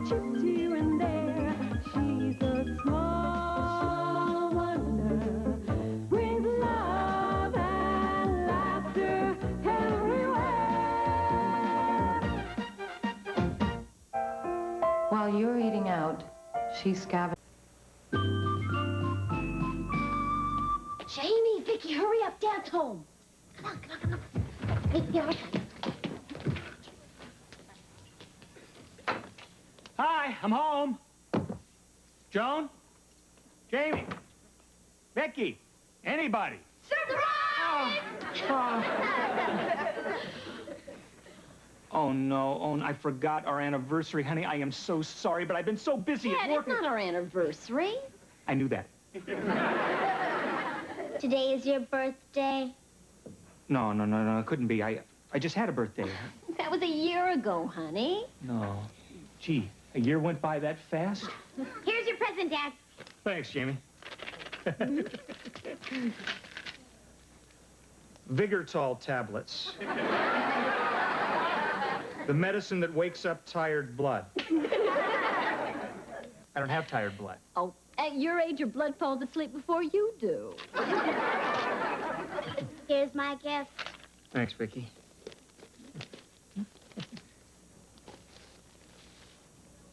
chips here and there. She's a small wonder, brings love and laughter everywhere. While you're eating out, she's scavenging. Jamie, Vicki, hurry up. Dad's home. Come on, come on, come on. Hey, here I come. Hi, I'm home. Joan? Jamie? Vicki? Anybody? Surprise! Oh, no. Oh, I forgot our anniversary, honey. I am so sorry, but I've been so busy Dad, at work. it's not our anniversary. I knew that. Today is your birthday. No, it couldn't be. I just had a birthday. That was a year ago, honey. No. Gee, a year went by that fast? Here's your present, Dad. Thanks, Jamie. Vigortol tablets. The medicine that wakes up tired blood. I don't have tired blood. Oh, at your age, your blood falls asleep before you do. Here's my gift. Thanks, Vicki.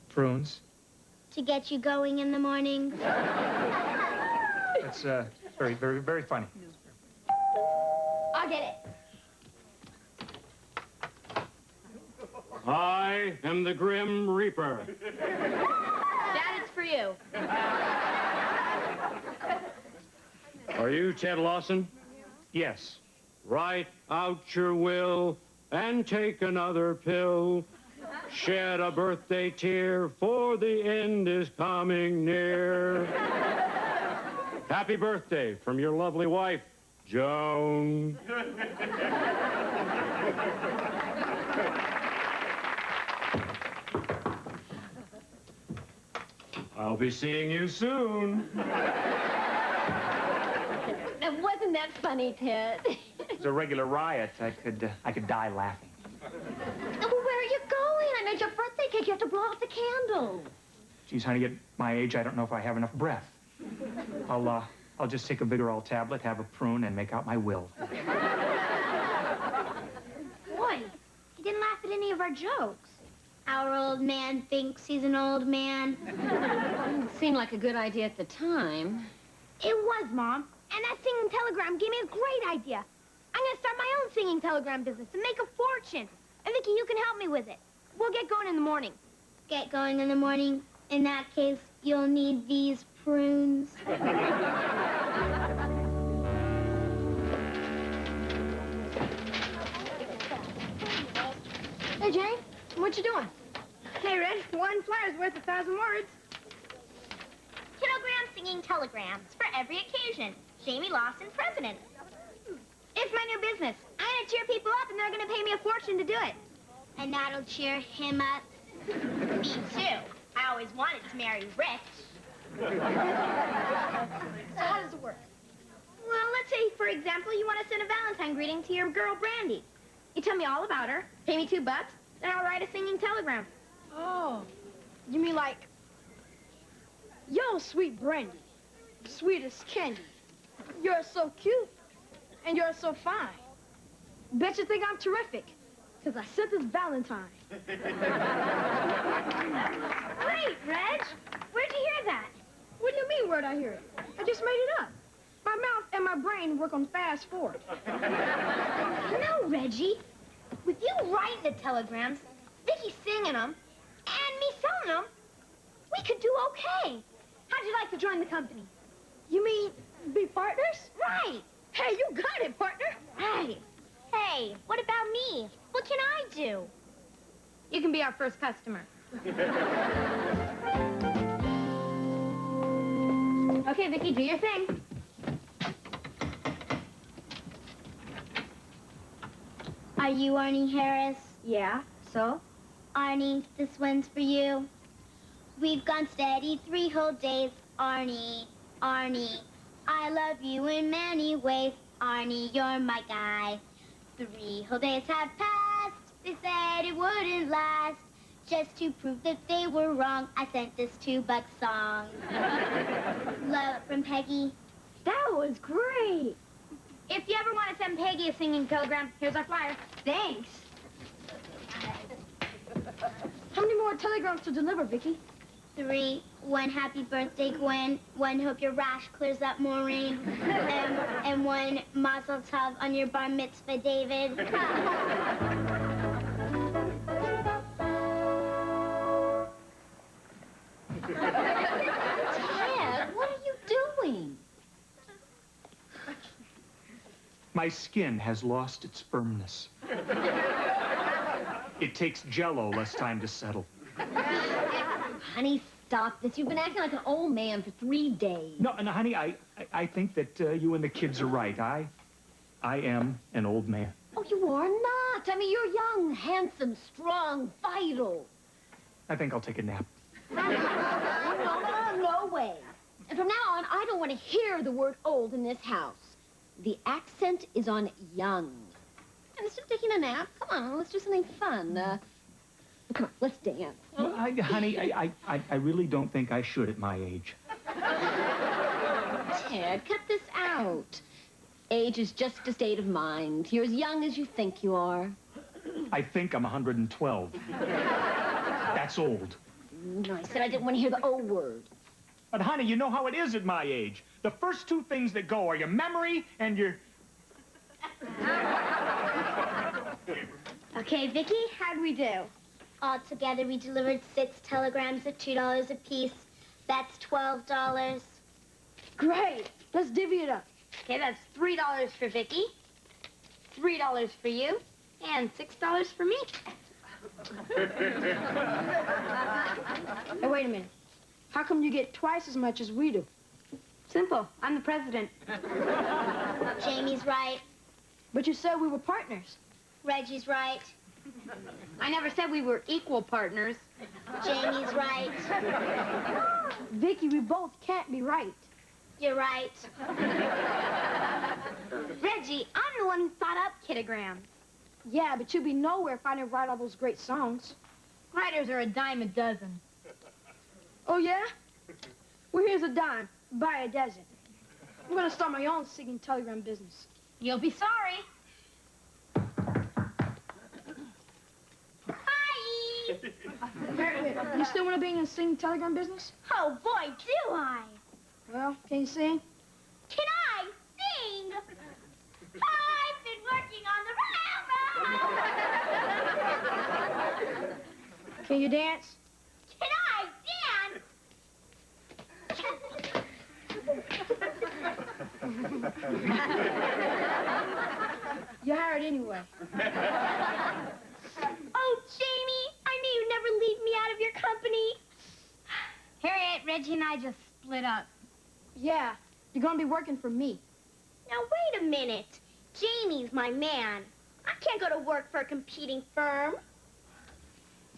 Prunes. To get you going in the morning. That's very, very, very funny. I'll get it. I am the Grim Reaper. Dad, it's for you. Are you Ted Lawson? Yes. Write out your will and take another pill. Shed a birthday tear, for the end is coming near. Happy birthday from your lovely wife, Joan. I'll be seeing you soon. Now, wasn't that funny, Ted? It was a regular riot. I could die laughing. Well, where are you going? I made your birthday cake. You have to blow out the candles. Geez, honey, at my age, I don't know if I have enough breath. I'll just take a Vigorol tablet, have a prune, and make out my will. Boy, he didn't laugh at any of our jokes. Our old man thinks he's an old man. It seemed like a good idea at the time. It was, Mom. And that singing telegram gave me a great idea. I'm going to start my own singing telegram business and make a fortune. And, Vicki, you can help me with it. We'll get going in the morning. Get going in the morning? In that case, you'll need these prunes. Hey, Jane, what you doing? Hey, Red, one flyer's worth 1,000 words. Kilogram singing telegrams for every occasion. Jamie Lawson, president. It's my new business. I'm going to cheer people up, and they're going to pay me a fortune to do it. And that'll cheer him up. Me, too. I always wanted to marry Rich. So how does it work? Well, let's say, for example, you want to send a Valentine greeting to your girl, Brandy. You tell me all about her, pay me $2, then I'll write a singing telegram. Oh, you mean like, yo, sweet Brandy, sweet as candy. You're so cute, and you're so fine. Bet you think I'm terrific, because I sent this Valentine. Wait, Reg, where'd you hear that? What do you mean, where'd I hear it? I just made it up. My mouth and my brain work on fast forward. No, Reggie. With you writing the telegrams, Vicki singing them, and me selling them, we could do okay. How'd you like to join the company? You mean be partners? Right. Hey, you got it, partner. Right. Hey, what about me? What can I do? You can be our first customer. Okay, Vicki, do your thing. Are you Arnie Harris? Yeah, so? Arnie, this one's for you. We've gone steady 3 whole days. Arnie, Arnie, I love you in many ways. Arnie, you're my guy. 3 whole days have passed. They said it wouldn't last. Just to prove that they were wrong, I sent this $2 song. Love from Peggy. That was great. If you ever want to send Peggy a singing telegram, here's our flyer. Thanks. How many more telegrams to deliver, Vicki? 3. 1 happy birthday, Gwen. 1 hope your rash clears up, Maureen. And 1 mazel tov on your bar mitzvah, David. Ted, what are you doing? My skin has lost its firmness. It takes Jell-O less time to settle. Honey, stop this. You've been acting like an old man for 3 days. No, honey, I think that you and the kids are right. I am an old man. Oh, you are not. I mean, you're young, handsome, strong, vital. I think I'll take a nap. No way. And from now on, I don't want to hear the word old in this house. The accent is on young. And instead of taking a nap, come on, let's do something fun. Come on, let's dance. Well, honey, I really don't think I should at my age. Ted, cut this out. Age is just a state of mind. You're as young as you think you are. I think I'm 112. That's old. No, I said I didn't want to hear the O word. But, honey, you know how it is at my age. The first 2 things that go are your memory and your... Okay, Vicki, how'd we do? Altogether, we delivered 6 telegrams at $2 apiece. That's $12. Great. Let's divvy it up. Okay, that's $3 for Vicki, $3 for you, and $6 for me. Hey, wait a minute. How come you get twice as much as we do? Simple. I'm the president. Jamie's right. But you said we were partners. Reggie's right. I never said we were equal partners. Jamie's right. Vicki, we both can't be right. You're right. Reggie, I'm the one who thought up kidograms. Yeah, but you'd be nowhere if I didn't write all those great songs. Writers are a dime a dozen. Oh, yeah? Well, here's a dime. Buy a dozen. I'm gonna start my own singing telegram business. You'll be sorry. Hi! You still want to be in the singing telegram business? Oh, boy, do I! Well, can you sing? Can I sing? I've been working on the railroad. Can you dance? Can I dance? You're hired anyway. Oh, Jamie, I knew you'd never leave me out of your company. Harriet, Reggie, and I just split up. Yeah, you're gonna be working for me. Now, wait a minute. Jamie's my man. I can't go to work for a competing firm.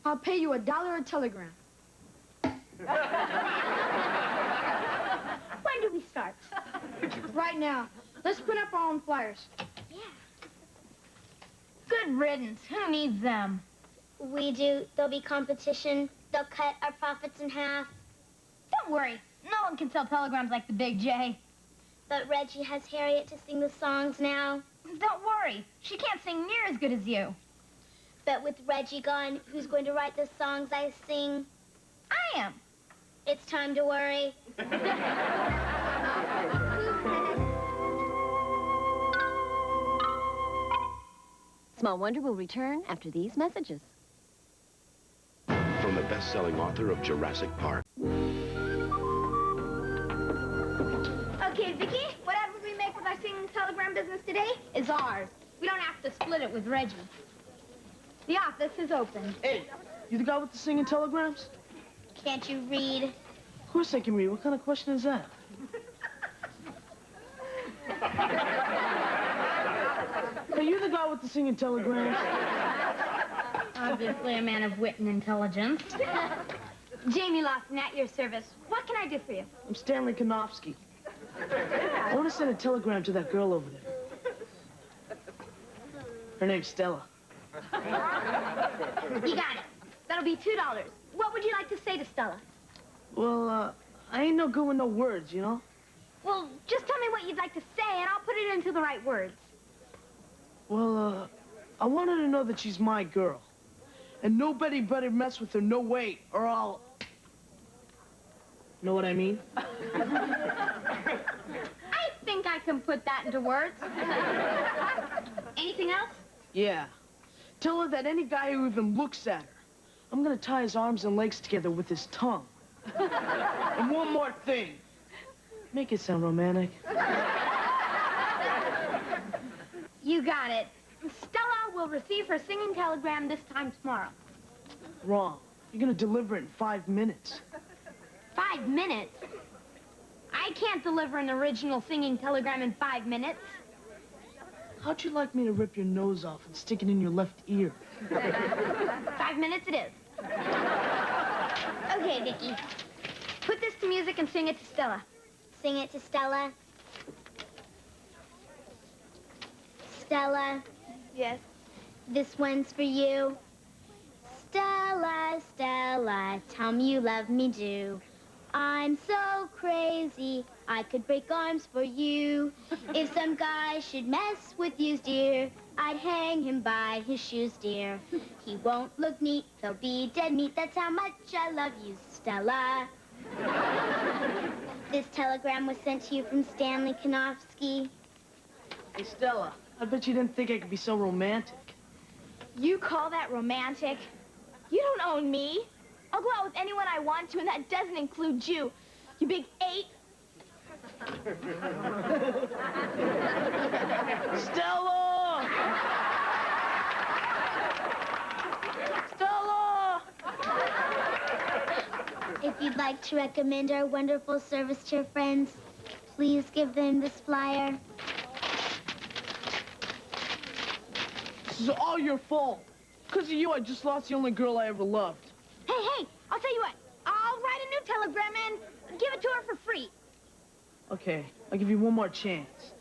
I'll pay you $1 a telegram. When do we start? Right now. Let's print up our own flyers. Yeah. Good riddance. Who needs them? We do. There'll be competition. They'll cut our profits in half. Don't worry. No one can sell telegrams like the Big J. But Reggie has Harriet to sing the songs now. Don't worry. She can't sing near as good as you. But with Reggie gone, who's going to write the songs I sing? I am. It's time to worry. Small Wonder will return after these messages. From the best-selling author of Jurassic Park. Okay, Vicki, whatever we make with our singing telegram business today is ours. We don't have to split it with Reggie. The office is open. Hey, you the guy with the singing telegrams? Can't you read? Of course I can read. What kind of question is that? Hey, you the guy with the singing telegrams? Obviously a man of wit and intelligence. Jamie Lawson, at your service. What can I do for you? I'm Stanley Konofsky. I want to send a telegram to that girl over there. Her name's Stella. You got it. That'll That'll be $2. What would you like to say to Stella? Well, I ain't no good with no words, you know? Well, just tell me what you'd like to say, and I'll put it into the right words. Well, I want her to know that she's my girl. And nobody better mess with her, no way, or I'll... Know what I mean? I think I can put that into words. Anything else? Yeah. Tell her that any guy who even looks at her, I'm gonna tie his arms and legs together with his tongue. And one more thing. Make it sound romantic. You got it. Stella will receive her singing telegram this time tomorrow. Wrong. You're gonna deliver it in 5 minutes. 5 minutes? I can't deliver an original singing telegram in 5 minutes. How'd you like me to rip your nose off and stick it in your left ear? 5 minutes it is. Okay, Vicki. Put this to music and sing it to Stella. Sing it to Stella. Stella, Yes. this one's for you. Stella, Stella, tell me you love me, do. I'm so crazy, I could break arms for you. If some guy should mess with you, dear, I'd hang him by his shoes, dear. He won't look neat, he'll be dead meat. That's how much I love you, Stella. This telegram was sent to you from Stanley Konofsky. Hey, Stella, I bet you didn't think I could be so romantic. You call that romantic? You don't own me. I'll go out with anyone I want to, and that doesn't include you. You big ape. Stella! Stella! If you'd like to recommend our wonderful service to your friends, please give them this flyer. This is all your fault. Because of you, I just lost the only girl I ever loved. Hey, I'll tell you what. I'll write a new telegram and give it to her for free. Okay, I'll give you one more chance.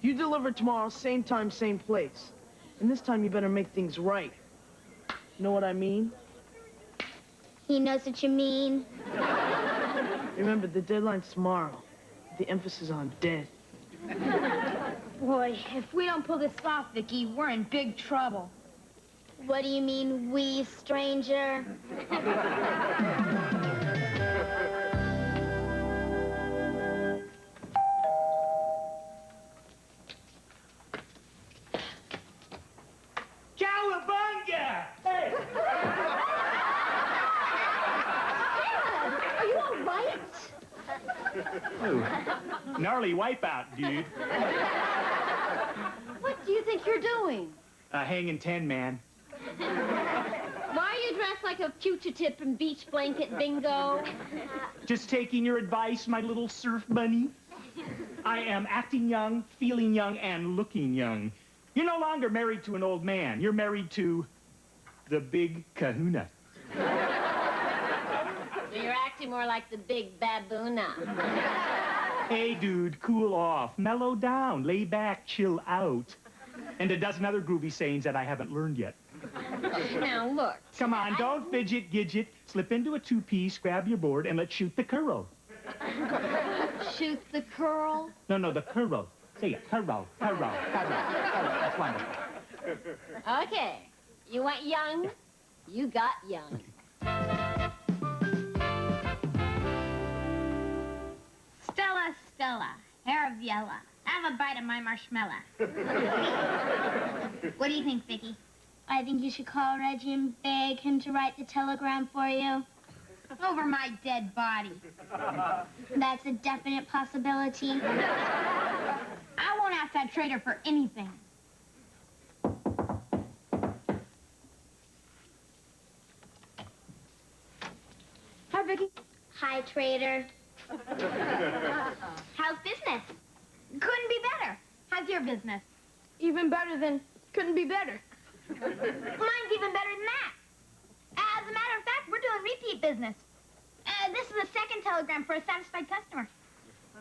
You deliver tomorrow, same time, same place. And this time you better make things right. Know what I mean? He knows what you mean. Remember, the deadline's tomorrow. The emphasis on dead. Boy, if we don't pull this off, Vicki, we're in big trouble. What do you mean, we, stranger? Cowabunga! Hey! Are you all right? Gnarly wipeout, dude. What do you think you're doing? Hanging 10, man. Why are you dressed like a fugitive from beach blanket bingo? Just taking your advice, my little surf bunny. I am acting young, feeling young, and looking young. You're no longer married to an old man. You're married to the big kahuna. You're acting more like the big baboona. Hey, dude, cool off. Mellow down. Lay back. Chill out. And a dozen other groovy sayings that I haven't learned yet. Now, look. Come on, don't fidget, gidget. Slip into a two-piece, grab your board, and let's shoot the curl. Shoot the curl? No, the curl. Say it. Curl. That's wonderful. Okay. You want young? You got young. Stella, Stella, hair of yellow. Have a bite of my marshmallow. What do you think, Vicki? I think you should call Reggie and beg him to write the telegram for you. Over my dead body. That's a definite possibility. I won't ask that traitor for anything. Hi, Vicki. Hi, traitor. How's business? Couldn't be better. How's your business? Even better than couldn't be better. Mine's even better than that. As a matter of fact, we're doing repeat business. This is the second telegram for a satisfied customer.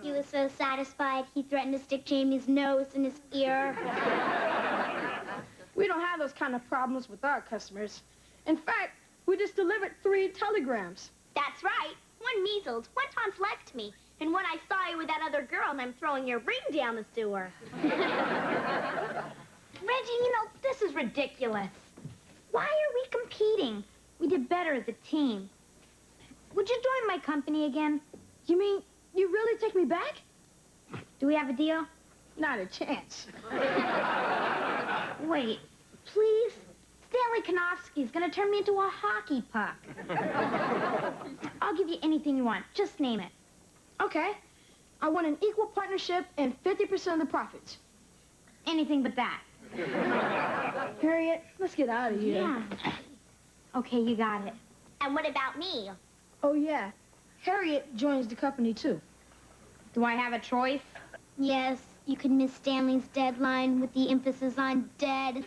He was so satisfied, he threatened to stick Jamie's nose in his ear. We don't have those kind of problems with our customers. In fact, We just delivered 3 telegrams. That's right. 1 measles, 1 tonsillectomy, and when I saw you with that other girl and I'm throwing your ring down the sewer. Reggie, you know, this is ridiculous. Why are we competing? We did better as a team. Would you join my company again? You mean you really take me back? Do we have a deal? Not a chance. Wait, please? Stanley Konofsky's gonna turn me into a hockey puck. I'll give you anything you want. Just name it. Okay. I want an equal partnership and 50% of the profits. Anything but that. Harriet, let's get out of here. Yeah. Okay, you got it. And what about me? Oh, yeah. Harriet joins the company, too. Do I have a choice? Yes, you could miss Stanley's deadline with the emphasis on dead.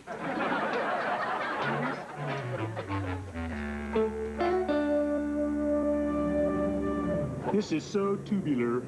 This is so tubular.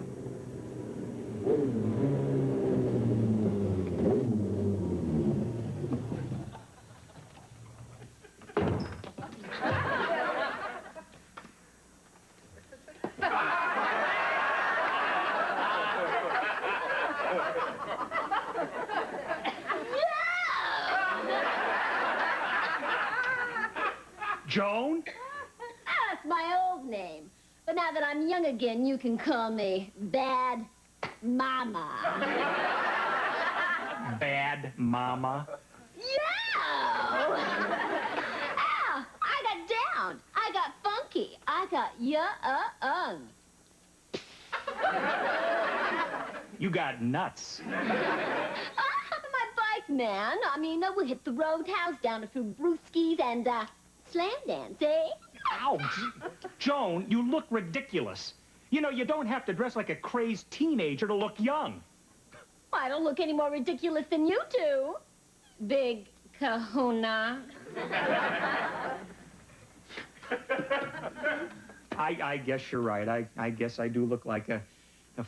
Joan? That's my old name. But now that I'm young again, you can call me Bad Mama. Bad Mama. Yeah! Ah, I got down. I got funky. I got young. You got nuts. My bike, man. I mean, we'll hit the roadhouse, down a few brewskis, and, slam dance, eh? Ouch. Joan, you look ridiculous. You know, you don't have to dress like a crazed teenager to look young. I don't look any more ridiculous than you do. Big kahuna. I guess you're right. I guess I do look like a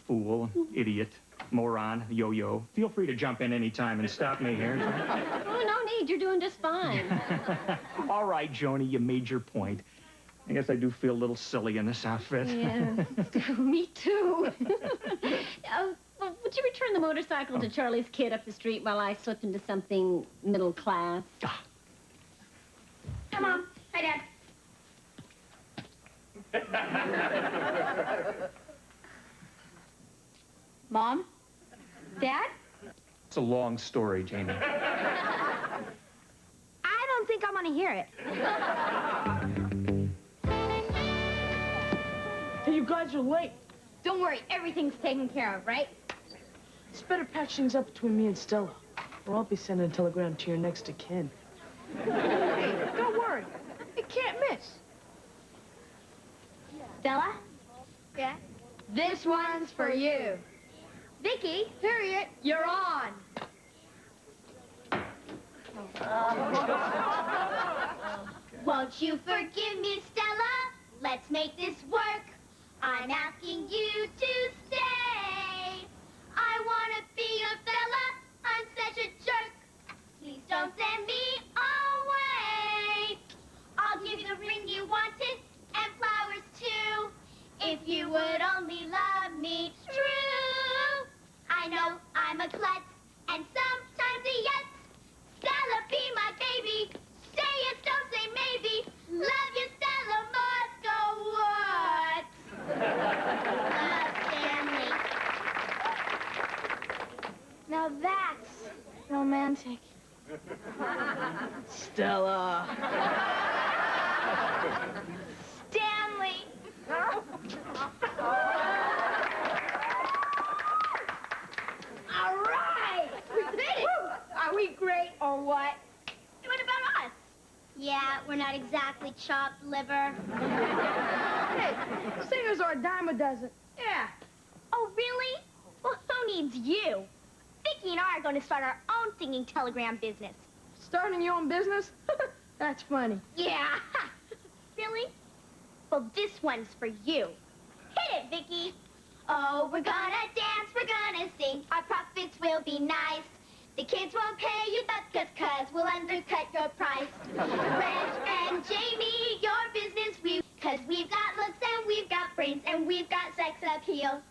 fool, idiot, moron, yo-yo. Feel free to jump in any time and stop me here. Oh, no need. You're doing just fine. All right, Joni, you made your point. I guess I do feel a little silly in this outfit. Yeah, me too. Well, would you return the motorcycle to Charlie's kid up the street while I slip into something middle class? Hi, Mom. Hi, Dad. Mom? Dad? It's a long story, Jamie. I don't think I want to hear it. Hey, you guys are late. Don't worry. Everything's taken care of, right? It's better patch things up between me and Stella, or I'll be sending a telegram to your next of kin. Hey, don't worry. It can't miss. Stella? Yeah? This one's for you. Vicki? Harriet, You're on. Won't you forgive me, Stella? Let's make this work. I'm asking you to stay. I want to be your fella. I'm such a jerk. Please don't send me away. I'll give you the ring you wanted and flowers too. If you would only love me true. I know I'm a klutz and sometimes a yes. Stella, be my baby. Say yes, don't say maybe. Love you, Stella Moscow. What? Love, Stanley. now that's romantic. Stella. Stanley. All right. We did it. Are we great or what? What about us? Yeah, we're not exactly chopped liver. Hey, singers are a dime a dozen. Yeah. Oh, really? Well, who needs you? Vicki and I are going to start our own singing telegram business. Starting your own business? That's funny. Yeah. Really? Well, this one's for you. Hit it, Vicki. Oh, we're gonna dance, we're gonna sing. Our profits will be nice. The kids won't pay you buckus, cause we'll undercut your price. Reg and Jamie, your business cause we've got looks and we've got brains and we've got sex appeal.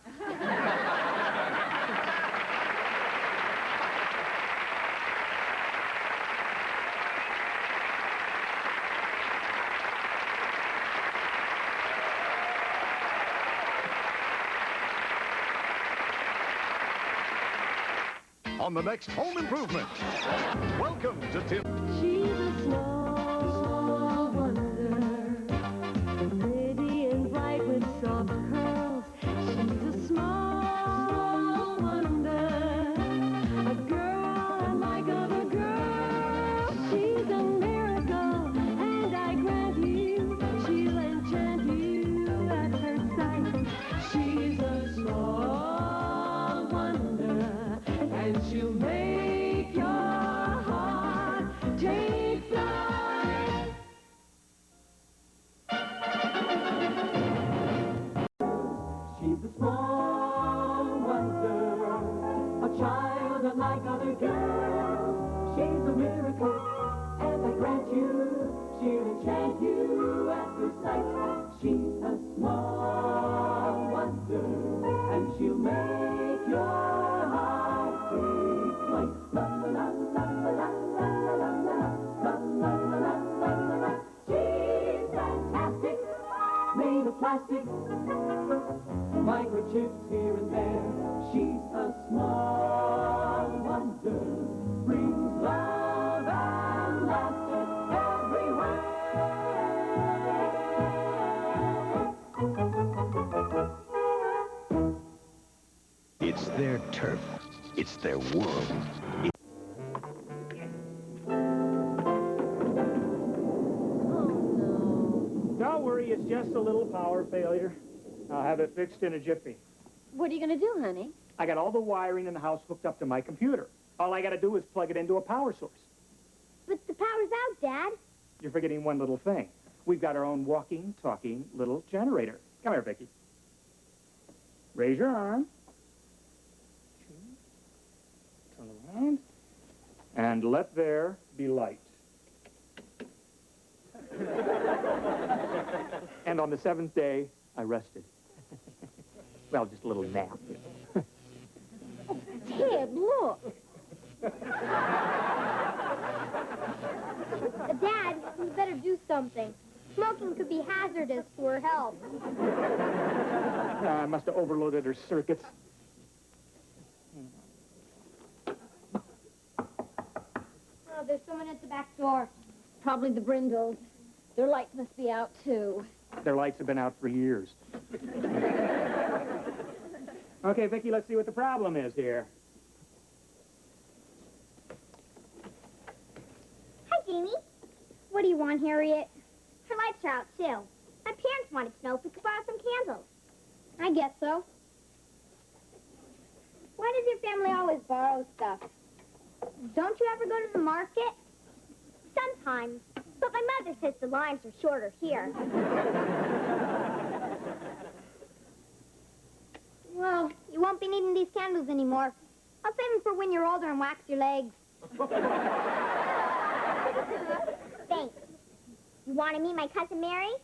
On the next Home Improvement, welcome to Tim. She's a small wonder, pretty and bright with soft curls. She's a small wonder, a girl unlike other girls. She's a miracle, and I grant you, she'll enchant you at her sight. She's a small wonder, and she'll make your heart take flight. She's a small wonder, a child unlike other girls. She's a miracle, and I grant you, she'll enchant you at first sight. She's a small wonder, and she'll make your heart take flight. La la la la la la la la la la la la la la la. She's fantastic, made of plastic, microchips here and there. She's a small wonder, brings love and laughter everywhere. It's their turf. It's their world. Don't worry, it's just a little power failure. I'll have it fixed in a jiffy. What are you going to do, honey? I got all the wiring in the house hooked up to my computer. All I got to do is plug it into a power source. But the power's out, Dad. You're forgetting one little thing. We've got our own walking, talking little generator. Come here, Vicki. Raise your arm. Turn around. And let there be light. And on the seventh day, I rested. Well, just a little nap. Ted, look. Dad, you better do something. Smoking could be hazardous to her health. I must have overloaded her circuits. Oh, there's someone at the back door. Probably the Brindles. Their lights must be out, too. Their lights have been out for years. Okay, Vicki, let's see what the problem is here. Hi, Jamie. What do you want, Harriet? Her lights are out, too. My parents wanted to know if we could borrow some candles. I guess so. Why does your family always borrow stuff? Don't you ever go to the market? Sometimes. But my mother says the lines are shorter here. Well, you won't be needing these candles anymore. I'll save them for when you're older and wax your legs. Thanks. You want to meet my cousin Mary?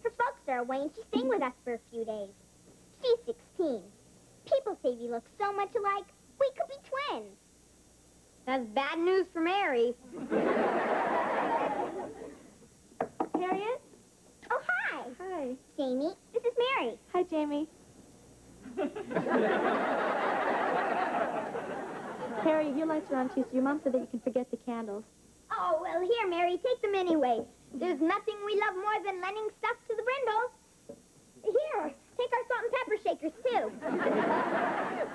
Her folks are away and she's staying with us for a few days. She's 16. People say we look so much alike, we could be twins. That's bad news for Mary. Harriet? Oh, hi. Hi. Jamie, this is Mary. Hi, Jamie. Harry, your lights are on too, so your mom said that you can forget the candles. Oh, well, here, Mary, take them anyway. There's nothing we love more than lending stuff to the Brindles. Here, take our salt and pepper shakers, too.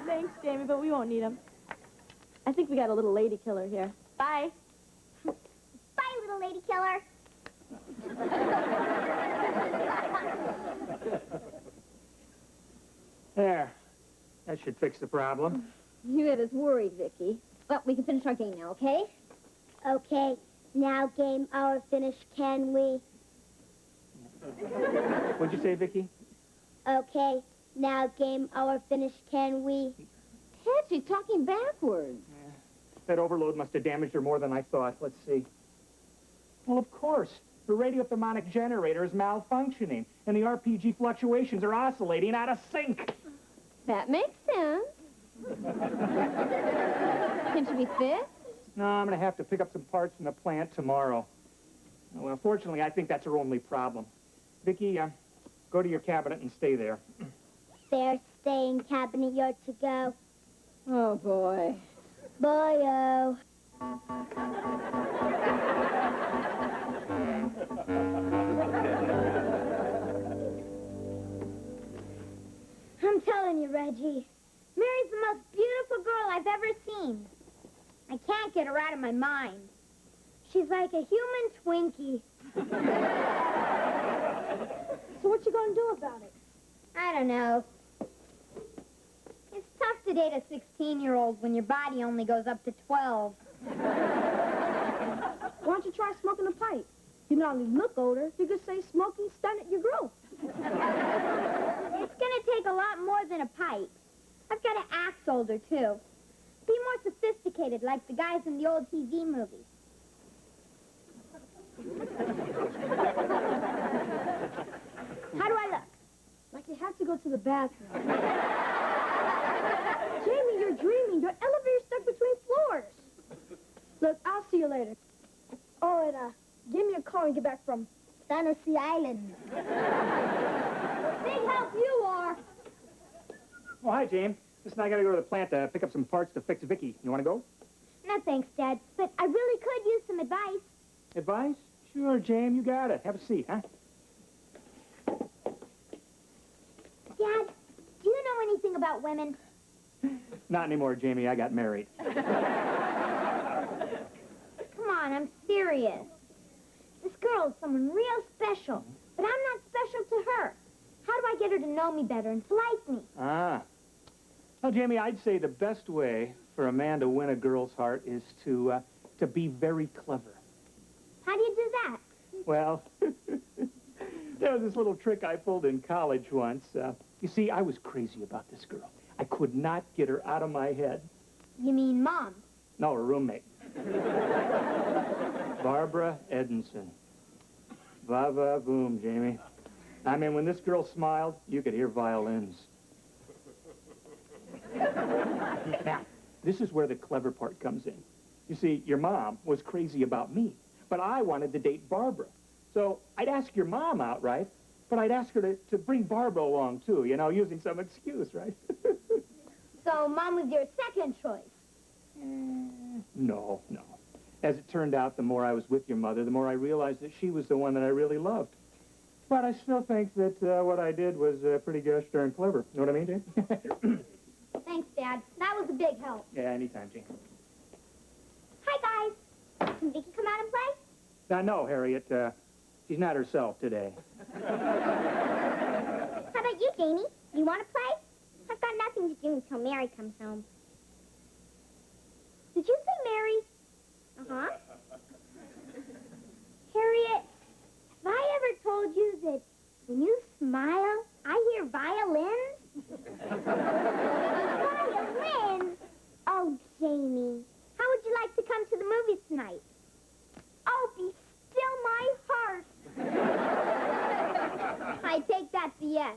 Thanks, Jamie, but we won't need them. I think we got a little lady killer here. Bye. Bye, little lady killer. There. That should fix the problem. You had us worried, Vicki. Well, we can finish our game now, okay? Okay, now game hour finish, can we? What'd you say, Vicki? Okay, now game hour finish, can we? Ted, she's talking backwards. that overload must have damaged her more than I thought. Let's see. Well, of course. The radiothermonic generator is malfunctioning, and the RPG fluctuations are oscillating out of sync. That makes sense. Can she be fixed? No, I'm going to have to pick up some parts from the plant tomorrow. Well, fortunately, I think that's her only problem. Vicki, go to your cabinet and stay there. There, staying cabinet, you're to go. Oh, boy. Boy-o. I'm telling you, Reggie, Mary's the most beautiful girl I've ever seen. I can't get her out of my mind. She's like a human Twinkie. So what you gonna do about it? I don't know. It's tough to date a 16-year-old when your body only goes up to 12. Why don't you try smoking a pipe? You not only look older, you could say smoking stunted your growth. It's gonna take a lot more than a pipe. I've got to act older, too. Be more sophisticated, like the guys in the old TV movies. How do I look? Like you have to go to the bathroom. Jamie, you're dreaming. Your elevator's stuck between floors. Look, I'll see you later. Oh, and give me a call when you get back from Fantasy Island. Big help you are. Oh, hi, James. Listen, I got to go to the plant to pick up some parts to fix Vicki. You want to go? No, thanks, Dad. But I really could use some advice. Advice? Sure, James, you got it. Have a seat, huh? Dad, do you know anything about women? Not anymore, Jamie. I got married. Come on, I'm serious. This girl is someone real special, but I'm not special to her. How do I get her to know me better and to like me? Ah. Well, Jamie, I'd say the best way for a man to win a girl's heart is to be very clever. How do you do that? Well, there was this little trick I pulled in college once. You see, I was crazy about this girl. I could not get her out of my head. You mean Mom? No, her roommate. Barbara Edinson. Va-va-boom, Jamie. I mean, when this girl smiled, you could hear violins. Now, this is where the clever part comes in. You see, your mom was crazy about me, but I wanted to date Barbara. So I'd ask your mom out, right? But I'd ask her to bring Barbara along, too, you know, using some excuse, right? So Mom was your second choice? No. As it turned out, the more I was with your mother, the more I realized that she was the one that I really loved. But I still think that what I did was pretty gosh darn clever. Know what I mean, Jane? Thanks, Dad. That was a big help. Yeah, anytime, Jane. Hi, guys. Can Vicki come out and play? No, Harriet. She's not herself today. How about you, Jamie? You want to play? I've got nothing to do until Mary comes home. Did you say Mary? Uh-huh. Harriet, have I ever told you that when you smile, I hear violins? Violins? Oh, Jamie, how would you like to come to the movies tonight? Oh, be still my heart. I take that to yes.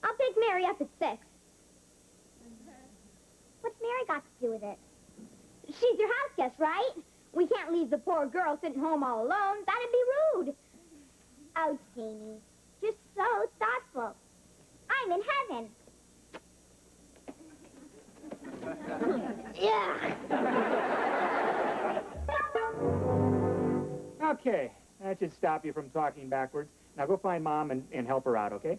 I'll pick Mary up at 6. What's Mary got to do with it? She's your house guest, right? We can't leave the poor girl sitting home all alone. That'd be rude. Oh, Jamie, you're so thoughtful. I'm in heaven. Yeah. Okay, that should stop you from talking backwards. Now go find Mom and help her out, okay?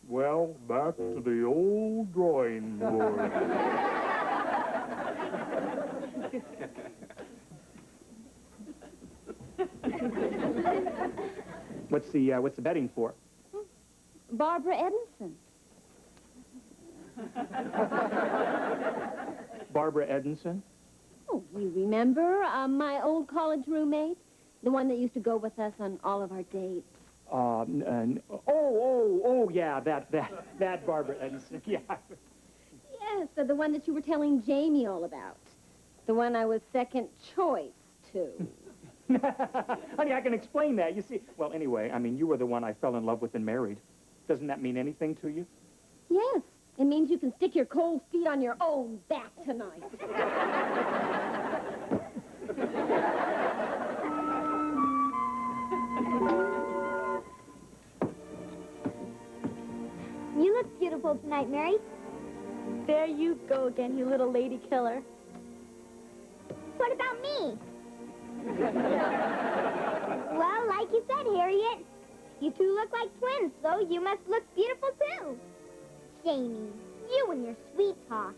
Well, back to the old drawing board. What's the betting for? Barbara Edinson. Barbara Edinson? Oh, You remember my old college roommate? The one that used to go with us on all of our dates. Yeah, that Barbara. Yeah. Yes, the one that you were telling Jamie all about. The one I was second choice to. Honey, I can explain that. You see, well, anyway, I mean, you were the one I fell in love with and married. Doesn't that mean anything to you? Yes, it means you can stick your cold feet on your own back tonight. You look beautiful tonight, Mary. There you go again, you little lady killer. What about me? Well, like you said, Harriet, you two look like twins, so you must look beautiful too. Jamie, you and your sweet talk.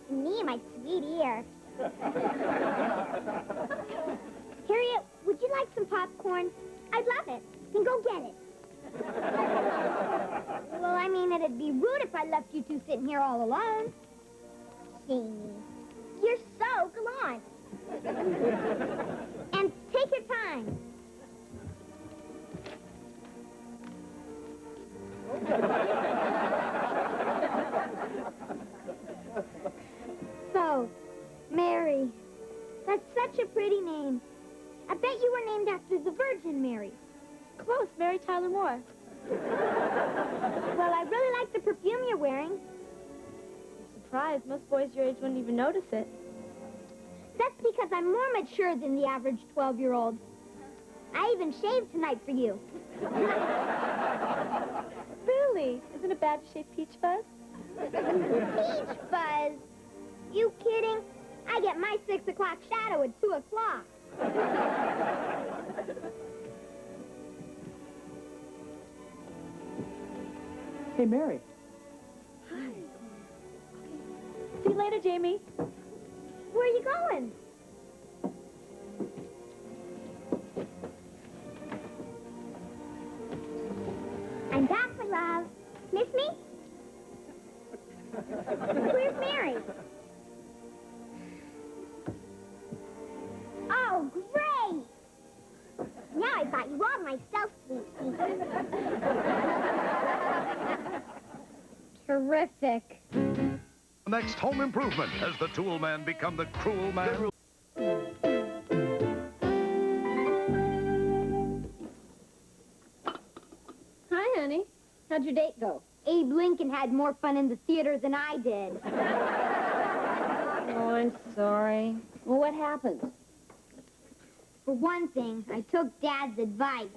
And me and my sweet ear. Harriet, would you like some popcorn? I'd love it. Then go get it. Well, I mean, it'd be rude if I left you two sitting here all alone. Jamie, you're so gallant. And take your time. So, Mary, that's such a pretty name. I bet you were named after the Virgin Mary. Close, Mary Tyler Moore. Well, I really like the perfume you're wearing. I'm surprised. Most boys your age wouldn't even notice it. That's because I'm more mature than the average 12-year-old. I even shaved tonight for you. Really? Isn't it bad to shave Peach Fuzz? Peach Fuzz? You kidding? I get my 6 o'clock shadow at 2 o'clock. Hey, Mary. Hi. See you later, Jamie. Where are you going? I'm back, my love. Miss me? Where's Mary? Oh, great! Now I got you all myself, sweetie. Terrific. Next Home Improvement. Has the tool man become the cruel man? Hi, honey. How'd your date go? Abe Lincoln had more fun in the theater than I did. Oh, I'm sorry. Well, what happened? For one thing, I took Dad's advice.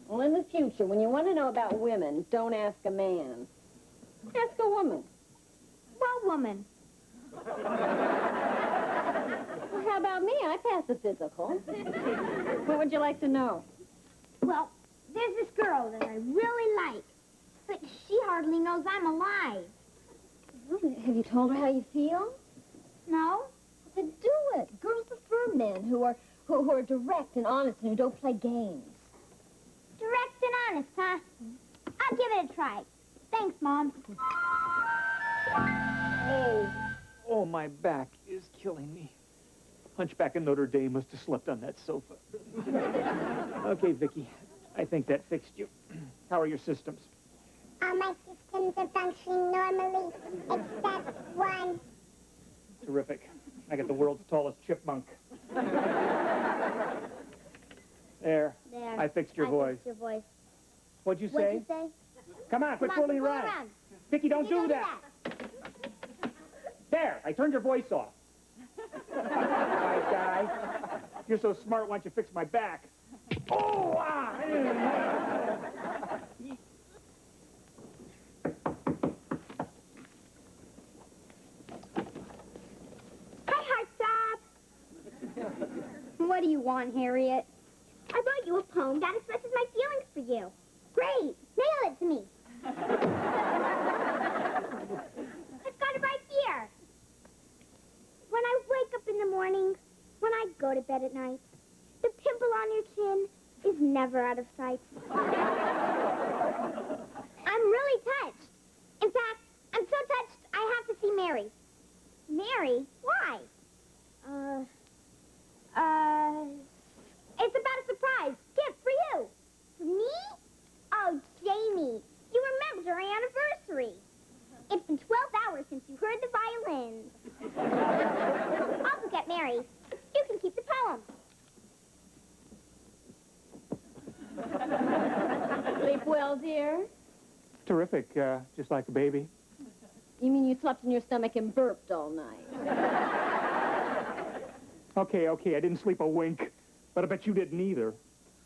Well, in the future, when you want to know about women, don't ask a man. Ask a woman. What woman? Well, how about me? I passed the physical. What would you like to know? Well, there's this girl that I really like, but she hardly knows I'm alive. Well, have you told her how you feel? No? Then do it. Girls prefer men who are direct and honest and who don't play games. Direct and honest, huh? I'll give it a try. Thanks, Mom. Oh, my back is killing me. Hunchback of Notre Dame must have slept on that sofa. Okay, Vicki, I think that fixed you. How are your systems? All my systems are functioning normally, except one. Terrific. I got the world's tallest chipmunk. There. I fixed your voice. Fixed your voice. What'd you say? What'd you say? Come on, quit fooling around. Vicki, don't do that. There, I turned your voice off. Nice guy. You're so smart, why don't you fix my back? Oh, ah! Hi, Heartthrob. What do you want, Harriet? I wrote you a poem that expresses my feelings for you. Great. Mail it to me. I've got it right here. When I wake up in the morning, when I go to bed at night, the pimple on your chin is never out of sight. I'm really touched. In fact, I'm so touched I have to see Mary. Mary? Why? dear? Terrific, just like a baby. You mean you slept in your stomach and burped all night? Okay, I didn't sleep a wink, but I bet you didn't either.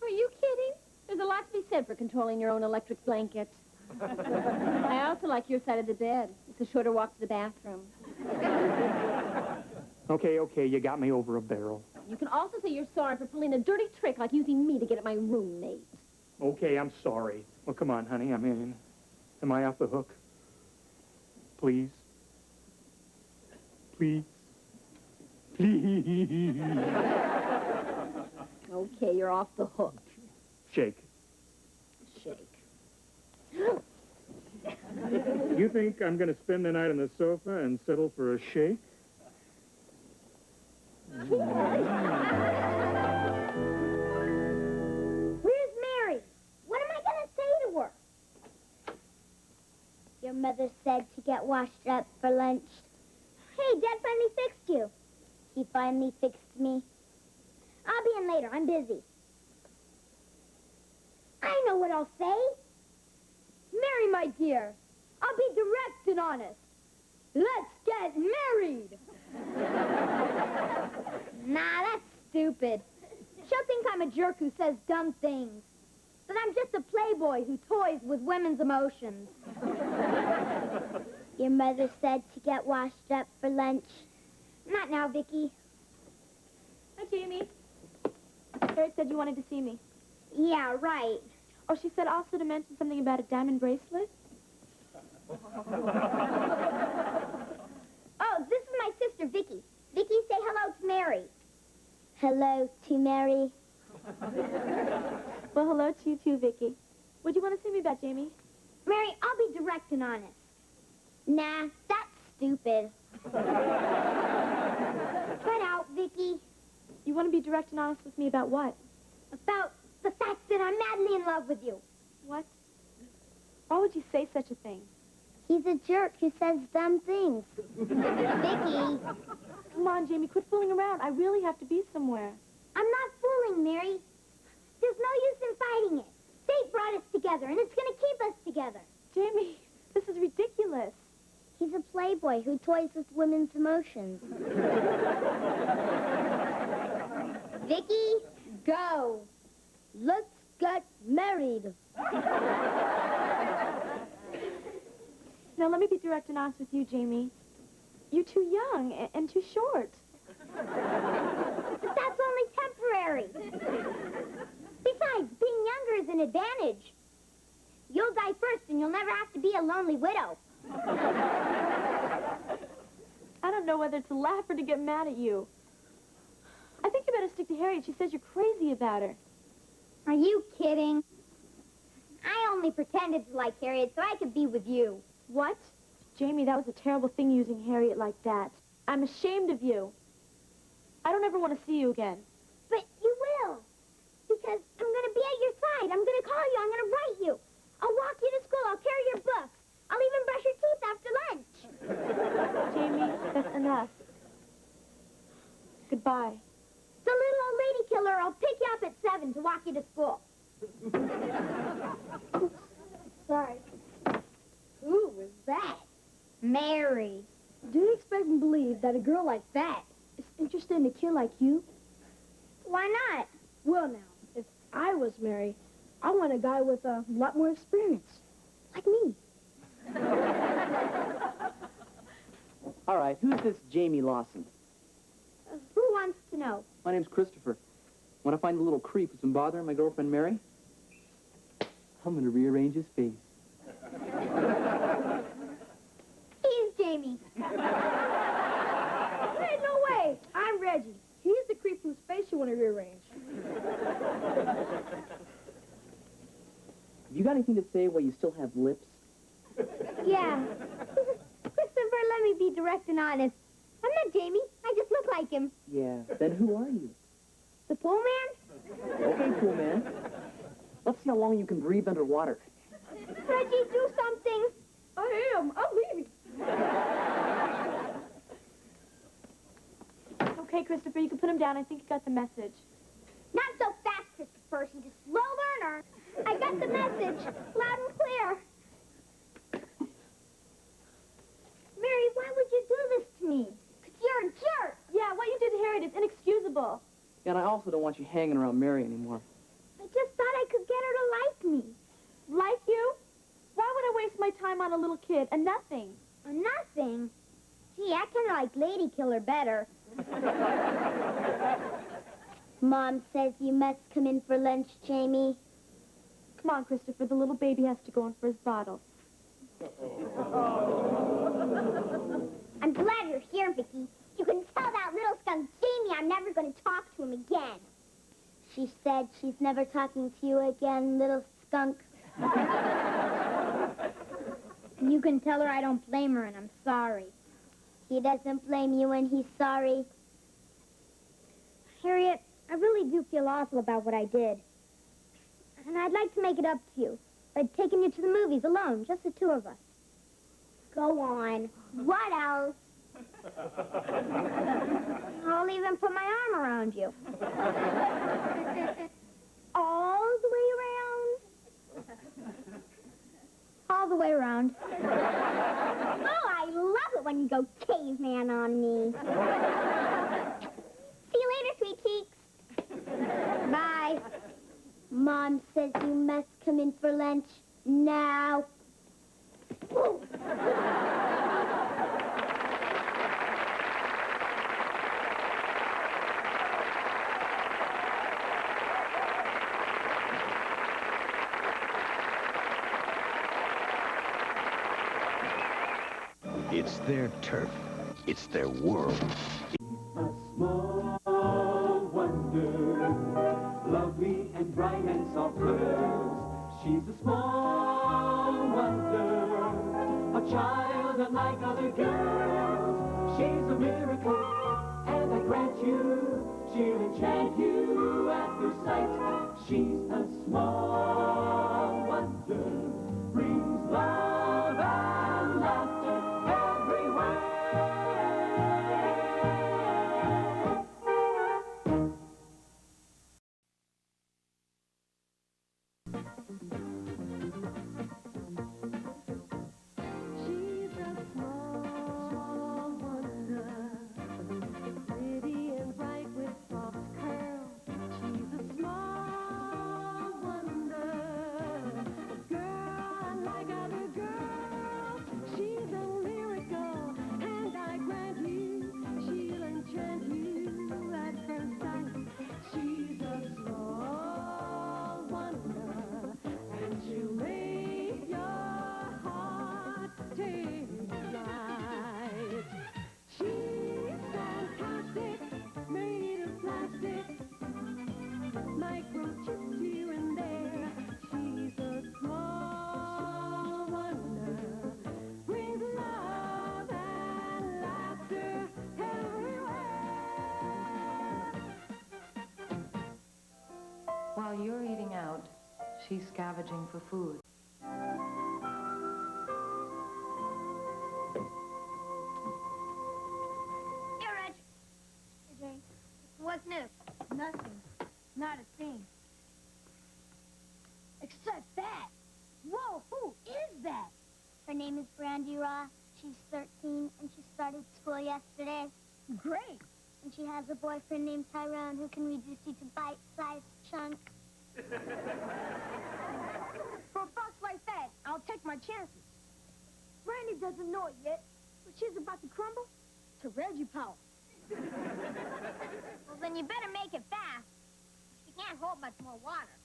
Are you kidding? There's a lot to be said for controlling your own electric blanket. I also like your side of the bed. It's a shorter walk to the bathroom. Okay, you got me over a barrel. You can also say you're sorry for pulling a dirty trick like using me to get at my roommate. Okay, I'm sorry. Well, come on, honey. I mean, am I off the hook? Please? Please? Please? Okay, you're off the hook. Shake. Shake. You think I'm going to spend the night on the sofa and settle for a shake? Where's Mary? What am I going to say to her? Your mother said to get washed up for lunch. Hey, Dad finally fixed you. He finally fixed me. I'll be in later. I'm busy. I know what I'll say. Mary, my dear, I'll be direct and honest. Let's get married. Nah, that's stupid. She'll think I'm a jerk who says dumb things. But I'm just a playboy who toys with women's emotions. Your mother said to get washed up for lunch. Not now, Vicki. Hi, Jamie. Harriet said you wanted to see me. Yeah, right. Oh, she said also to mention something about a diamond bracelet. Oh, this is my sister, Vicki. Vicki, say hello to Mary. Hello to Mary. Well, hello to you too, Vicki. What do you want to see me about, Jamie? Mary, I'll be direct and honest. Nah, that's stupid. Cut out, Vicki. You want to be direct and honest with me about what? About the fact that I'm madly in love with you. What? Why would you say such a thing? He's a jerk who says dumb things. Vicki, Come on, Jamie, quit fooling around. I really have to be somewhere. I'm not fooling, Mary. There's no use in fighting it. Fate brought us together, and it's going to keep us together. Jamie, this is ridiculous. He's a playboy who toys with women's emotions. Vicki, go. Let's get married. Now, let me be direct and honest with you, Jamie. You're too young and too short. But that's only temporary. Besides, being younger is an advantage. You'll die first, and you'll never have to be a lonely widow. I don't know whether to laugh or to get mad at you. I think you better stick to Harriet. She says you're crazy about her. Are you kidding? I only pretended to like Harriet so I could be with you. What? Jamie, that was a terrible thing using Harriet like that. I'm ashamed of you. I don't ever want to see you again. But you will. Because I'm going to be at your side. I'm going to call you. I'm going to write you. I'll walk you to school. I'll carry your books. I'll even brush your teeth after lunch. Jamie, that's enough. Goodbye. The little old lady killer will pick you up at 7 to walk you to school. Sorry. Who was that? Mary. Do you expect and believe that a girl like that is interested in a kid like you? Why not? Well, now, if I was Mary, I want a guy with a lot more experience. Like me. All right, who's this Jamie Lawson? Who wants to know? My name's Christopher. Want to find the little creep who's been bothering my girlfriend Mary? I'm going to rearrange his face. He's Jamie. Hey, no way. I'm Reggie. He's the creep whose face you want to rearrange. Have you got anything to say while you still have lips? Yeah. Christopher, let me be direct and honest. I'm not Jamie. I just look like him. Yeah, then who are you? The pool man? Okay, cool man. Let's see how long you can breathe underwater. Reggie, do something. I am. I'm leaving. Okay, Christopher, you can put him down. I think you got the message. Not so fast, Christopher. She's a slow learner. I got the message. Loud and clear. And I also don't want you hanging around Mary anymore. I just thought I could get her to like me. Like you? Why would I waste my time on a little kid and nothing? Nothing. Gee, I kind of like Lady Killer better. Mom says you must come in for lunch, Jamie. Come on, Christopher. The little baby has to go in for his bottle. I'm glad you're here, Vicki. You can tell that little skunk Jamie I'm never going to talk to him again. She said she's never talking to you again, little skunk. You can tell her I don't blame her, and I'm sorry. He doesn't blame you, and he's sorry. Harriet, I really do feel awful about what I did. And I'd like to make it up to you by taking you to the movies alone, just the two of us. Go on. What else? I'll even put my arm around you. All the way around? All the way around. Oh, I love it when you go caveman on me. See you later, sweet cheeks. Bye. Mom says you must come in for lunch now. Woo. It's their turf. It's their world. A small wonder, lovely and bright and soft curves. She's a small wonder, a child unlike other girls. She's a miracle, and I grant you, she'll enchant you at first sight. She's a small wonder, brings love and laughter everywhere. She's a small wonder, pretty and bright with soft curls. She's a small wonder, a girl unlike other girls. She's a miracle, and I grant you, she'll enchant you at first sight. She's a small wonder, and she'll make your heart take flight. She's fantastic, made of plastic, microchipped here and there. She's a small wonder, brings love and laughter everywhere. While you're eating out, she's scavenging for food. Here, Reg. Hey, Jane. What's new? Nothing. Not a thing. Except that. Whoa, who is that? Her name is Brandy Ross. She's 13, and she started school yesterday. Great. And she has a boyfriend named Tyrone who can reduce you to bite-sized chunks. For a fox like that, I'll take my chances. Brandy doesn't know it yet, but she's about to crumble to Reggie power. Well, then you better make it fast. She can't hold much more water.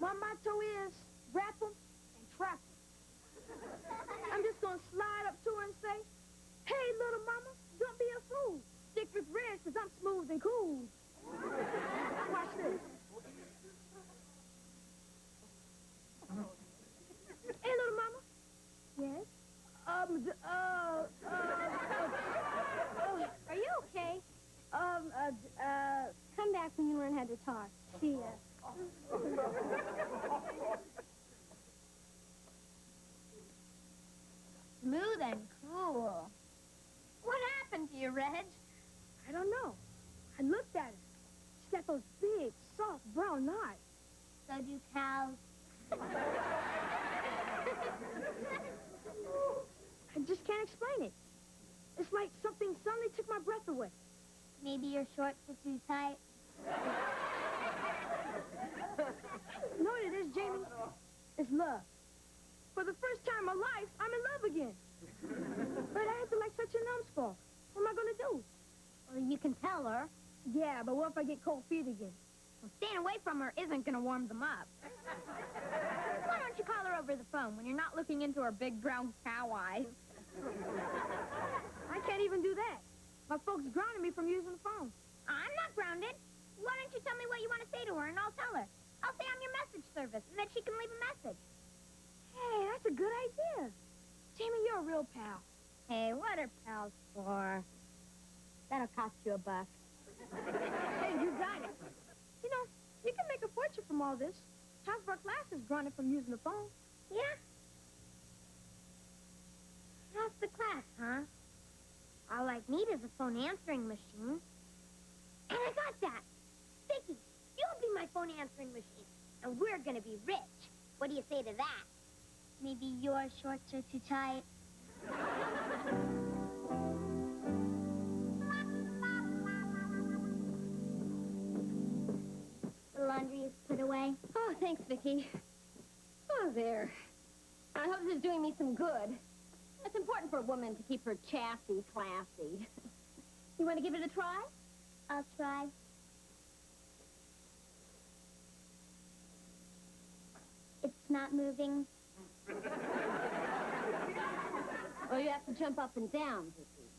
My motto is wrap 'em and trap 'em. I'm just gonna slide up to her and say, hey, little mama, don't be a fool. Stick with Reg, 'cause I'm smooth and cool. Watch this. Hey, little mama. Yes? Are you okay? Come back when you learn how to talk. See ya. Smooth and cool. What happened to you, Reg? I don't know. I looked at her. She's got those big, soft, brown eyes. So do cows. I just can't explain it. It's like something suddenly took my breath away. Maybe your shorts are too tight. You know what it is, Jamie? It's love. For the first time in my life, I'm in love again. But I have to like such a numbskull. What am I gonna do? Well, you can tell her. Yeah, but what if I get cold feet again? Well, staying away from her isn't gonna warm them up. Why don't you call her over the phone when you're not looking into her big brown cow eyes? I can't even do that. My folks grounded me from using the phone. I'm not grounded. Why don't you tell me what you want to say to her, and I'll tell her. I'll say I'm your message service, and then she can leave a message. Hey, that's a good idea. Jamie, you're a real pal. Hey, what are pals for? That'll cost you $1. Hey, you got it. You know, you can make a fortune from all this. Half of our class is grounded from using the phone. Yeah? Half the class, huh? All I need is a phone answering machine. And I got that. Vicki, you'll be my phone answering machine. And we're gonna be rich. What do you say to that? Maybe your shorts are too tight. The laundry is put away. Oh, thanks, Vicki. Oh, there. I hope this is doing me some good. It's important for a woman to keep her chassis classy. You want to give it a try? I'll try. It's not moving. Well, you have to jump up and down, Vicki.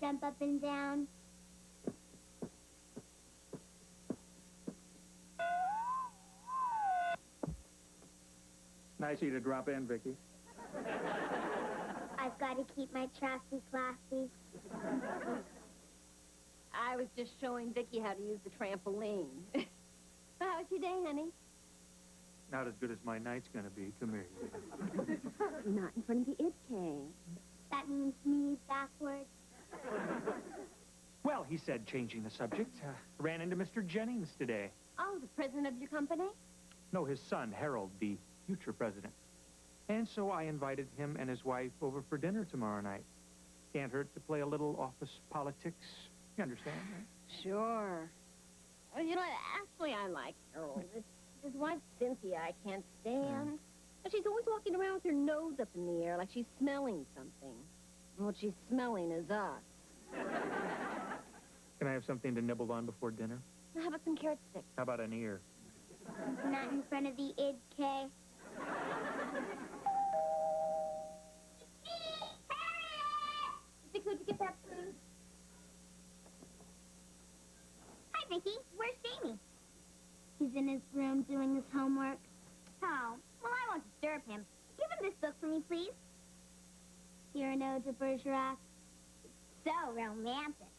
Jump up and down. Nice of you to drop in, Vicki. I've got to keep my chassis classy. I was just showing Vicki how to use the trampoline. How was your day, honey? Not as good as my night's gonna be. Come here. Not in front of the IDK. That means me backwards. Well, he said, changing the subject, ran into Mr. Jennings today. Oh, the president of your company? No, his son, Harold, the future president. And so I invited him and his wife over for dinner tomorrow night. Can't hurt to play a little office politics. You understand, right? Sure. Well, you know, actually, I like Harold. It's his wife, Cynthia, I can't stand. But she's always walking around with her nose up in the air like she's smelling something. And what she's smelling is us. Can I have something to nibble on before dinner? How about some carrot sticks? How about an ear? Not in front of the IDK. Vicki, could you get that, please? Hi, Vicki. Where's Jamie? He's in his room doing his homework. Oh, well, I won't disturb him. Give him this book for me, please. Cyrano de Bergerac. So romantic.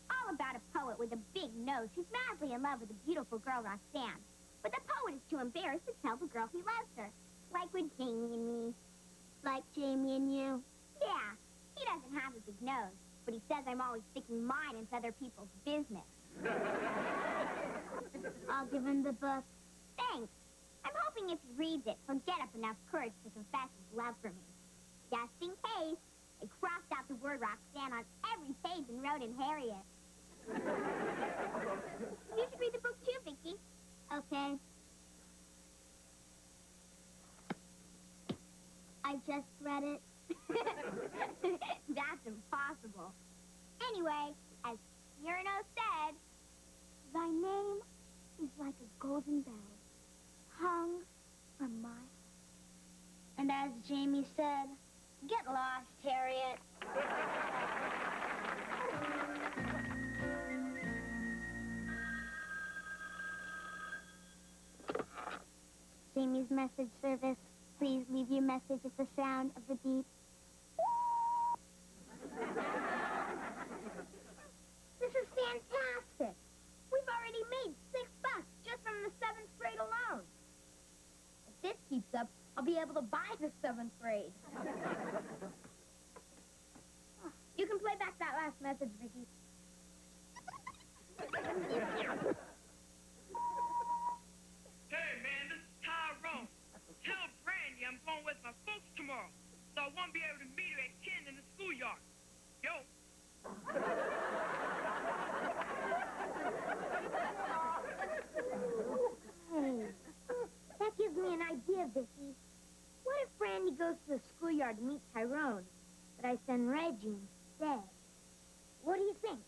All about a poet with a big nose who's madly in love with a beautiful girl, Roxanne. But the poet is too embarrassed to tell the girl he loves her. Like with Jamie and me. Like Jamie and you. Yeah, he doesn't have a big nose, but he says I'm always sticking mine into other people's business. I'll give him the book. Thanks. I'm hoping if he reads it, he'll get up enough courage to confess his love for me. Just in case, I crossed out the word Roxanne on every page and wrote in Harriet. You should read the book too, Vicki. Okay. I just read it. That's impossible. Anyway, as Cyrano said, thy name is like a golden bell hung from my heart. And as Jamie said, get lost, Harriet. Jamie's message service. Please leave your message at the sound of the beep. This is fantastic. We've already made $6 just from the 7th grade alone. If this keeps up, I'll be able to buy the 7th grade. You can play back that last message, Vicki. Hey, man, this is Tyrone. Tell Brandy I'm going with my folks tomorrow, so I won't be able to meet her at 10 in the schoolyard. Yo. schoolyard to meet Tyrone, but I send Reggie instead. What do you think?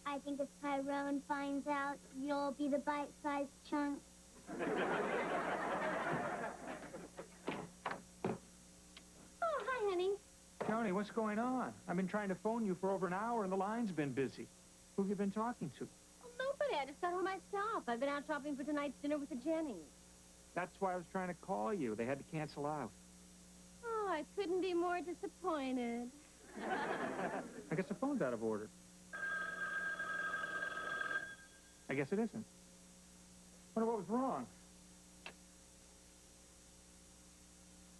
I think if Tyrone finds out, you'll be the bite-sized chunk. Oh, hi, honey. Joni, what's going on? I've been trying to phone you for over an hour, and the line's been busy. Who have you been talking to? Oh, nobody. I just got home myself. I've been out shopping for tonight's dinner with the Jennings. That's why I was trying to call you. They had to cancel out. Oh, I couldn't be more disappointed. I guess the phone's out of order. I guess it isn't. Wonder what was wrong.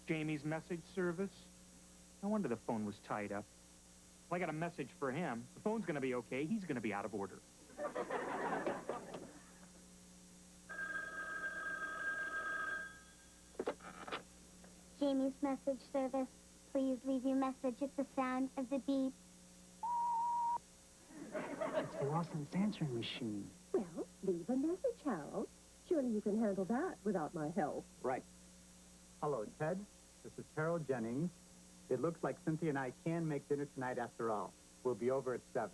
Jamie's message service? No wonder the phone was tied up. Well, I got a message for him. The phone's gonna be okay. He's gonna be out of order. Jamie's message service. Please leave your message at the sound of the beep. It's Lawson's answering machine. Well, leave a message, Harold. Surely you can handle that without my help. Right. Hello, Ted. This is Harold Jennings. It looks like Cynthia and I can make dinner tonight after all. We'll be over at 7.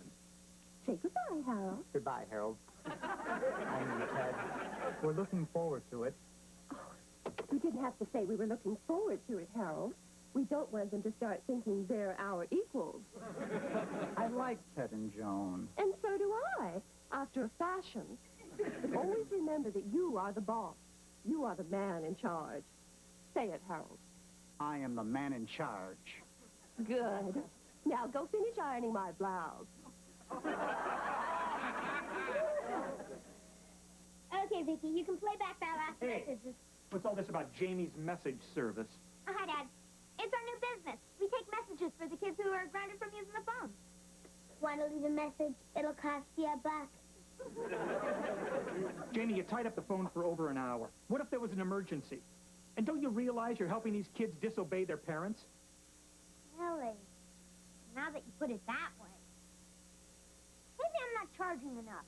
Say goodbye, Harold. Goodbye, Harold. And Ted, we're looking forward to it. You didn't have to say we were looking forward to it, Harold. We don't want them to start thinking they're our equals. I like Ted and Joan. And so do I, after a fashion. But always remember that you are the boss. You are the man in charge. Say it, Harold. I am the man in charge. Good. Now go finish ironing my blouse. Okay, Vicki, you can play back that last Hey. message. What's all this about Jamie's message service? Oh, hi, Dad. It's our new business. We take messages for the kids who are grounded from using the phone. Want to leave a message? It'll cost you $1. Jamie, you tied up the phone for over an hour. What if there was an emergency? And don't you realize you're helping these kids disobey their parents? Really? Now that you put it that way. Maybe I'm not charging enough.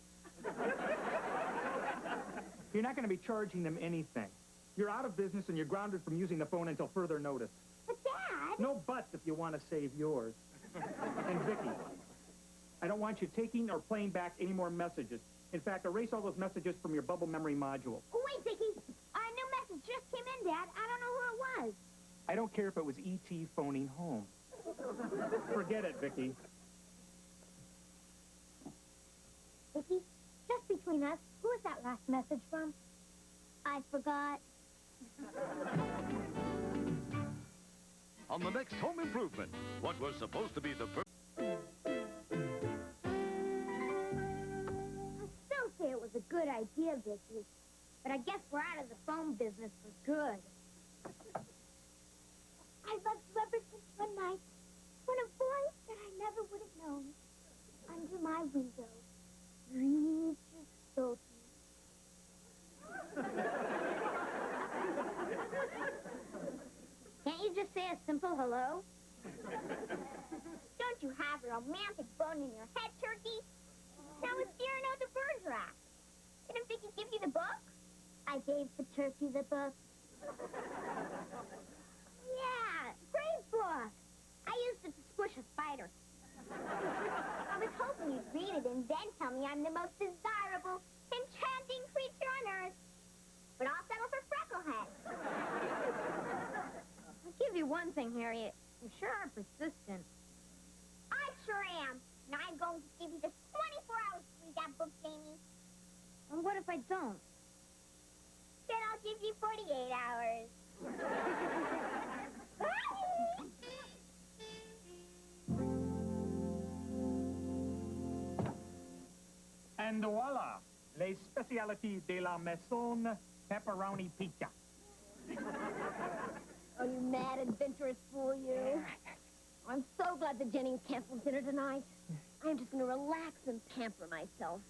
You're not going to be charging them anything. You're out of business and you're grounded from using the phone until further notice. But, Dad... No buts if you want to save yours. And Vicki, I don't want you taking or playing back any more messages. In fact, erase all those messages from your bubble memory module. Oh, wait, Vicki. A new message just came in, Dad. I don't know who it was. I don't care if it was E.T. phoning home. Forget it, Vicki. Vicki, just between us, who was that last message from? I forgot. On the next Home Improvement, what was supposed to be the I still say it was a good idea, Vicki. But I guess we're out of the phone business for good. I loved you ever since one night when a voice that I never would have known under my window breathed just so Can't you just say a simple hello? Don't you have a romantic bone in your head, Turkey? Now it's dear know the birds are at. Didn't Vicki give you the book? I gave the turkey the book. Yeah, great book. I used it to squish a spider. I was hoping you'd read it and then tell me I'm the most desirable, enchanting creature on earth. But I'll settle for Frecklehead. I'll give you one thing, Harriet. You sure are persistent. I sure am. And I'm going to give you just 24 hours to read that book, Jamie. And what if I don't? Then I'll give you 48 hours. And voila, les spécialités de la maison, pepperoni pizza. Oh, you mad, adventurous fool, you. I'm so glad that Jennings canceled dinner tonight. I'm just going to relax and pamper myself.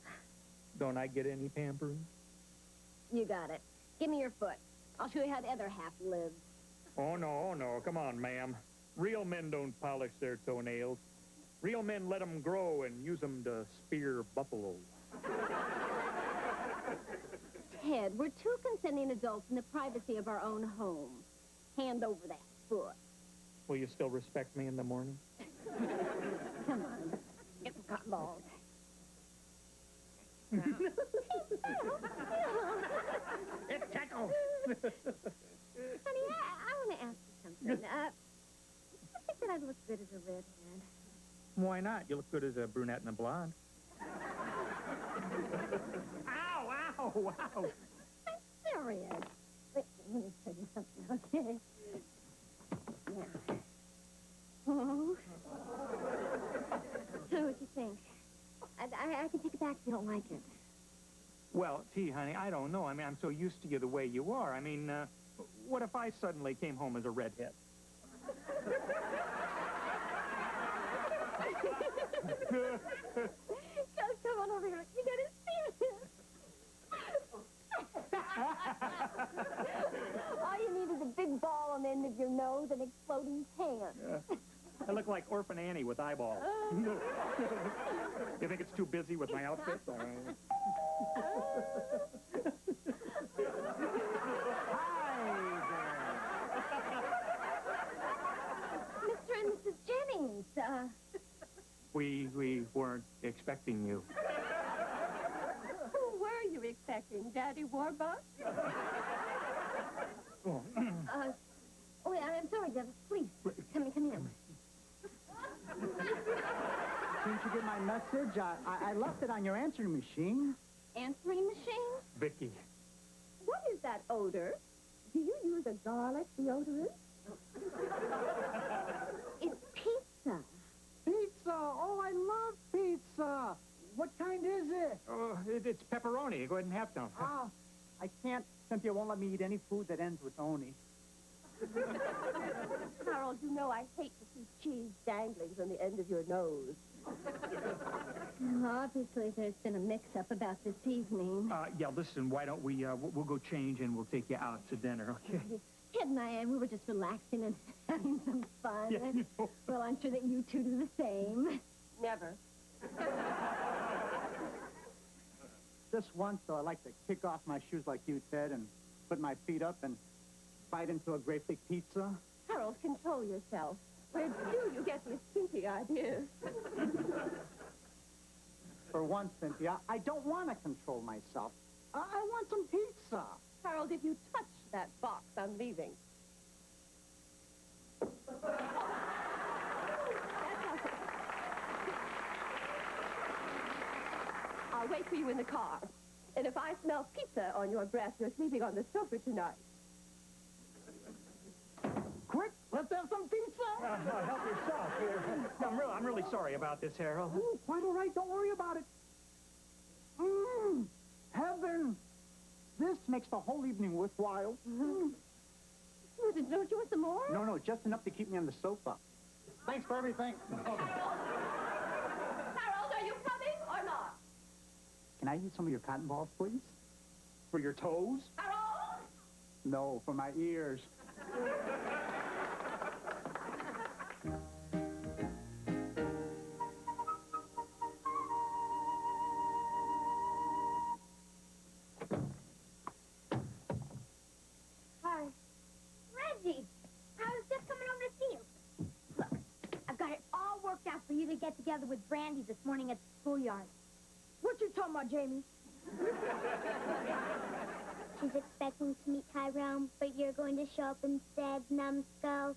Don't I get any pampering? You got it. Give me your foot. I'll show you how the other half lives. Oh, no. Come on, ma'am. Real men don't polish their toenails. Real men let them grow and use them to spear buffalo. Ted, we're two consenting adults in the privacy of our own home. Hand over that foot. Will you still respect me in the morning? Come on. It's got balls. It tickles. Honey, I want to ask you something. You think that I'd look good as a redhead? Why not? You look good as a brunette and a blonde. Ow, ow, ow. I'm serious. Wait, let me tell you something, okay? Now. Oh. So what you think? I can take it back if you don't like it. Well, gee, honey, I don't know. I mean, I'm so used to you the way you are. I mean, what if I suddenly came home as a redhead? Come on over here. You gotta see this. All you need is a big ball on the end of your nose and exploding tan. I look like Orphan Annie with eyeballs. You think it's too busy with my outfit? Mr. and Mrs. Jennings, We weren't expecting you. Who were you expecting, Daddy Warbucks? oh, I'm sorry, Dennis. Please, come in. Didn't you get my message? I left it on your answering machine. Answering machine? Vicki. What is that odor? Do you use a garlic deodorant? It's pizza. Pizza! Oh, I love pizza! What kind is it? Oh, it's pepperoni. Go ahead and have some. Oh, I can't. Cynthia won't let me eat any food that ends with oni. Harold, you know I hate to see cheese dangling from the end of your nose. Obviously, there's been a mix-up about this evening. Yeah, listen, why don't we, we'll go change and we'll take you out to dinner, okay? Ted and I, we were just relaxing and having some fun. Yeah, you know. Well, I'm sure that you two do the same. Never. Just once, though, I like to kick off my shoes like you, Ted, and put my feet up and bite into a great big pizza. Harold, control yourself. Where do you get these kinky ideas? For once, Cynthia, I don't want to control myself. I want some pizza. Harold, if you touch that box, I'm leaving. I'll wait for you in the car. And if I smell pizza on your breath, you're sleeping on the sofa tonight. Quick, let's have some pizza. Help yourself here. I'm really sorry about this, Harold. Oh, quite all right. Don't worry about it. Heaven. This makes the whole evening worthwhile. Don't you want some more? No, just enough to keep me on the sofa. Thanks for everything. Harold, are you coming or not? Can I use some of your cotton balls, please? For your toes? Harold! No, for my ears. Hi. Reggie, I was just coming over to see you. Look, I've got it all worked out for you to get together with Brandy this morning at the schoolyard. What you talking about, Jamie? She's expecting to meet Tyrone, but you're going to show up instead, numbskull.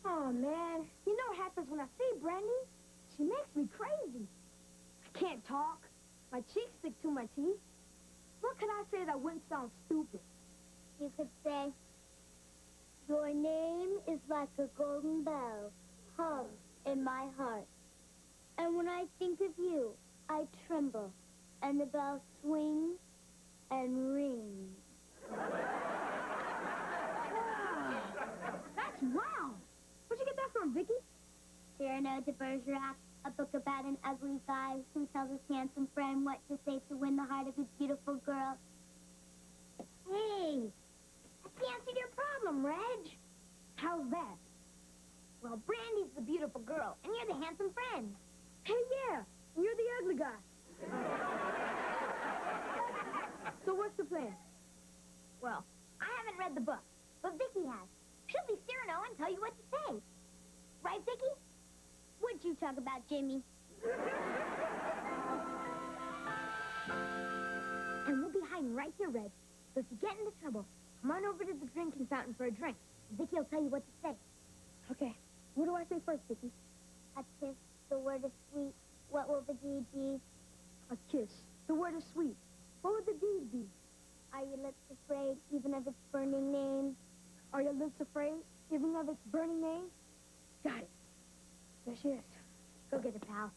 Oh, man. You know what happens when I see Brandy? She makes me crazy. I can't talk. My cheeks stick to my teeth. What can I say that wouldn't sound stupid? You could say, your name is like a golden bell hung in my heart. And when I think of you, I tremble, and the bell swings and rings. That's wow. Where'd you get that from, Vicki? Cyrano de Bergerac, a book about an ugly guy who tells his handsome friend what to say to win the heart of his beautiful girl. Hey, I answered your problem, Reg. How's that? Well, Brandy's the beautiful girl, and you're the handsome friend. Hey, yeah, and you're the ugly guy. So what's the plan? Well, I haven't read the book, but Vicki has. She'll be Cyrano and tell you what to say. Right, Vicki? What'd you talk about, Jimmy? And we'll be hiding right here, Red. So if you get into trouble, come on over to the drinking fountain for a drink. Vicki will tell you what to say. Okay. What do I say first, Vicki? A kiss, the word is sweet. What will the deed be? A kiss. The word is sweet. What would the deed be? Are your lips afraid, even of its burning name? Are your lips afraid, even of its burning name? Got it. There she is. Go get it, pal.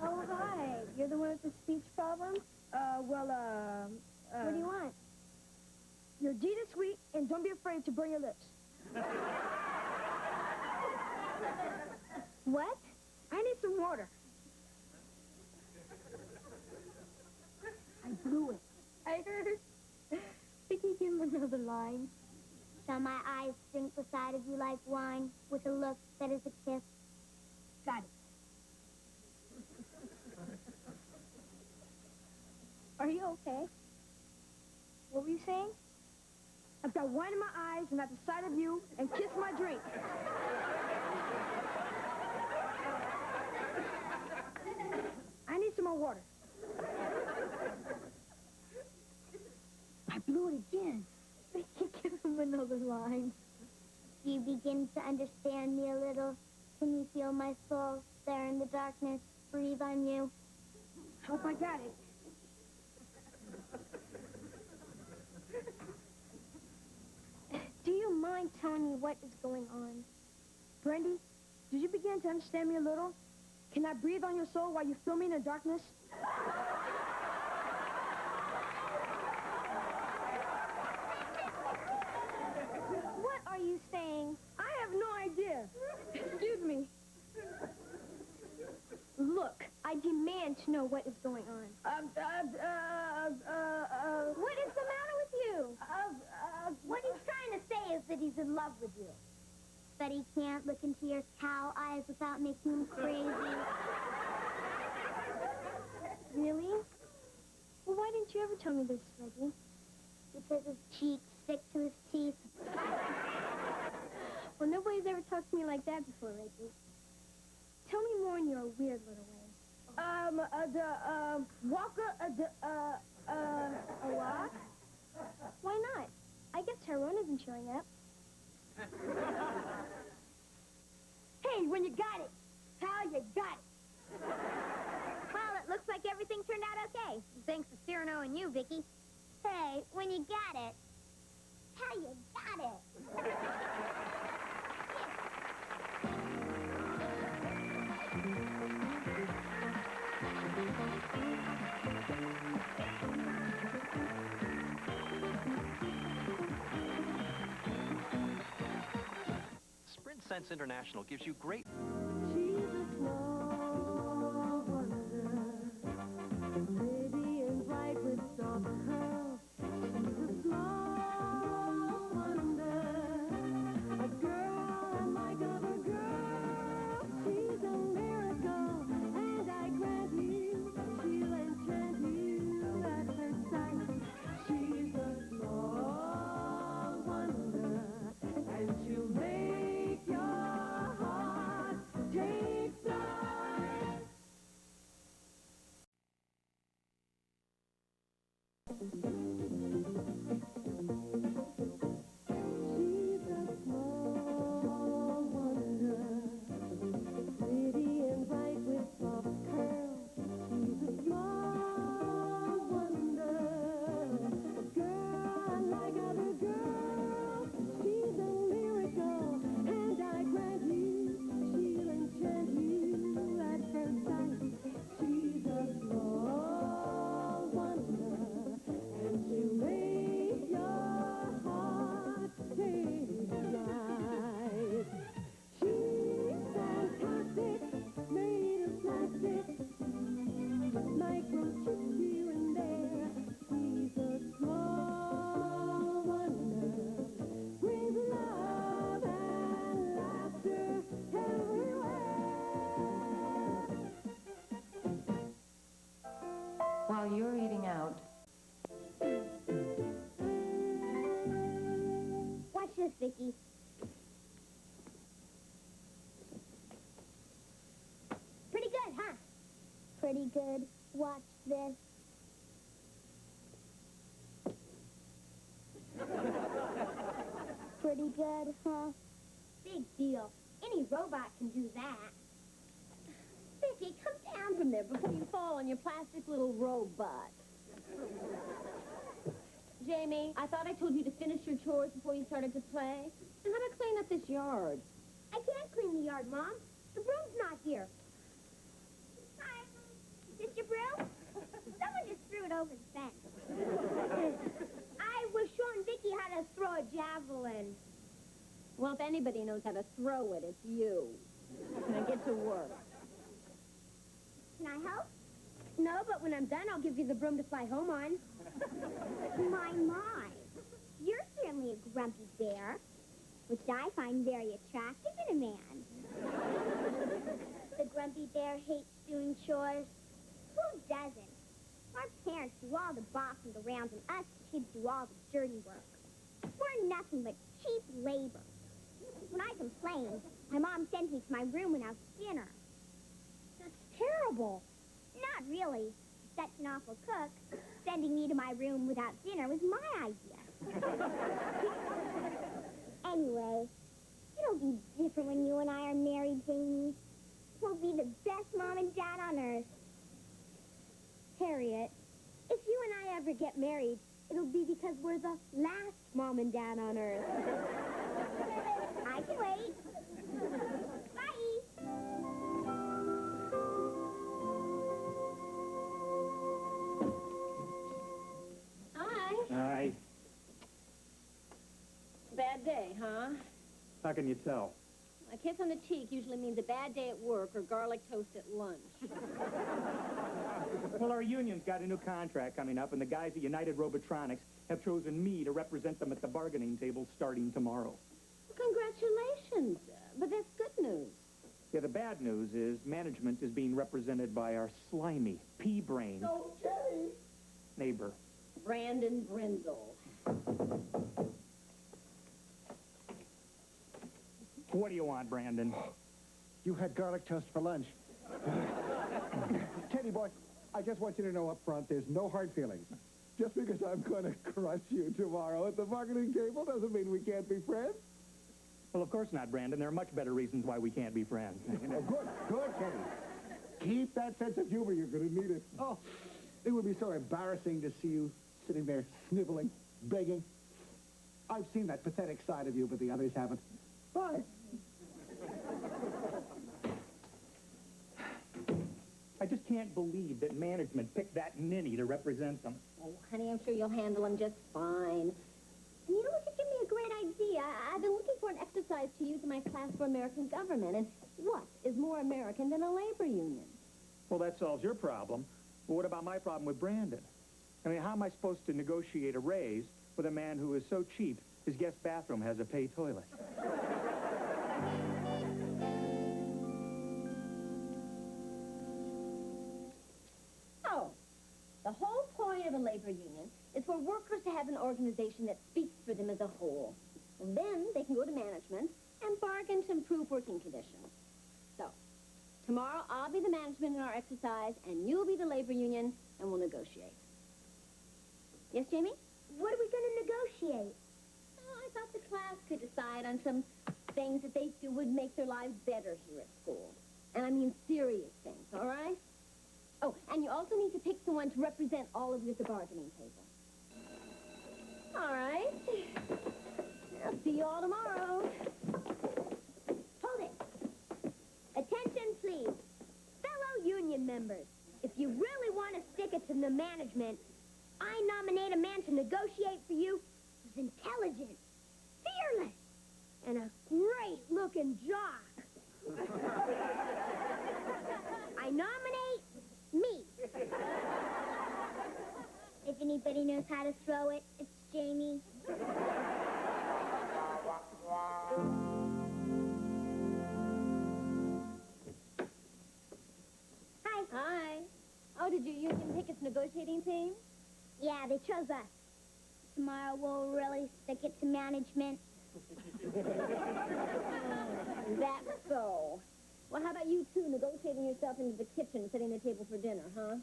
Oh, hi. You're the one with the speech problem? What do you want? Your deed is sweet, and don't be afraid to burn your lips. What? I need some water. I blew it. I heard it. Vicki, give him another line. Shall my eyes drink beside of you like wine, with a look that is a kiss? Got it. Are you okay? What were you saying? I've got wine in my eyes and at the sight of you, and kiss my drink. I need some more water. I blew it again. Give him another line. Do you begin to understand me a little? Can you feel my soul there in the darkness breathe on you? Hope I got it. Do you mind telling me what is going on? Brandy, did you begin to understand me a little? Can I breathe on your soul while you feel me in the darkness? What are you saying? I have no idea. Excuse me. Look, I demand to know what is going on. What is the matter with you? What he's trying to say is that he's in love with you. But he can't look into your cow eyes without making him crazy. Really? Well, why didn't you ever tell me this, Reggie? Because his cheeks stick to his teeth. Well, nobody's ever talked to me like that before, Reggie. Tell me more in your weird little way. Walker, a walk? Why not? I guess Tyrone isn't showing up. Hey, when you got it, pal, you got it. Well, it looks like everything turned out okay. Thanks to Cyrano and you, Vicki. Hey, when you got it, how you got it? Sprint Sense International gives you great... She's a small wonder, pretty and bright with soft curls. She's a small wonder, a girl unlike other girls. She's a miracle, and I grant you, she'll enchant you at first sight. She's a small wonder, and she'll make your heart take flight. She's a small wonder, pretty and bright with soft curls. She's a small wonder, a girl unlike other girls. She's a miracle, and I grant you, she'll enchant you at first sight. She's a small wonder, and this, Vicki. Pretty good, huh? Pretty good. Watch this. Pretty good, huh? Big deal. Any robot can do that. Vicki, come down from there before you fall on your plastic little robot. Jamie, I thought I told you to finish your chores before you started to play. And how about clean up this yard? I can't clean the yard, Mom. The broom's not here. Hi. Is this your broom? Someone just threw it over the fence. I was showing Vicki how to throw a javelin. Well, if anybody knows how to throw it, it's you. Now get to work. Can I help? No, but when I'm done, I'll give you the broom to fly home on. My. You're certainly a grumpy bear, which I find very attractive in a man. The grumpy bear hates doing chores. Who doesn't? Our parents do all the bossing around and us kids do all the dirty work. We're nothing but cheap labor. When I complain, my mom sends me to my room without dinner. That's terrible. Not really. Such an awful cook. Sending me to my room without dinner was my idea. Anyway, it'll be different when you and I are married, Jamie. We'll be the best mom and dad on earth. Harriet, if you and I ever get married, it'll be because we're the last mom and dad on earth. I can wait. Bye. Hi. Hi. Bad day, huh? How can you tell? A kiss on the cheek usually means a bad day at work or garlic toast at lunch. Well, our union's got a new contract coming up, and the guys at United Robotronics have chosen me to represent them at the bargaining table starting tomorrow. Congratulations. But that's good news. Yeah, the bad news is management is being represented by our slimy, pea-brained neighbor. Brandon Brindle. What do you want, Brandon? You had garlic toast for lunch. Teddy boy, I just want you to know up front, there's no hard feelings. Just because I'm going to crush you tomorrow at the bargaining table doesn't mean we can't be friends. Well, of course not, Brandon. There are much better reasons why we can't be friends. Oh, good, Teddy. Keep that sense of humor. You're going to need it. Oh, it would be so embarrassing to see you sitting there sniveling, begging. I've seen that pathetic side of you, but the others haven't. Bye. I just can't believe that management picked that ninny to represent them. Oh, honey, I'm sure you'll handle him just fine. And you know what? You give me a great idea. I've been looking for an exercise to use in my class for American government. And what is more American than a labor union? Well, that solves your problem. But what about my problem with Brandon? I mean, how am I supposed to negotiate a raise with a man who is so cheap his guest bathroom has a pay toilet? Oh, the whole point of a labor union is for workers to have an organization that speaks for them as a whole. And then they can go to management and bargain to improve working conditions. So, tomorrow I'll be the management in our exercise, and you'll be the labor union, and we'll negotiate. Yes, Jamie? What are we going to negotiate? Oh, I thought the class could decide on some things that they feel would make their lives better here at school. And I mean serious things, all right? Oh, and you also need to pick someone to represent all of you at the bargaining table. All right. I'll see you all tomorrow. Hold it. Attention, please. Fellow union members, if you really want to stick it to the management, I nominate a man to negotiate for you who's intelligent, fearless, and a great-looking jock. I nominate me. If anybody knows how to throw it, it's Jamie. Hi. Hi. Oh, did your union pick its negotiating team? Yeah, they chose us. Tomorrow we'll really stick it to management. That's so. Well, how about you two negotiating yourself into the kitchen, setting the table for dinner, huh?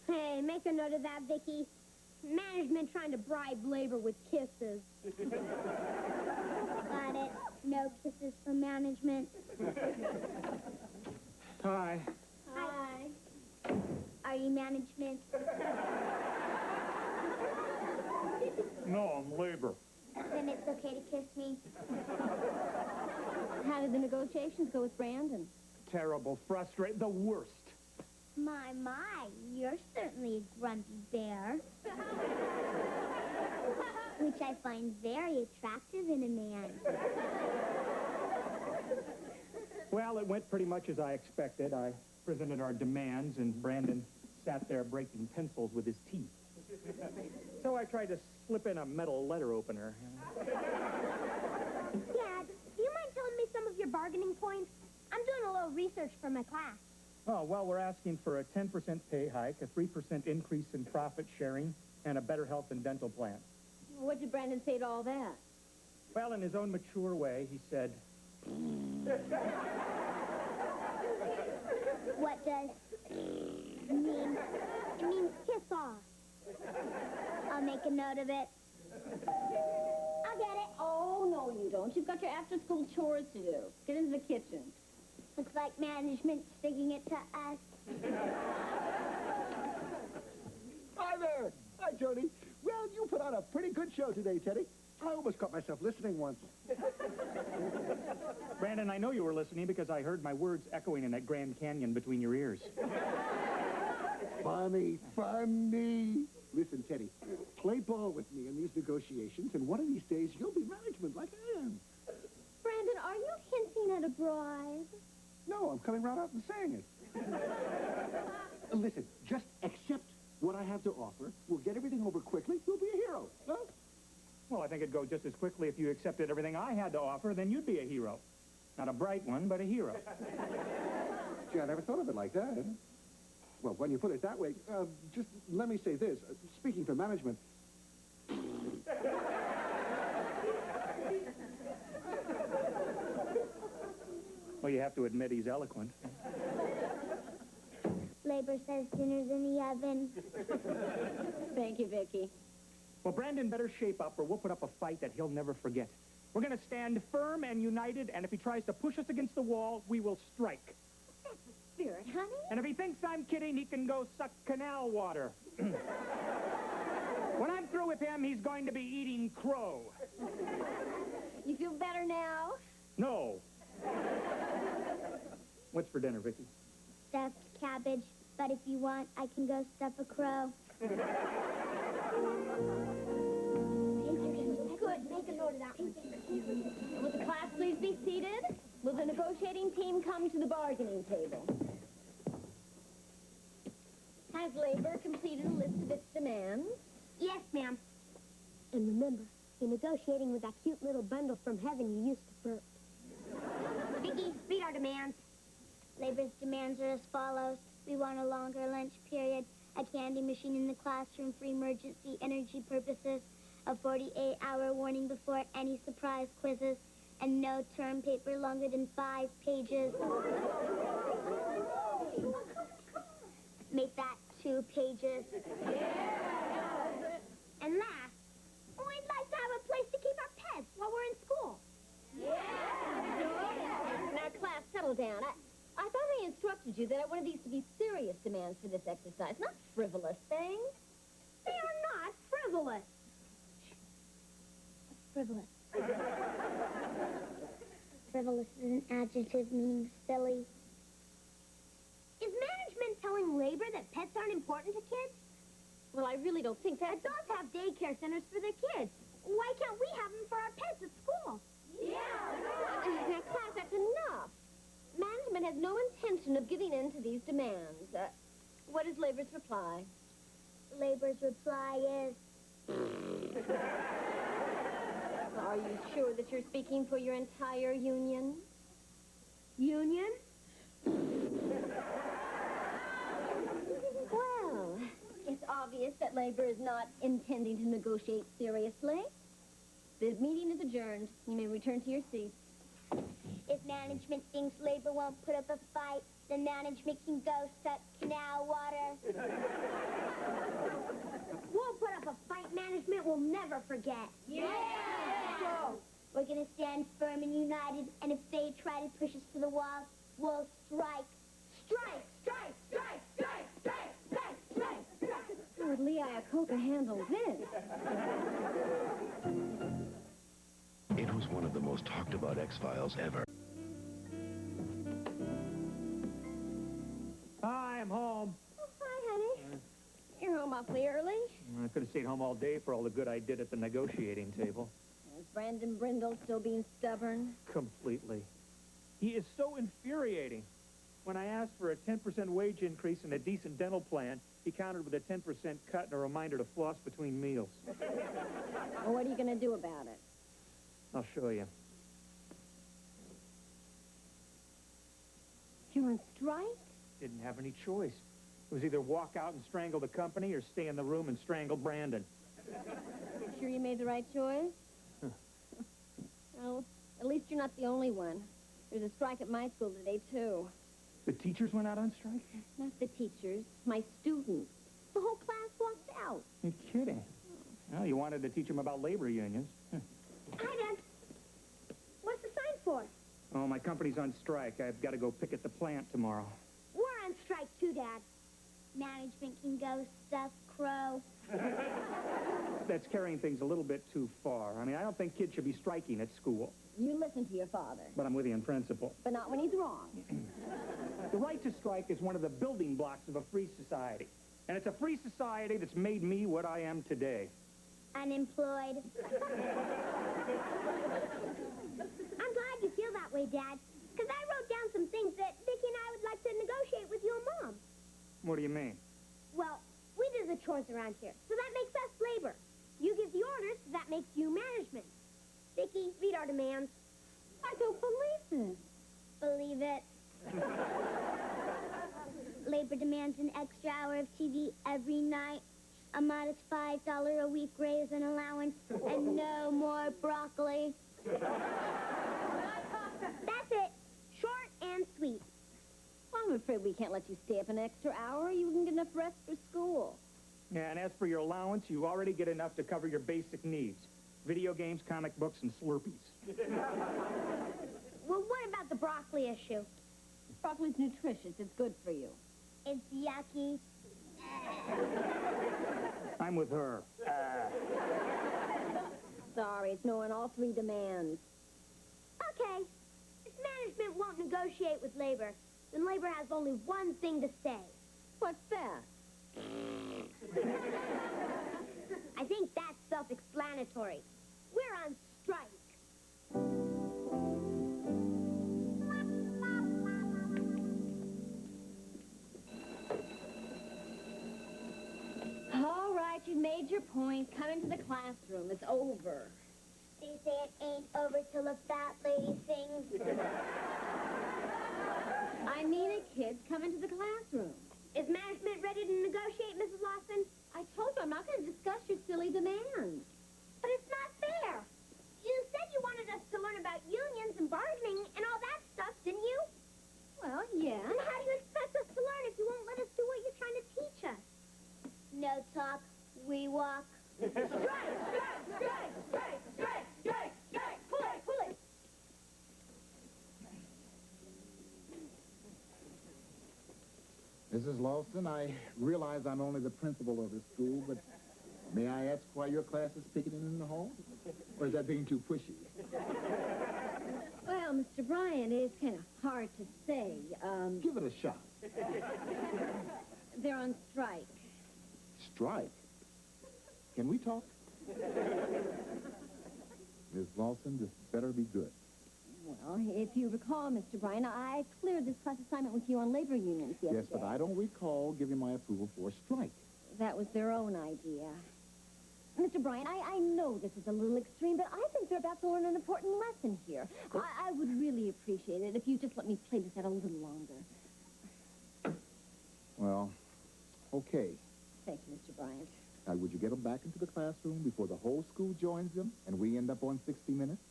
Hey, make a note of that, Vicki. Management trying to bribe labor with kisses. Got it. No kisses for management. Hi. Hi. Are you management? No, I'm labor. Then it's okay to kiss me. How did the negotiations go with Brandon? Terrible, frustrating, the worst. My, you're certainly a grumpy bear. Which I find very attractive in a man. Well, it went pretty much as I expected. I presented our demands, and Brandon sat there breaking pencils with his teeth. So I tried to slip in a metal letter opener. Dad, do you mind telling me some of your bargaining points? I'm doing a little research for my class. Oh, well, we're asking for a 10% pay hike, a 3% increase in profit sharing, and a better health and dental plan. What did Brandon say to all that? Well, in his own mature way, he said... What does mean? It means kiss off. I'll make a note of it. I'll get it. Oh, no, you don't. You've got your after-school chores to do. Get into the kitchen. Looks like management's sticking it to us. Hi there. Hi, Jody. Well, you put on a pretty good show today, Teddy. I almost caught myself listening once. Brandon, I know you were listening because I heard my words echoing in that Grand Canyon between your ears. Funny. Listen, Teddy, play ball with me in these negotiations, and one of these days you'll be management like I am. Brandon, are you hinting at a bribe? No, I'm coming right out and saying it. Listen, just accept what I have to offer. We'll get everything over quickly. You'll be a hero. No? Well, I think it'd go just as quickly if you accepted everything I had to offer, then you'd be a hero. Not a bright one, but a hero. Gee, I never thought of it like that. Well, when you put it that way, just let me say this. Speaking for management... Well, you have to admit he's eloquent. Labor says dinner's in the oven. Thank you, Vicki. Well, Brandon better shape up or we'll put up a fight that he'll never forget. We're going to stand firm and united, and if he tries to push us against the wall, we will strike. That's the spirit, honey. And if he thinks I'm kidding, he can go suck canal water. When I'm through with him, he's going to be eating crow. You feel better now? No. What's for dinner, Vicki? Stuffed cabbage, but if you want, I can go stuff a crow. Good. Make a note of that one. Will the class please be seated? Will the negotiating team come to the bargaining table? Has labor completed a list of its demands? Yes, ma'am. And remember, you're negotiating with that cute little bundle from heaven you used to burp. Vicki, read our demands. Labor's demands are as follows. We want a longer lunch period, a candy machine in the classroom for emergency energy purposes, a 48-hour warning before any surprise quizzes, and no term paper longer than 5 pages. Make that 2 pages. And last, we'd like to have a place to keep our pets while we're in school. Now, class, settle down. I thought I instructed you that I wanted these to be serious demands for this exercise, not frivolous things. They are not frivolous. Frivolous. Frivolous is an adjective meaning silly. Is management telling labor that pets aren't important to kids? Well, I really don't think that... Adults have daycare centers for their kids. Why can't we have them for our pets at school? Now, class, that's enough. Management has no intention of giving in to these demands. What is labor's reply? Labor's reply is... Are you sure that you're speaking for your entire union? Union? Well, it's obvious that labor is not intending to negotiate seriously. The meeting is adjourned. You may return to your seats. If management thinks labor won't put up a fight, then management can go suck canal water. We'll put up a fight management we'll never forget. Yeah! We're gonna stand firm and united, and if they try to push us to the wall, we'll strike. Strike! Strike! Strike! Strike! Strike! Strike! Strike! Strike! How would Lee Iacocca handle this? It was one of the most talked about X-Files ever. Hi, I'm home. Oh, hi, honey. You're home awfully early. I could have stayed home all day for all the good I did at the negotiating table. Is Brandon Brindle still being stubborn? Completely. He is so infuriating. When I asked for a 10% wage increase and a decent dental plan, he countered with a 10% cut and a reminder to floss between meals. Well, what are you going to do about it? I'll show you. You're on strike? Didn't have any choice. It was either walk out and strangle the company or stay in the room and strangle Brandon. Sure you made the right choice? Well, at least you're not the only one. There's a strike at my school today, too. The teachers went out on strike? Not the teachers, my students. The whole class walked out. You're kidding. Well, you wanted to teach them about labor unions. Hi, Dad. What's the sign for? Oh, my company's on strike. I've got to go picket the plant tomorrow. We're on strike, too, Dad. Management can go stuff crow. That's carrying things a little bit too far. I mean, I don't think kids should be striking at school. You listen to your father. But I'm with you in principle. But not when he's wrong. The right to strike is one of the building blocks of a free society. And it's a free society that's made me what I am today. Unemployed. I'm glad you feel that way, Dad. Because I wrote down some things that Vicki and I would like to negotiate with you and Mom. What do you mean? Well, we do the chores around here, so that makes us labor. You give the orders, so that makes you management. Vicki, read our demands. I don't believe this. Believe it. Labor demands an extra hour of TV every night, a modest $5 a week raise and allowance, and no more broccoli. That's it. Short and sweet. I'm afraid we can't let you stay up an extra hour. You wouldn't get enough rest for school. Yeah, and as for your allowance, you already get enough to cover your basic needs. Video games, comic books, and Slurpees. Well, what about the broccoli issue? Broccoli's nutritious. It's good for you. It's yucky. I'm with her. Sorry, it's no on all three demands. Okay. If management won't negotiate with labor, then labor has only one thing to say. What's that? I think that's self-explanatory. We're on strike. All right, you've made your point. Come into the classroom. It's over. They say it ain't over till the fat lady sings. I mean it, kids. Come into the classroom. Is management ready to negotiate, Mrs. Lawson? I told you I'm not going to discuss your silly demands. But it's not fair. You said you wanted us to learn about unions and bargaining and all that stuff, didn't you? Well, yeah. And how do you expect us to learn if you won't let us do what you're trying to teach us? No talk, we walk. Strike! Strike! Strike! Strike! Strike! Strike! Strike! Pull it! Pull it! Mrs. Lawson, I realize I'm only the principal of the school, but may I ask why your class is picketing in the hall? Or is that being too pushy? Well, Mr. Bryan, it is kind of hard to say. Give it a shot. They're on strike. Strike? Can we talk? Miss Lawson, this better be good. Well, if you recall, Mr. Bryan, I cleared this class assignment with you on labor unions yesterday. Yes, but I don't recall giving my approval for a strike. That was their own idea. Mr. Bryan, I know this is a little extreme, but I think they're about to learn an important lesson here. I would really appreciate it if you just let me play this out a little longer. Well, okay. Thank you, Mr. Bryan. Would you get them back back into the classroom before the whole school joins them and we end up on 60 Minutes?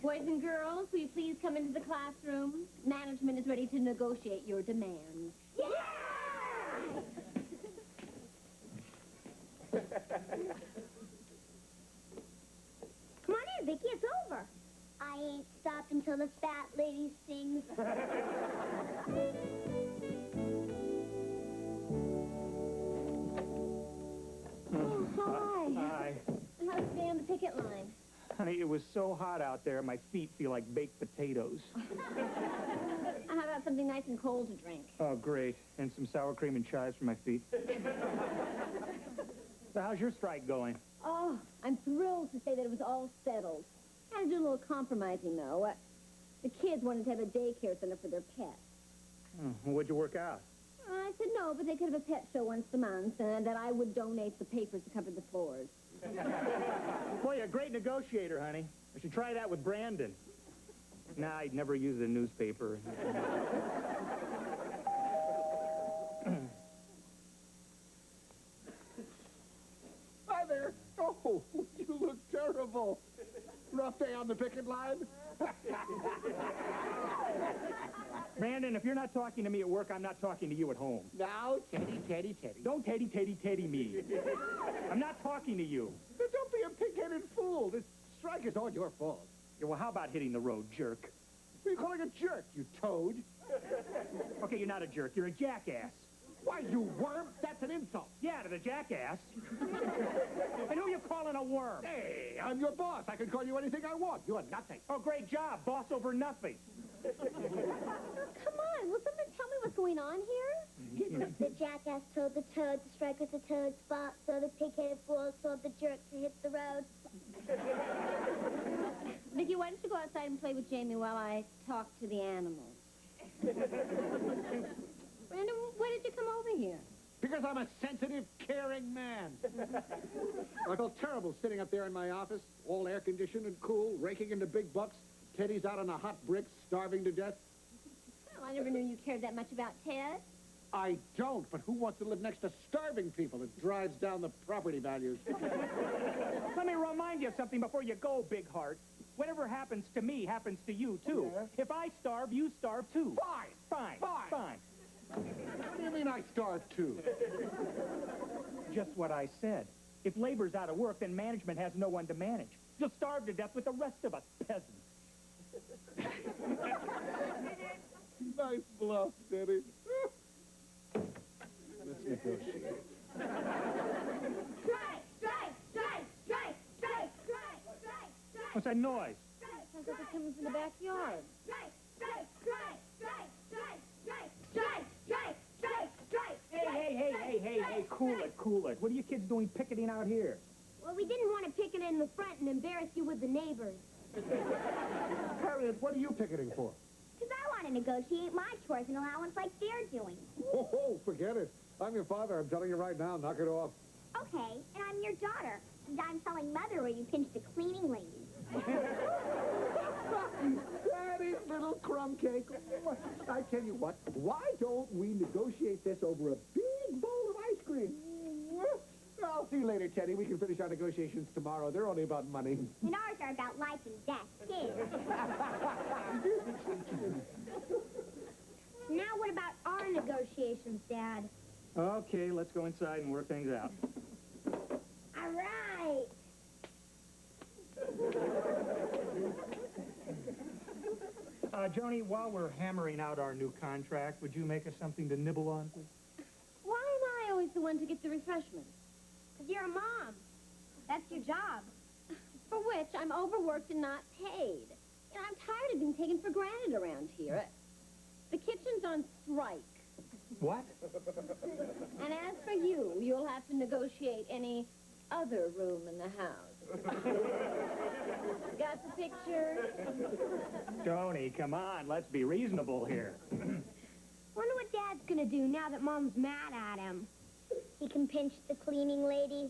Boys and girls, will you please come into the classroom? Management is ready to negotiate your demands. Yeah! Come on in, Vicki, it's over. I ain't stopped until the fat lady sings. Oh, hi. Hi. How's the day on the picket line? Honey, it was so hot out there, my feet feel like baked potatoes. How about something nice and cold to drink? Oh, great. And some sour cream and chives for my feet. So how's your strike going? Oh, I'm thrilled to say that it was all settled. Had to do a little compromising, though. The kids wanted to have a daycare center for their pets. Oh, what'd you work out? I said no, but they could have a pet show once a month, and that I would donate the papers to cover the floors. Boy, you're a great negotiator, honey. I should try that with Brandon. Nah, I'd never use a newspaper. Hi there. Oh, you look terrible. Rough day on the picket line? Brandon, if you're not talking to me at work, I'm not talking to you at home. Now, Teddy, Teddy, Teddy. Don't Teddy me. I'm not talking to you. But don't be a pig-headed fool. This strike is all your fault. Yeah, well, how about hitting the road, jerk? What are you calling a jerk, you toad? Okay, you're not a jerk. You're a jackass. Why, you worm? That's an insult. Yeah, to the jackass. And who you calling a worm? Hey, I'm your boss. I can call you anything I want. You're nothing. Oh, great job. Boss over nothing. Come on, will someone tell me what's going on here? The jackass told the toad to strike was a toad's fault, so the pig-headed fool told the jerk to hit the road. Vicki, why don't you go outside and play with Jamie while I talk to the animals? Brandon, why did you come over here? Because I'm a sensitive, caring man. I felt terrible sitting up there in my office, all air-conditioned and cool, raking in the big bucks. Teddy's out on the hot bricks, starving to death. Well, I never knew you cared that much about Ted. I don't, but who wants to live next to starving people? It drives down the property values. Let me remind you of something before you go, big heart. Whatever happens to me happens to you, too. Yeah. If I starve, you starve, too. Fine. Fine. What do you mean I starve, too? Just what I said. If labor's out of work, then management has no one to manage. You'll starve to death with the rest of us peasants. Nice bluff, Teddy. Let's negotiate. Strike! What's that noise? Sounds like it's coming from the backyard. Hey, cool it. What are you kids doing picketing out here? Well, we didn't want to picket in the front and embarrass you with the neighbors. Harriet, what are you picketing for? Because I want to negotiate my chores and allowance like they're doing. Oh, forget it. I'm your father. I'm telling you right now, knock it off. Okay, and I'm your daughter. And I'm telling Mother where you pinched a cleaning lady. Daddy's little crumb cake. I tell you what, why don't we negotiate this over a big bowl of ice cream? I'll see you later, Teddy. We can finish our negotiations tomorrow. They're only about money. And ours are about life and death, too. Now what about our negotiations, Dad? Okay, let's go inside and work things out. All right. Joni, while we're hammering out our new contract, would you make us something to nibble on, please? Why am I always the one to get the refreshments? Because you're a mom. That's your job. For which I'm overworked and not paid. You know, I'm tired of being taken for granted around here. The kitchen's on strike. What? And as for you, you'll have to negotiate any other room in the house. Got the picture? Joni, come on, let's be reasonable here. Wonder what Dad's gonna do now that Mom's mad at him. He can pinch the cleaning lady.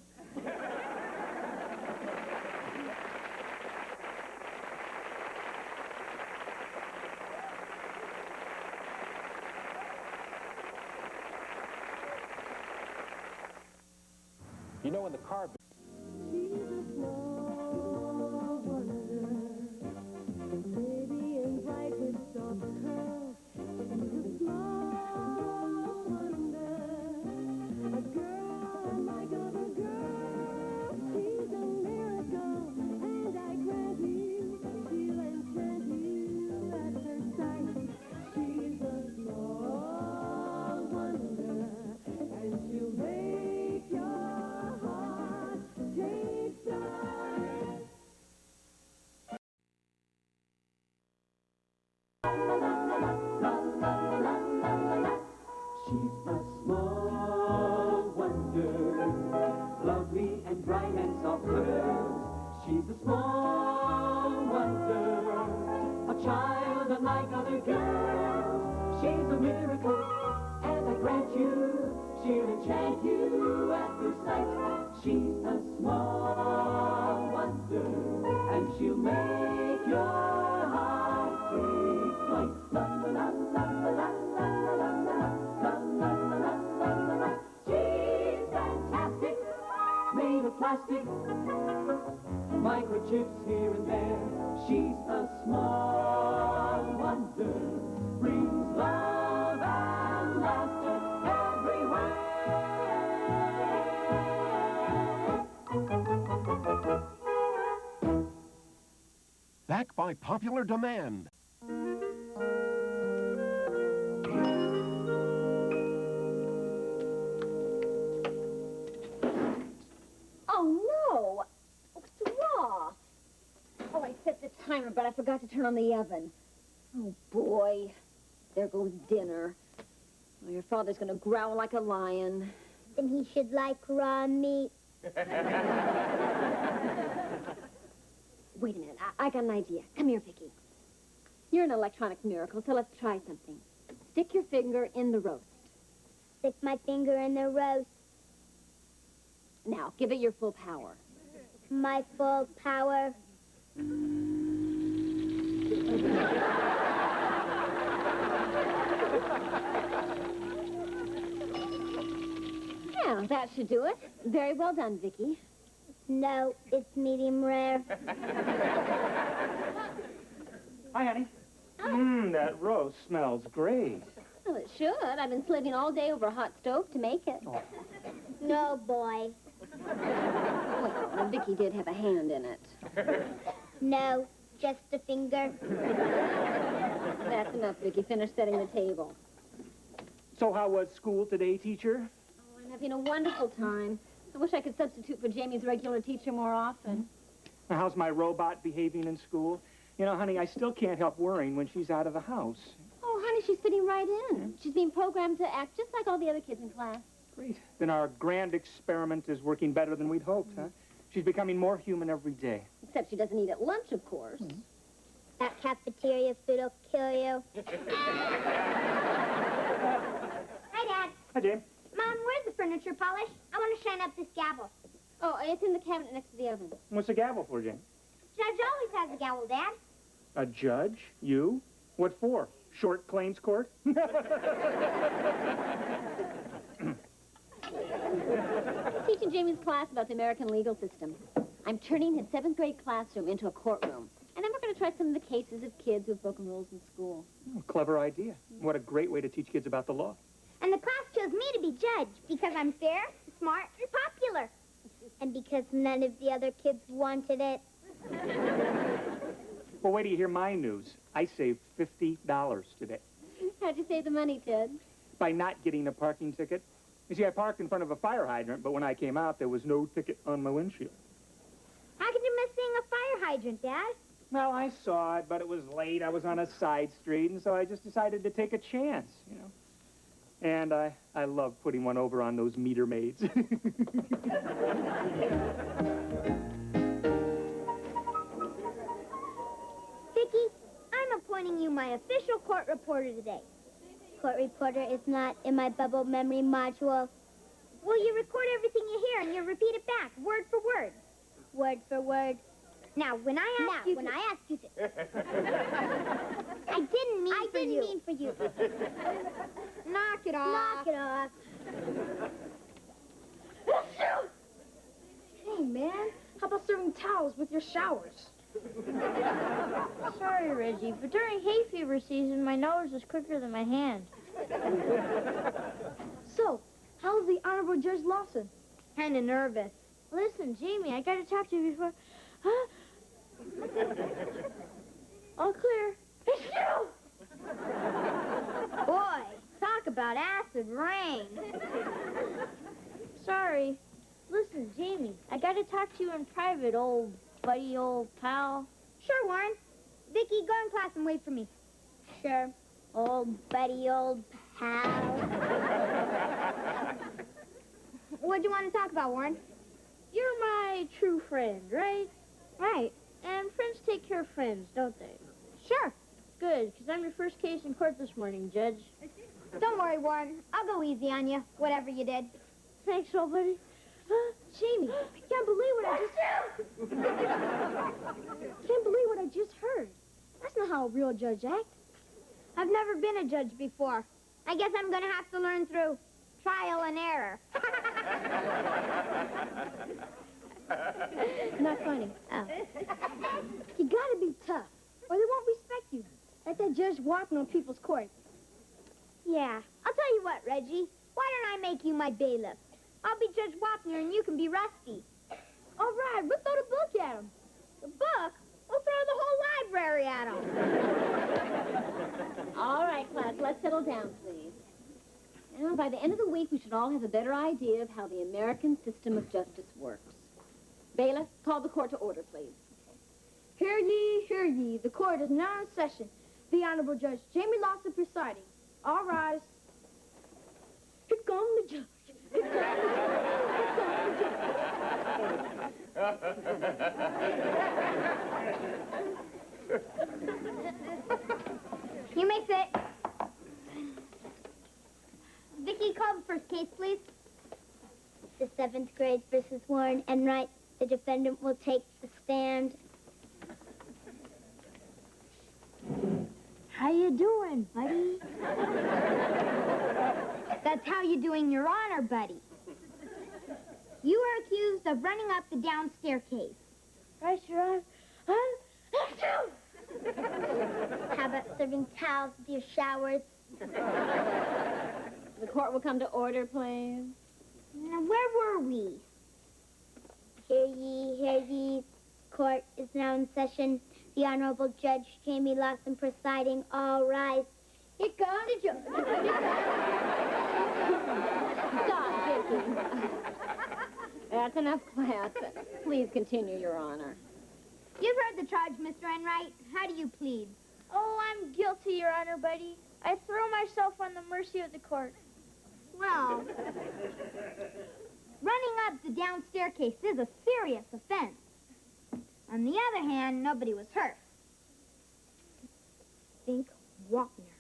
You know, in the car... She's a small wonder, pretty and bright with soft curls. She's a small wonder, a girl like other girls. She's a miracle, and I grant you, she'll enchant you at first sight. She's a small wonder, and she'll make your heart take flight. She's a small wonder, lovely and bright and soft curls. She's a small wonder, a child unlike other girls. She's a miracle, and I grant you, she'll enchant you at first sight. She's a small wonder, and she'll make your heart take flight. La la la la la la la la la la la la la la. She's fantastic, made of plastic, microchips here and there. She's a small wonder, brings love and laughter everywhere. Back by popular demand. Oh, no. What's wrong? Oh, I set the timer, but I forgot to turn on the oven. Oh, boy. There goes dinner. Oh, your father's going to growl like a lion. Then he should like raw meat. Wait a minute. I got an idea. Come here, Vicki. You're an electronic miracle, so let's try something. Stick your finger in the roast. Stick my finger in the roast. Now, give it your full power. My full power. Now, that should do it. Very well done, Vicki. No, it's medium rare. Hi, honey. That roast smells great. Well, it should. I've been slaving all day over a hot stove to make it. Oh. No, boy. Well, Vicki did have a hand in it. No, just a finger. That's enough, Vicki. Finish setting the table. So how was school today, teacher? Oh, I'm having a wonderful time. I wish I could substitute for Jamie's regular teacher more often. Now, how's my robot behaving in school? You know, honey, I still can't help worrying when she's out of the house. Oh, honey, she's fitting right in. She's being programmed to act just like all the other kids in class. Great. Then our grand experiment is working better than we'd hoped, huh? She's becoming more human every day. Except she doesn't eat at lunch, of course. That cafeteria food will kill you. Hi, Dad. Hi, Jane. Mom, where's the furniture polish? I want to shine up this gavel. Oh, it's in the cabinet next to the oven. What's the gavel for, Jane? Judge always has a gavel, Dad. A judge? You? What for? Short claims court? Teaching Jamie's class about the American legal system. I'm turning his 7th grade classroom into a courtroom. And then we're going to try some of the cases of kids who've broken rules in school. Oh, clever idea. What a great way to teach kids about the law. And the class chose me to be judge because I'm fair, smart, and popular. And because none of the other kids wanted it. Well, wait till you hear my news. I saved $50 today. How'd you save the money, Ted? By not getting a parking ticket. You see, I parked in front of a fire hydrant, but when I came out, there was no ticket on my windshield. How could you miss seeing a fire hydrant, Dad? Well, I saw it, but it was late. I was on a side street, and so I just decided to take a chance, you know. And I love putting one over on those meter maids. Vicki, I'm appointing you my official court reporter today. Court reporter is not in my bubble memory module. Well, you record everything you hear and you repeat it back, word for word. Word for word. Now, when I ask you to... I didn't mean for you. Knock it off. Knock it off. man. How about serving towels with your showers? Sorry, Reggie, but during hay fever season, my nose is quicker than my hand. So, how's the Honorable Judge Lawson? Kinda nervous. Listen, Jamie, I gotta talk to you before... Huh? All clear. It's you! Boy, talk about acid rain. Sorry. Listen, Jamie, I gotta talk to you in private, old buddy, old pal. Sure, Warren. Vicki, go in class and wait for me. Sure. Old buddy, old pal. What do you want to talk about, Warren? You're my true friend, right? Right. And friends take care of friends, don't they? Sure. Good, because I'm your first case in court this morning, Judge. Don't worry, Warren. I'll go easy on you, whatever you did. Thanks, old buddy. Jamie, I can't believe what I just heard. That's not how a real judge acts. I've never been a judge before. I guess I'm going to have to learn through trial and error. Not funny. Oh. You gotta be tough, or they won't respect you. Like that Judge walking on people's court. Yeah. I'll tell you what, Reggie. Why don't I make you my bailiff? I'll be Judge Wapner and you can be Rusty. All right, we'll throw the book at him. The book? We'll throw the whole library at him. All right, class, let's settle down, please. You know, by the end of the week, we should all have a better idea of how the American system of justice works. Bailiff, call the court to order, please. Hear ye, hear ye. The court is now in session. The Honorable Judge Jamie Lawson presiding. All rise. Here comes the judge. Here comes the judge. You may sit. Vicki, call the first case, please. The 7th grade versus Warren and Wright. The defendant will take the stand. How you doing, buddy? That's how you doing, Your Honor, buddy. You are accused of running up the down staircase. Right, Your Honor. How about serving towels with your showers? The court will come to order, please. Now, where were we? Hear ye, hear ye. Court is now in session. The Honorable Judge Jamie Lawson presiding. All rise. Here comes the judge. Stop, Vicki. That's enough class. Please continue, Your Honor. You've heard the charge, Mr. Enright. How do you plead? Oh, I'm guilty, Your Honor, buddy. I throw myself on the mercy of the court. Well, running up the down staircase is a serious offense. On the other hand, nobody was hurt. Think Wapner.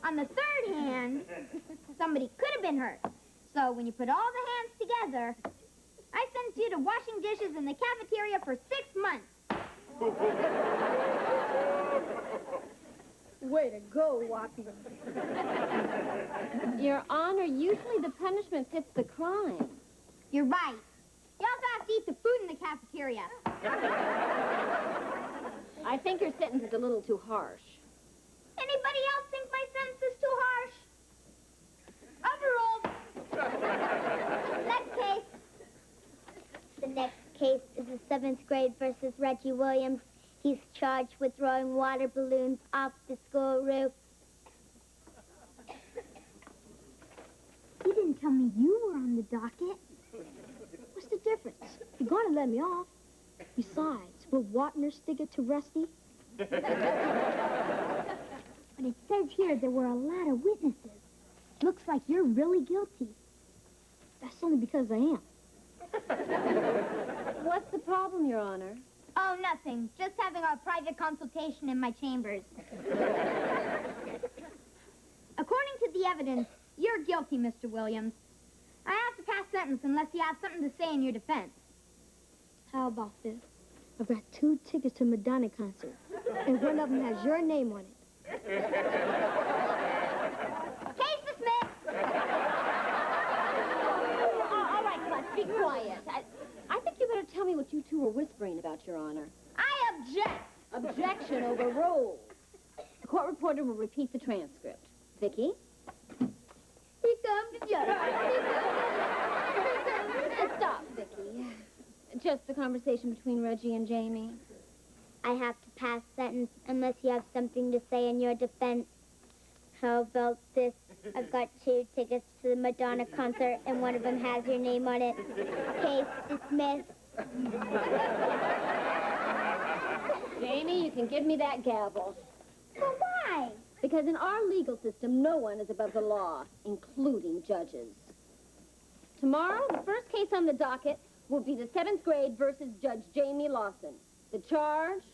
On the third hand, somebody could have been hurt. So when you put all the hands together, I sent you to washing dishes in the cafeteria for 6 months. Way to go, Wapner. Your Honor, usually the punishment fits the crime. You're right. You also have to eat the food in the cafeteria. I think your sentence is a little too harsh. Anybody else think my sentence is too harsh? Overruled. Next case. The next case is the 7th grade versus Reggie Williams. He's charged with throwing water balloons off the school roof. You didn't tell me you were on the docket. What's the difference? You're gonna let me off. Besides, will Wapner stick it to Rusty? But it says here there were a lot of witnesses. Looks like you're really guilty. That's only because I am. What's the problem, Your Honor? Oh, nothing. Just having a private consultation in my chambers. According to the evidence, you're guilty, Mr. Williams. I have to pass sentence unless you have something to say in your defense. How about this? I've got 2 tickets to Madonna concert, and one of them has your name on it. Case dismissed. be quiet. I think you better tell me what you two were whispering about, Your Honor. I object. Objection overruled. The court reporter will repeat the transcript. Vicki? Here comes the judge. Stop, Vicki. Just the conversation between Reggie and Jamie. I have to pass sentence unless you have something to say in your defense. How about this? I've got 2 tickets to the Madonna concert, and one of them has your name on it. Case dismissed. Jamie, you can give me that gavel. But why? Because in our legal system, no one is above the law, including judges. Tomorrow, the first case on the docket will be the 7th grade versus Judge Jamie Lawson. The charge,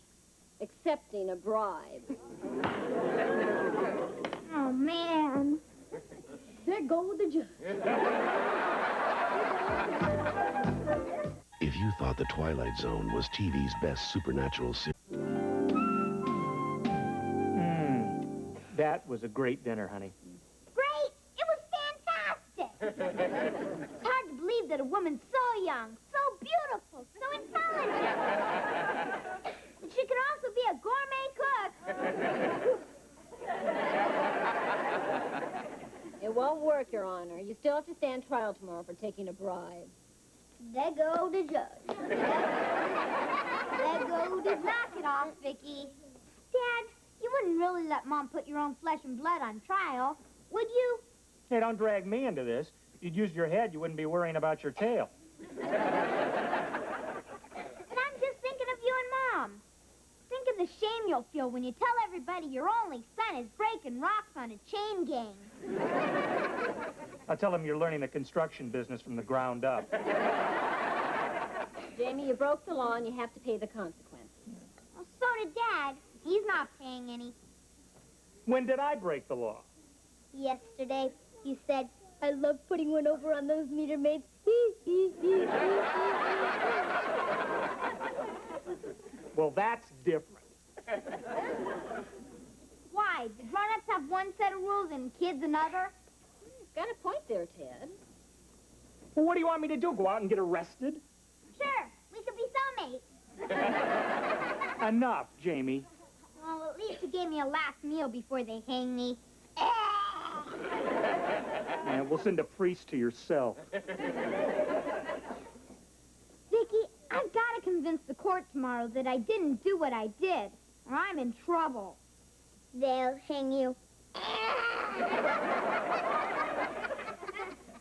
accepting a bribe. Oh, man. There go the judge. If you thought The Twilight Zone was TV's best supernatural series... That was a great dinner, honey. Great! It was fantastic! It's hard to believe that a woman so young, so beautiful, so intelligent. And she can also be a gourmet cook. It won't work, Your Honor. You still have to stand trial tomorrow for taking a bribe. There go the judge. There go the... Knock it off, Vicki. Dad, you wouldn't really let Mom put your own flesh and blood on trial, would you? Hey, don't drag me into this. If you'd used your head, you wouldn't be worrying about your tail. And I'm just thinking of you and Mom. Think of the shame you'll feel when you tell everybody your only son is breaking rocks on a chain gang. I'll tell them you're learning the construction business from the ground up. Jamie, you broke the law and you have to pay the consequences. Well, so did Dad. He's not paying any. When did I break the law? Yesterday, you said, I love putting one over on those meter maids. Well, that's different. Why? The grown-ups have one set of rules and kids another? You've got a point there, Ted. Well, what do you want me to do? Go out and get arrested? Sure. We could be cellmates. Enough, Jamie. Well, at least you gave me a last meal before they hang me. Yeah, we'll send a priest to your cell. Vicki, I've got to convince the court tomorrow that I didn't do what I did, or I'm in trouble. They'll hang you. They're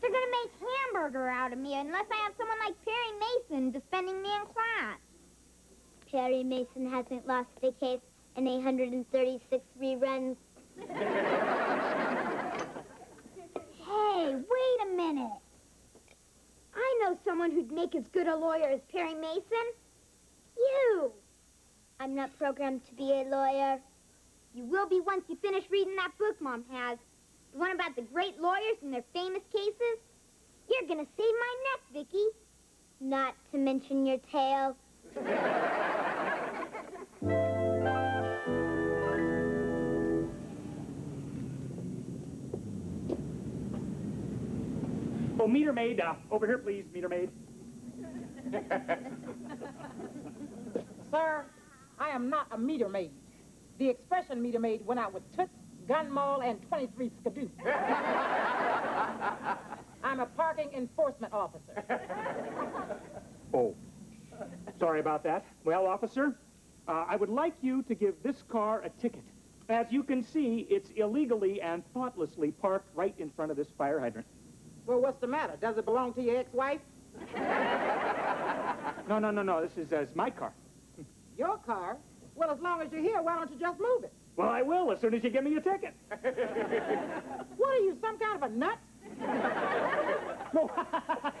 going to make hamburger out of me unless I have someone like Perry Mason defending me in class. Perry Mason hasn't lost a case in 836 reruns. Hey, wait a minute. I know someone who'd make as good a lawyer as Perry Mason. You. I'm not programmed to be a lawyer. You will be once you finish reading that book Mom has. The one about the great lawyers and their famous cases. You're gonna save my neck, Vicki. Not to mention your tail. Oh, meter maid, over here, please, meter maid. Sir, I am not a meter maid. The expression meter maid went out with Toots, Gun Maul, and 23 Skidoo. I'm a parking enforcement officer. Oh, sorry about that. Well, officer, I would like you to give this car a ticket. As you can see, it's illegally and thoughtlessly parked right in front of this fire hydrant. Well, what's the matter? Does it belong to your ex-wife? No. This is my car. Your car? Well, as long as you're here, why don't you just move it? Well, I will as soon as you give me a ticket. What are you, some kind of a nut? No,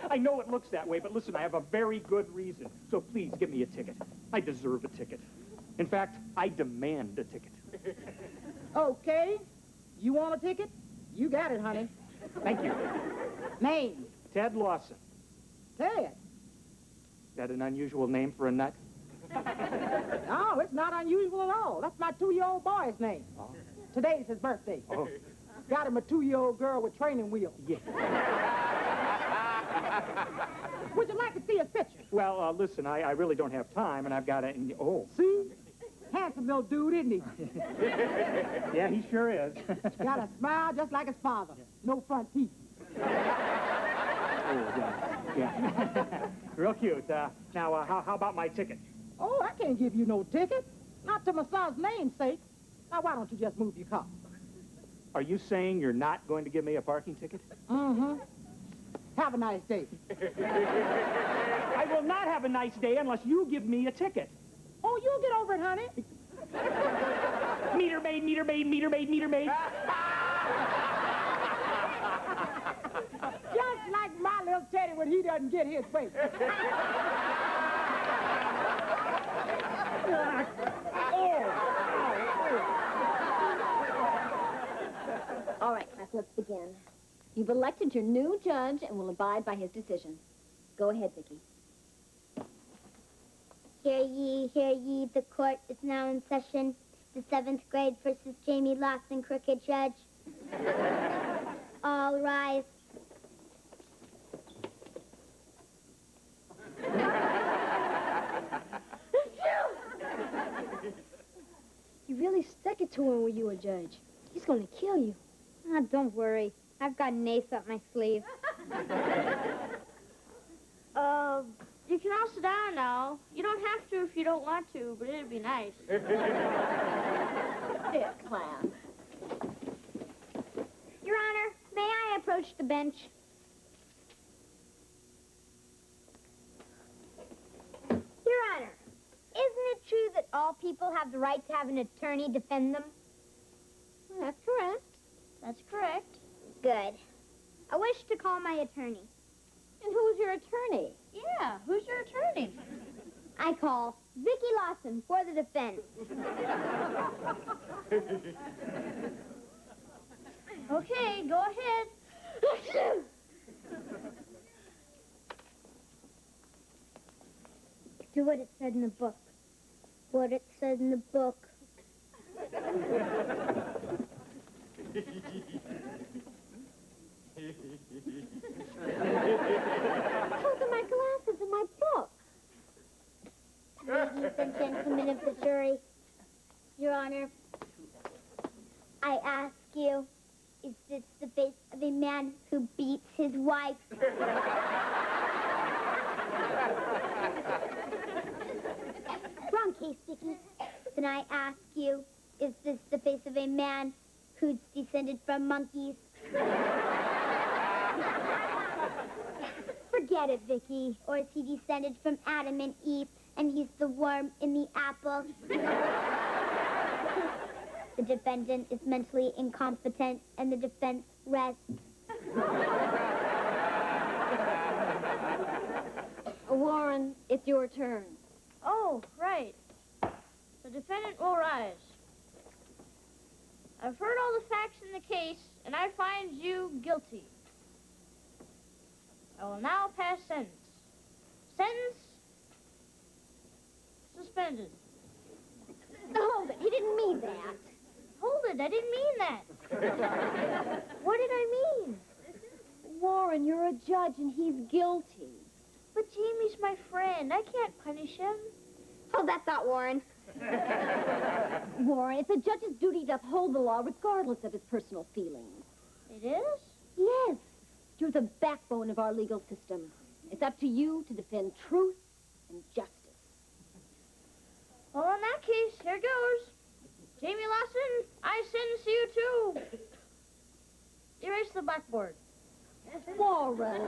I know it looks that way, but listen, I have a very good reason. So please give me a ticket. I deserve a ticket. In fact, I demand a ticket. Okay. You want a ticket? You got it, honey. Thank you. Name? Ted Lawson. Ted? Is that an unusual name for a nut? No, it's not unusual at all. That's my 2-year-old boy's name. Oh. Today's his birthday. Oh. Got him a 2-year-old girl with training wheels. Yeah. Well, Well, listen, I really don't have time, and I've got to... Oh. See? Handsome little dude, isn't he? Yeah, he sure is. Got a smile just like his father. No front teeth. Oh, yeah. Real cute. Now, how about my ticket? Oh, I can't give you no ticket. Not to my son's namesake. Now, why don't you just move your car? Are you saying you're not going to give me a parking ticket? Mm-hmm. Have a nice day. I will not have a nice day unless you give me a ticket. Oh, you'll get over it, honey. Meter maid, meter maid, meter maid, meter maid. Just like my little Teddy when he doesn't get his way. All right, class, let's begin. You've elected your new judge and will abide by his decision. Go ahead, Vicki. Hear ye, the court is now in session. The 7th grade versus Jamie Lawson, crooked judge. All rise. You really stuck it to him when you were judge. He's going to kill you. Ah, don't worry. I've got an ace up my sleeve. You can all sit down now. You don't have to if you don't want to, but it'd be nice. Here, class. Your Honor, may I approach the bench? Your Honor, isn't it true that all people have the right to have an attorney defend them? That's correct. That's correct. Good. I wish to call my attorney. And who's your attorney? Yeah, who's your attorney? I call Vicki Lawson for the defense. Okay, go ahead. Do what it said in the book. What it said in the book. Those are my glasses and my book. Ladies and gentlemen of the jury, Your Honor, I ask you, is this the face of a man who beats his wife? Wrong case, Vicki. Then I ask you, is this the face of a man who's descended from monkeys? Forget it, Vicki. Or is he descended from Adam and Eve, and he's the worm in the apple? The defendant is mentally incompetent, and the defense rests. Warren, it's your turn. Oh, right. The defendant will rise. I've heard all the facts in the case, and I find you guilty. I will now pass sentence. Sentence suspended. Hold it. He didn't mean that. Hold it. I didn't mean that. What did I mean? Warren, you're a judge and he's guilty. But Jamie's my friend. I can't punish him. Hold that thought, Warren. Warren, it's a judge's duty to uphold the law regardless of his personal feelings. It is? Yes. You're the backbone of our legal system. It's up to you to defend truth and justice. Well, in that case, here goes. Jamie Lawson, I sentence you to erase the blackboard. Warren.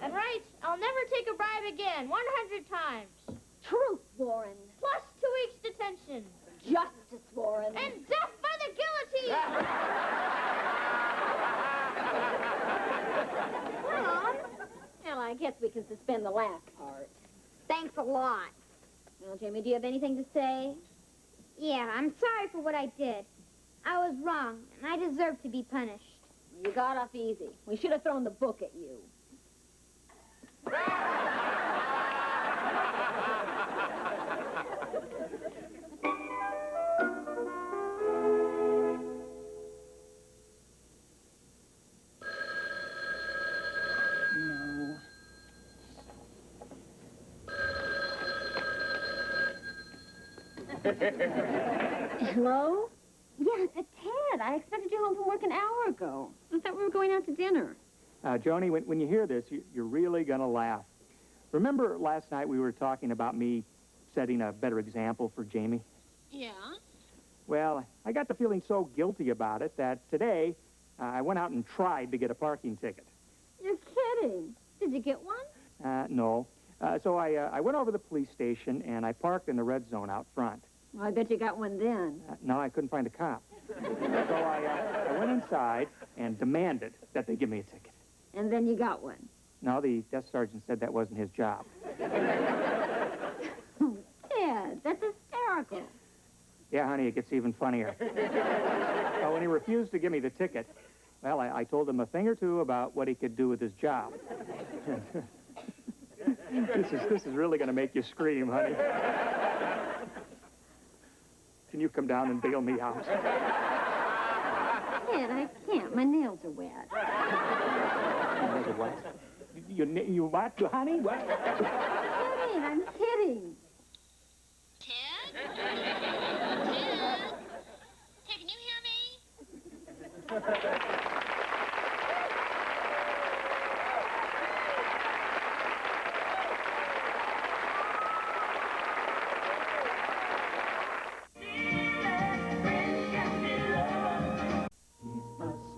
And right, I'll never take a bribe again, 100 times. Truth, Warren. Plus 2 weeks detention. Justice, Warren. And death by the guillotine! Well, I guess we can suspend the last part. Thanks a lot. Well, Jamie, do you have anything to say? Yeah, I'm sorry for what I did. I was wrong, and I deserve to be punished. You got off easy. We should have thrown the book at you. Hello? Yeah, it's Ted. I expected you home from work an hour ago. I thought we were going out to dinner. Joni, when you hear this, you're really going to laugh. Remember last night we were talking about me setting a better example for Jamie? Yeah? Well, I got the feeling so guilty about it that today I went out and tried to get a parking ticket. You're kidding. Did you get one? No. So I went over to the police station and I parked in the red zone out front. Well, I bet you got one then. No, I couldn't find a cop. So I went inside and demanded that they give me a ticket. And then you got one. No, the desk sergeant said that wasn't his job. Ted, that's hysterical. Yeah, honey, it gets even funnier. So when he refused to give me the ticket, well, I told him a thing or two about what he could do with his job. This is really going to make you scream, honey. Can you come down and bail me out? Ted, I can't. My nails are wet. What? You what, honey? What? I'm kidding. Ted? Ted? Ted, can you hear me?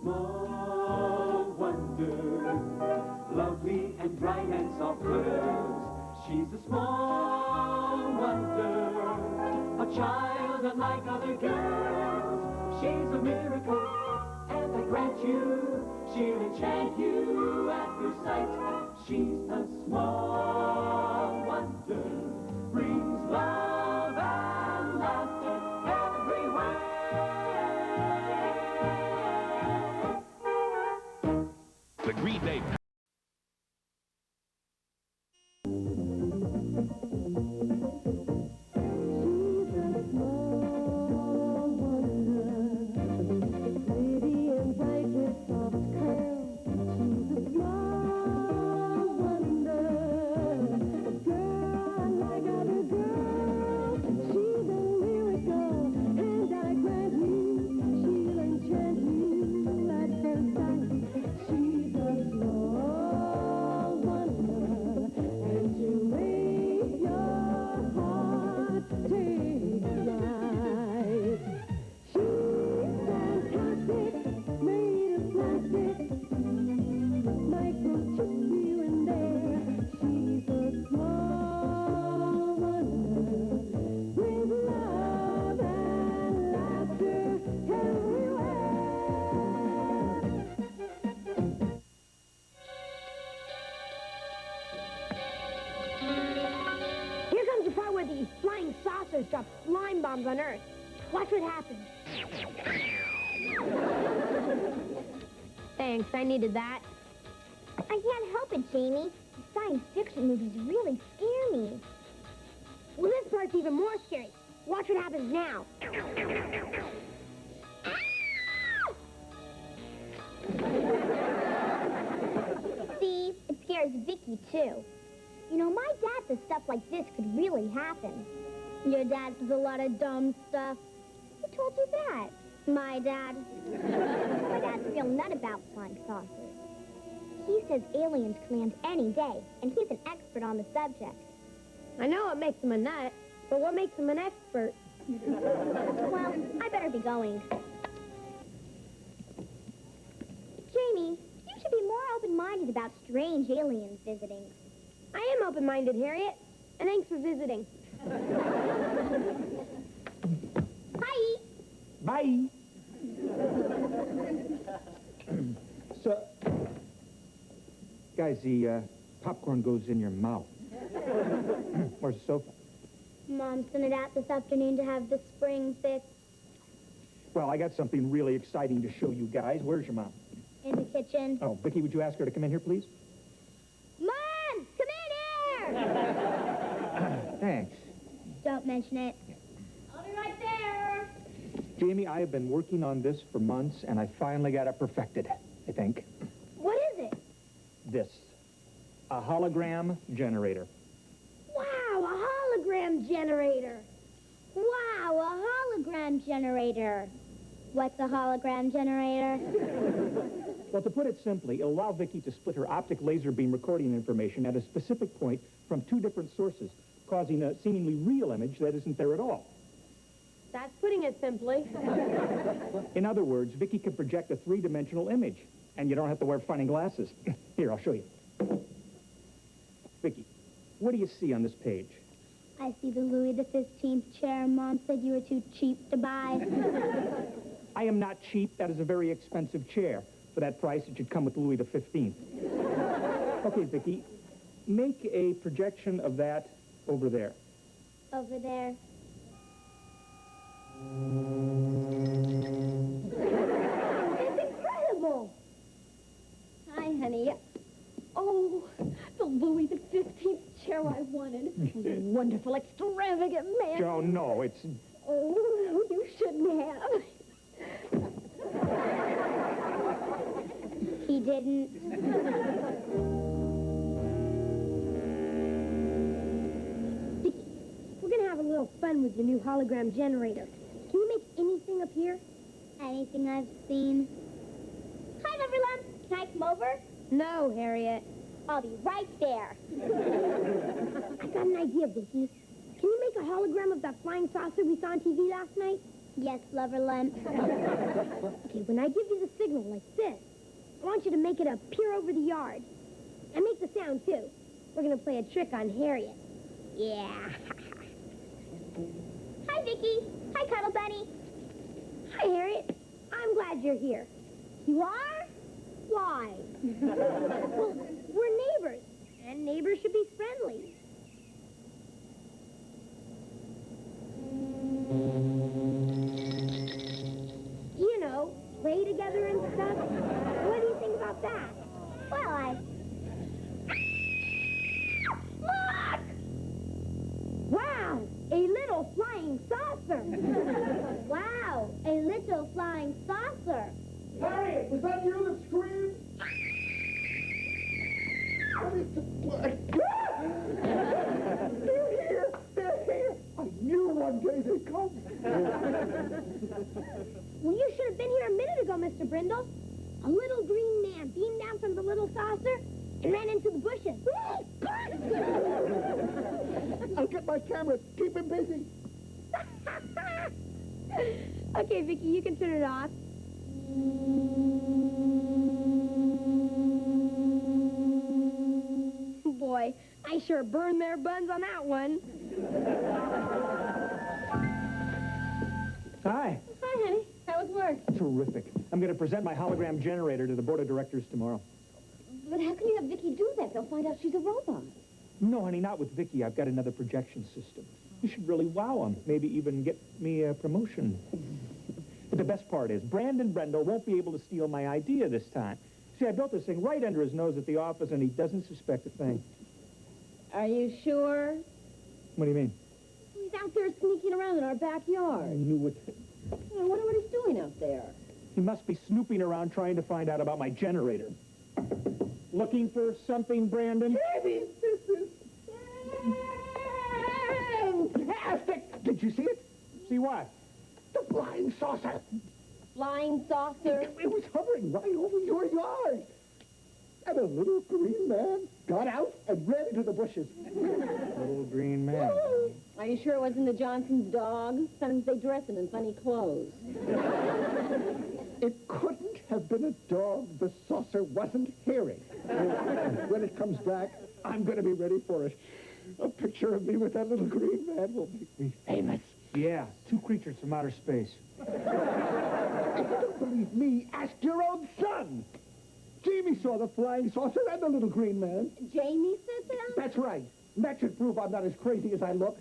Small wonder, lovely and bright and soft curves. She's a small wonder, a child unlike other girls. She's a miracle, and I grant you, she'll enchant you at first sight. She's a small wonder, brings love and laughter everywhere. The Green Day. Pretty and bright with soft curls. She's a small wonder. A girl unlike other girls. She's a miracle, and I grant you, she'll enchant you at first sight. She's a small wonder, and she'll make your heart take flight. She's fantastic, made of plastic, microchips here and there. She's a small wonder, with love and laughter everywhere. Here comes the part where the flying saucers drop slime bombs on Earth. Watch what happens. Thanks, I needed that. I can't help it, Jamie. The science fiction movies really scare me. Well, this part's even more scary. Watch what happens now. See, it scares Vicki, too. You know, my dad says stuff like this could really happen. Your dad says a lot of dumb stuff. Who told you that? My dad. My dad's a real nut about flying saucers. He says aliens can land any day, and he's an expert on the subject. I know what makes him a nut, but what makes him an expert? Well, I better be going. Jamie, you should be more open-minded about strange aliens visiting. I am open-minded, Harriet, and thanks for visiting. Bye! Bye. So, guys, the popcorn goes in your mouth. Where's the sofa? Mom sent it out this afternoon to have the spring fixed Well, I got something really exciting to show you guys. Where's your mom? in the kitchen. Oh, Vicki, would you ask her to come in here, please? Mom! Come in here! Thanks. Don't mention it. I'll be right there. Jamie, I have been working on this for months, and I finally got it perfected, I think. What is it? This. A hologram generator. Wow, a hologram generator. Wow, hologram generator. What's a hologram generator? Well, to put it simply, it'll allow Vicki to split her optic laser beam recording information at a specific point from two different sources, causing a seemingly real image that isn't there at all. That's putting it simply. In other words, Vicki can project a three-dimensional image, and you don't have to wear funny glasses. Here, I'll show you. Vicki, what do you see on this page? I see the Louis XV chair Mom said you were too cheap to buy. I am not cheap. That is a very expensive chair. For that price, it should come with Louis XV. Okay, Vicki, make a projection of that over there. Over there. It's incredible. Hi, honey. Oh, the Louis XV chair I wanted. Wonderful, extravagant man. Oh, no, it's... Oh, you shouldn't have. He didn't. Vicki, we're gonna have a little fun with your new hologram generator. Can you make anything appear? Anything I've seen. Hi, Loverlump. Can I come over? No, Harriet. I'll be right there. I got an idea, Vicki. Can you make a hologram of that flying saucer we saw on TV last night? Yes, Loverlump. Okay, when I give you the signal like this, I want you to make it appear over the yard. And make the sound, too. We're gonna play a trick on Harriet. Yeah. Hi, Vicki. Hi, Cuddle Bunny. Hi, Harriet. I'm glad you're here. You are? Why? Well, we're neighbors, and neighbors should be friendly. You know, play together and stuff. What do you think about that? Well, Look! Wow, a little flying saucer. Wow, a little flying saucer. Harriet, was that you that screamed? They're here! They're here! I knew one day they'd come. Well, you should have been here a minute ago, Mr. Brindle. A little green man beamed down from the little saucer and ran into the bushes. I'll get my camera. Keep him busy. Okay, Vicki, you can turn it off. Boy, I sure burned their buns on that one. Hi. Hi, honey. How was work? Terrific. I'm going to present my hologram generator to the board of directors tomorrow. But how can you have Vicki do that? They'll find out she's a robot. No, honey, not with Vicki. I've got another projection system. You should really wow them. Maybe even get me a promotion. But the best part is, Brandon Brendel won't be able to steal my idea this time. See, I built this thing right under his nose at the office, and he doesn't suspect a thing. Are you sure? What do you mean? He's out there sneaking around in our I backyard. knew it. I wonder what he's doing out there. He must be snooping around trying to find out about my generator. Looking for something, Brandon? Baby, this is fantastic! Did you see it? See what? The flying saucer. Flying saucer? It was hovering right over your yard. And a little green man got out and ran into the bushes. Little green man. Are you sure it wasn't the Johnson's dog? Sometimes they dress him in funny clothes. It couldn't have been a dog the saucer wasn't hearing. When it comes back, I'm going to be ready for it. A picture of me with that little green man will make me famous. Yeah, two creatures from outer space. If you don't believe me, ask your own son. Jamie saw the flying saucer and the little green man. Jamie said that? That's right. That should prove I'm not as crazy as I look.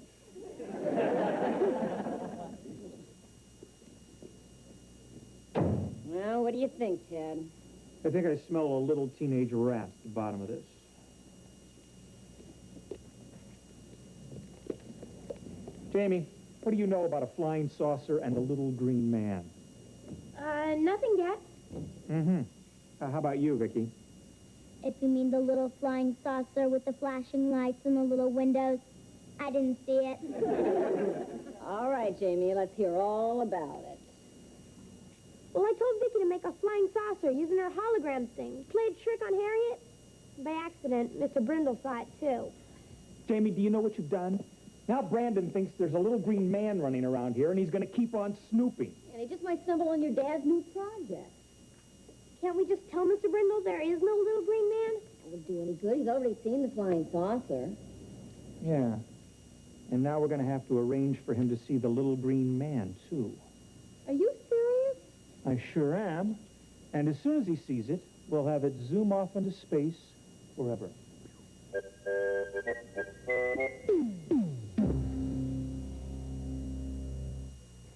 Well, what do you think, Ted? I think I smell a little teenage rat at the bottom of this. Jamie, what do you know about a flying saucer and a little green man? Nothing, Dad. Mm-hmm. How about you, Vicki? If you mean the little flying saucer with the flashing lights and the little windows, I didn't see it. All right, Jamie, let's hear all about it. Well, I told Vicki to make a flying saucer using her hologram thing. Played a trick on Harriet. By accident, Mr. Brindle saw it, too. Jamie, do you know what you've done? Now Brandon thinks there's a little green man running around here, and he's going to keep on snooping. And he just might stumble on your dad's new project. Can't we just tell Mr. Brindle there is no little green man? It would do any good. He's already seen the flying saucer. Yeah. And now we're going to have to arrange for him to see the little green man, too. Are you serious? I sure am. And as soon as he sees it, we'll have it zoom off into space forever.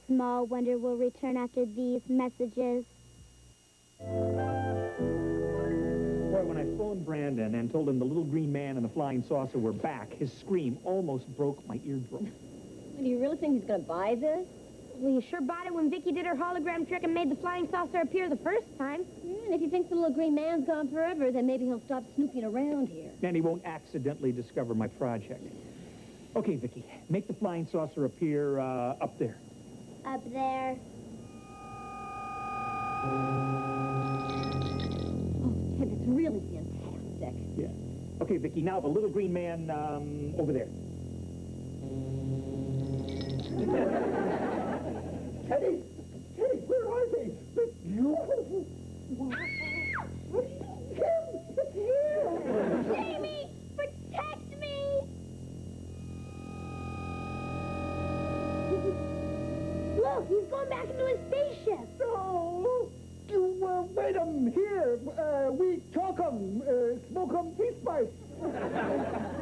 Small wonder will return after these messages. Boy, when I phoned Brandon and told him the little green man and the flying saucer were back, his scream almost broke my eardrum. Do you really think he's going to buy this? Well, you sure bought it when Vicki did her hologram trick and made the flying saucer appear the first time. Yeah, and if he thinks the little green man's gone forever, then maybe he'll stop snooping around here. And he won't accidentally discover my project. Okay, Vicki, make the flying saucer appear up there. Up there. Oh, Ted, that's really fantastic. Yeah. Okay, Vicki, now the little green man over there. Teddy! Teddy, where are they? They're beautiful. Wow. It's him! Jamie, protect me! Look, he's going back into his spaceship. No! You, wait 'em here. We talk 'em, smoke 'em peace pipes.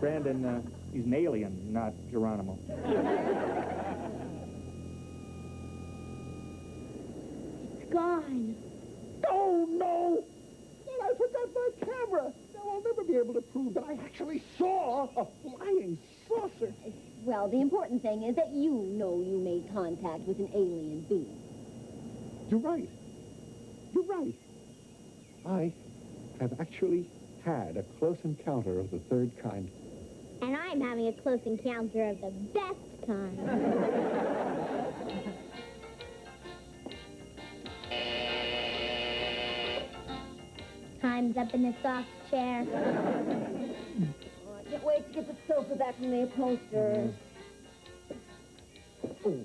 Brandon, he's an alien, not Geronimo. It's gone. Oh, no! I forgot my camera. Now I'll never be able to prove that I actually saw a flying saucer. Well, the important thing is that you know you made contact with an alien being. You're right. You're right. I have actually had a close encounter of the third kind. And I'm having a close encounter of the best kind. Time's up in the soft chair. Oh, I can't wait to get the sofa back from the upholsterers. Oh,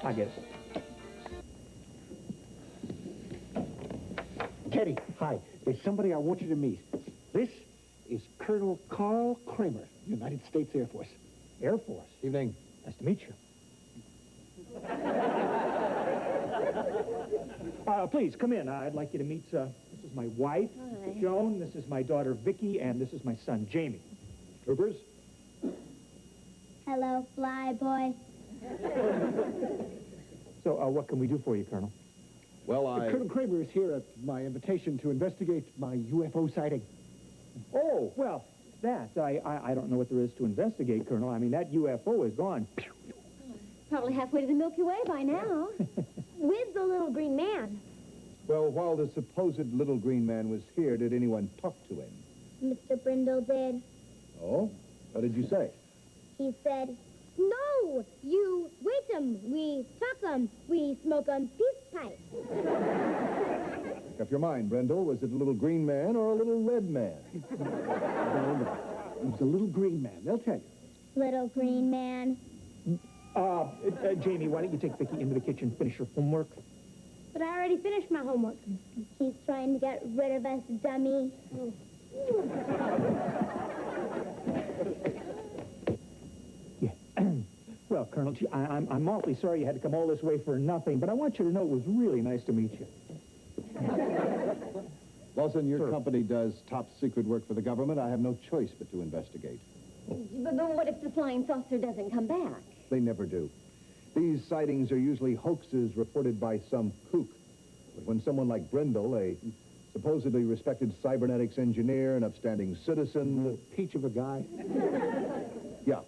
I get it. Teddy, hi. There's somebody I want you to meet. This is Colonel Carl Kramer, United States Air Force. Air Force? Evening. Nice to meet you. Please, come in. I'd like you to meet, this is my wife, Hi. Joan, this is my daughter, Vicki, and this is my son, Jamie. Troopers? Hello, fly boy. So, what can we do for you, Colonel? Well, Colonel Kramer is here at my invitation to investigate my UFO sighting. Oh, well, that. I don't know what there is to investigate, Colonel. I mean, that UFO is gone. Probably halfway to the Milky Way by now. With the little green man. Well, while the supposed little green man was here, did anyone talk to him? Mr. Brindle did. Oh? What did you say? He said, no, you wait 'em, we talk 'em, we smoke 'em peace pipe. Make up your mind, Brendel. Was it a little green man or a little red man? No. It was a little green man. They'll tell you. Little green man. Jamie, why don't you take Vicki into the kitchen, finish her homework? But I already finished my homework. He's trying to get rid of us, dummy. Yeah. Well, Colonel, gee, I'm awfully sorry you had to come all this way for nothing, but I want you to know it was really nice to meet you. Lawson, your company does top secret work for the government. I have no choice but to investigate. But then what if the flying saucer doesn't come back? They never do. These sightings are usually hoaxes reported by some kook. But when someone like Brindle, a supposedly respected cybernetics engineer, an upstanding citizen... Peach of a guy. Yeah.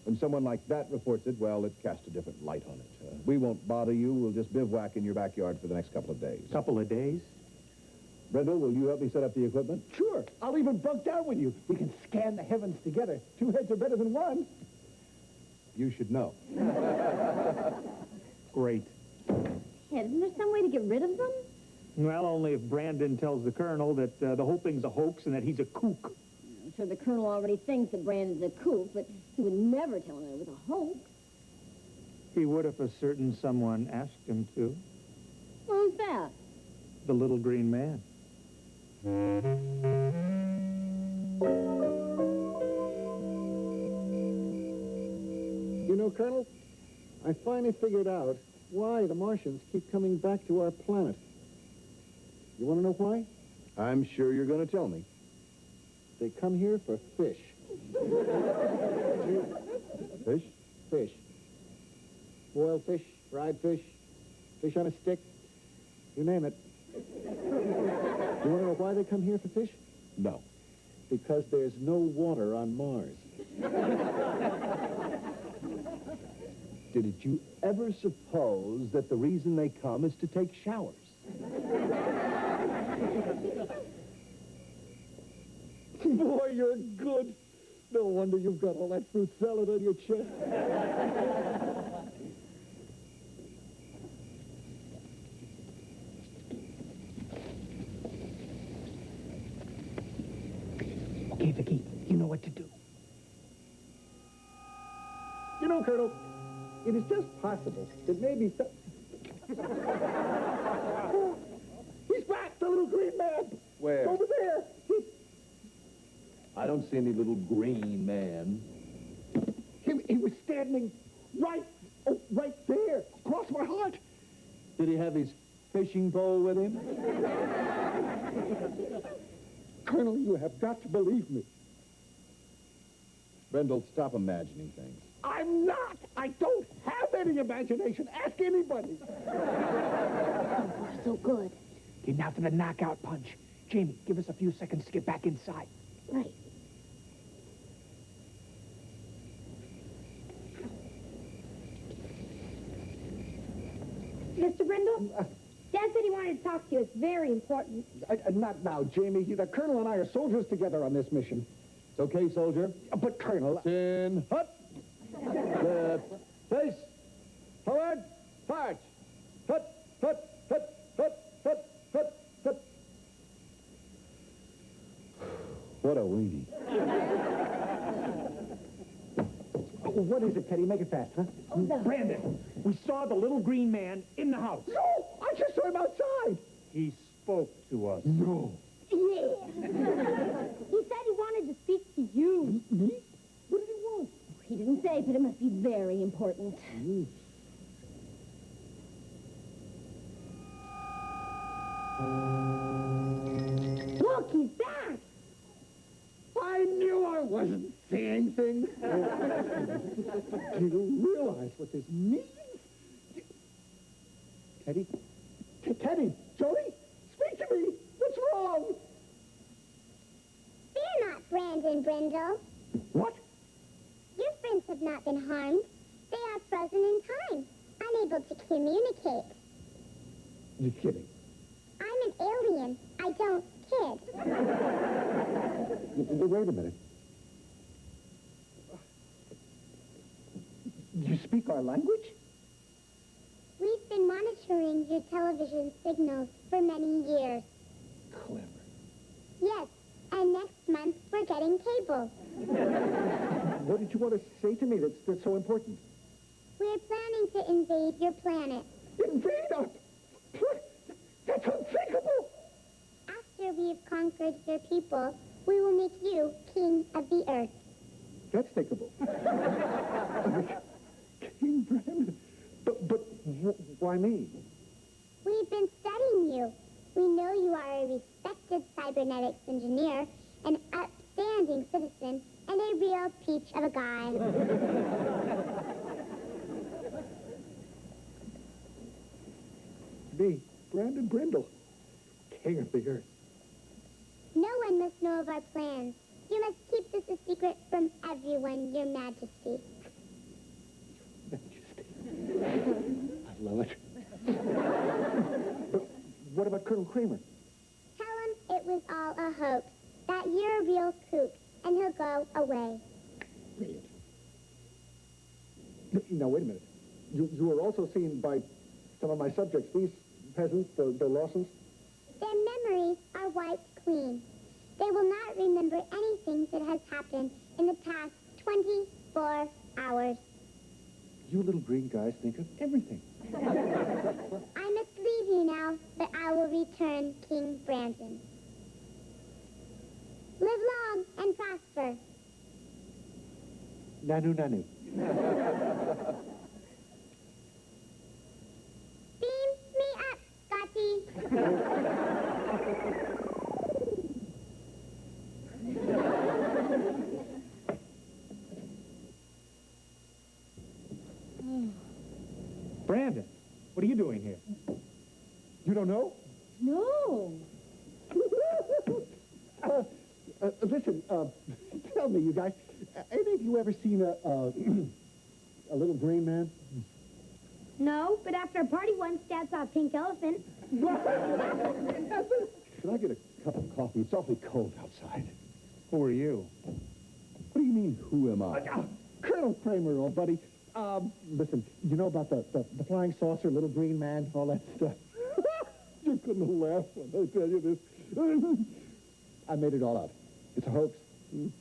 When someone like that reports it, well, it casts a different light on it. We won't bother you. We'll just bivouac in your backyard for the next couple of days. Couple of days? Brindle, will you help me set up the equipment? Sure. I'll even bunk down with you. We can scan the heavens together. Two heads are better than one. you should know. Great. Ted, isn't there some way to get rid of them? Well, only if Brandon tells the Colonel that the whole thing's a hoax and that he's a kook. I'm sure the Colonel already thinks that Brandon's a kook, but he would never tell him that it was a hoax. He would if a certain someone asked him to. Who's that? The little green man. You know, Colonel, I finally figured out why the Martians keep coming back to our planet. You want to know why? I'm sure you're going to tell me. They come here for fish. Fish? Fish. Boiled fish, fried fish, fish on a stick, you name it. You want to know why they come here for fish? No. Because there's no water on Mars. Did you ever suppose that the reason they come is to take showers? Boy, you're good. No wonder you've got all that fruit salad on your chest. Okay, Vicki, you know what to do. You know, Colonel, it is just possible that maybe He's back, the little green man! Where? Over there! I don't see any little green man. He was standing right there, across my heart. Did he have his fishing pole with him? Colonel, you have got to believe me. Brendel, stop imagining things. I'm not! I don't have any imagination. Ask anybody. So good. Okay, now for the knockout punch. Jamie, give us a few seconds to get back inside. Right. Mr. Brindle? Dad said he wanted to talk to you. It's very important. Not now, Jamie. The Colonel and I are soldiers together on this mission. It's okay, soldier. But, Colonel... Sin, hut! Face! Forward! March! Hut! Hut! Hut! Hut! Hut! Hut! Hut! What a weenie. What is it, Teddy? Make it fast, huh? Brandon, we saw the little green man in the house. No! I just saw him outside! He spoke to us. No. Yeah. He said he wanted to speak to you. Me? What did he want? He didn't say, but it must be very important. Look, he's back! I knew I wasn't seeing things. Do you realize what this means? Teddy? Teddy? Jody? Speak to me! What's wrong? Fear not, Brandon Brindle. What? Your friends have not been harmed. They are frozen in time, unable to communicate. You're kidding. I'm an alien. I don't kid. Wait a minute. You speak our language? We've been monitoring your television signals for many years. Clever. Yes, and next month we're getting cable. What did you want to say to me that's so important? We're planning to invade your planet. Invade us? That's unthinkable! After we've conquered your people, we will make you king of the earth. That's thinkable. King Brandon. But why me? We've been studying you. We know you are a respected cybernetics engineer, an upstanding citizen, and a real peach of a guy. Me, Brandon Brindle, king of the earth. No one must know of our plans. You must keep this a secret from everyone, Your Majesty. I love it. But what about Colonel Kramer? Tell him it was all a hoax, that you're a real kook, and he'll go away. Brilliant. Now, wait a minute. You were also seen by some of my subjects, these peasants, the Lawsons? Their memories are wiped clean. They will not remember anything that has happened in the past 24 hours. You little green guys think of everything. I must leave you now, but I will return King Brandon. Live long and prosper. Nanu, nanu. Beam me up, Scotty. Brandon, what are you doing here? You don't know? No. Listen, tell me, you guys, any of you ever seen a little green man? No, but after a party once, Dad saw a pink elephant. Can I get a cup of coffee? It's awfully cold outside. Who are you? What do you mean, who am I? Colonel Kramer, old buddy. Listen, you know about the flying saucer, little green man, all that stuff? You're gonna laugh when I tell you this. I made it all up. It's a hoax. You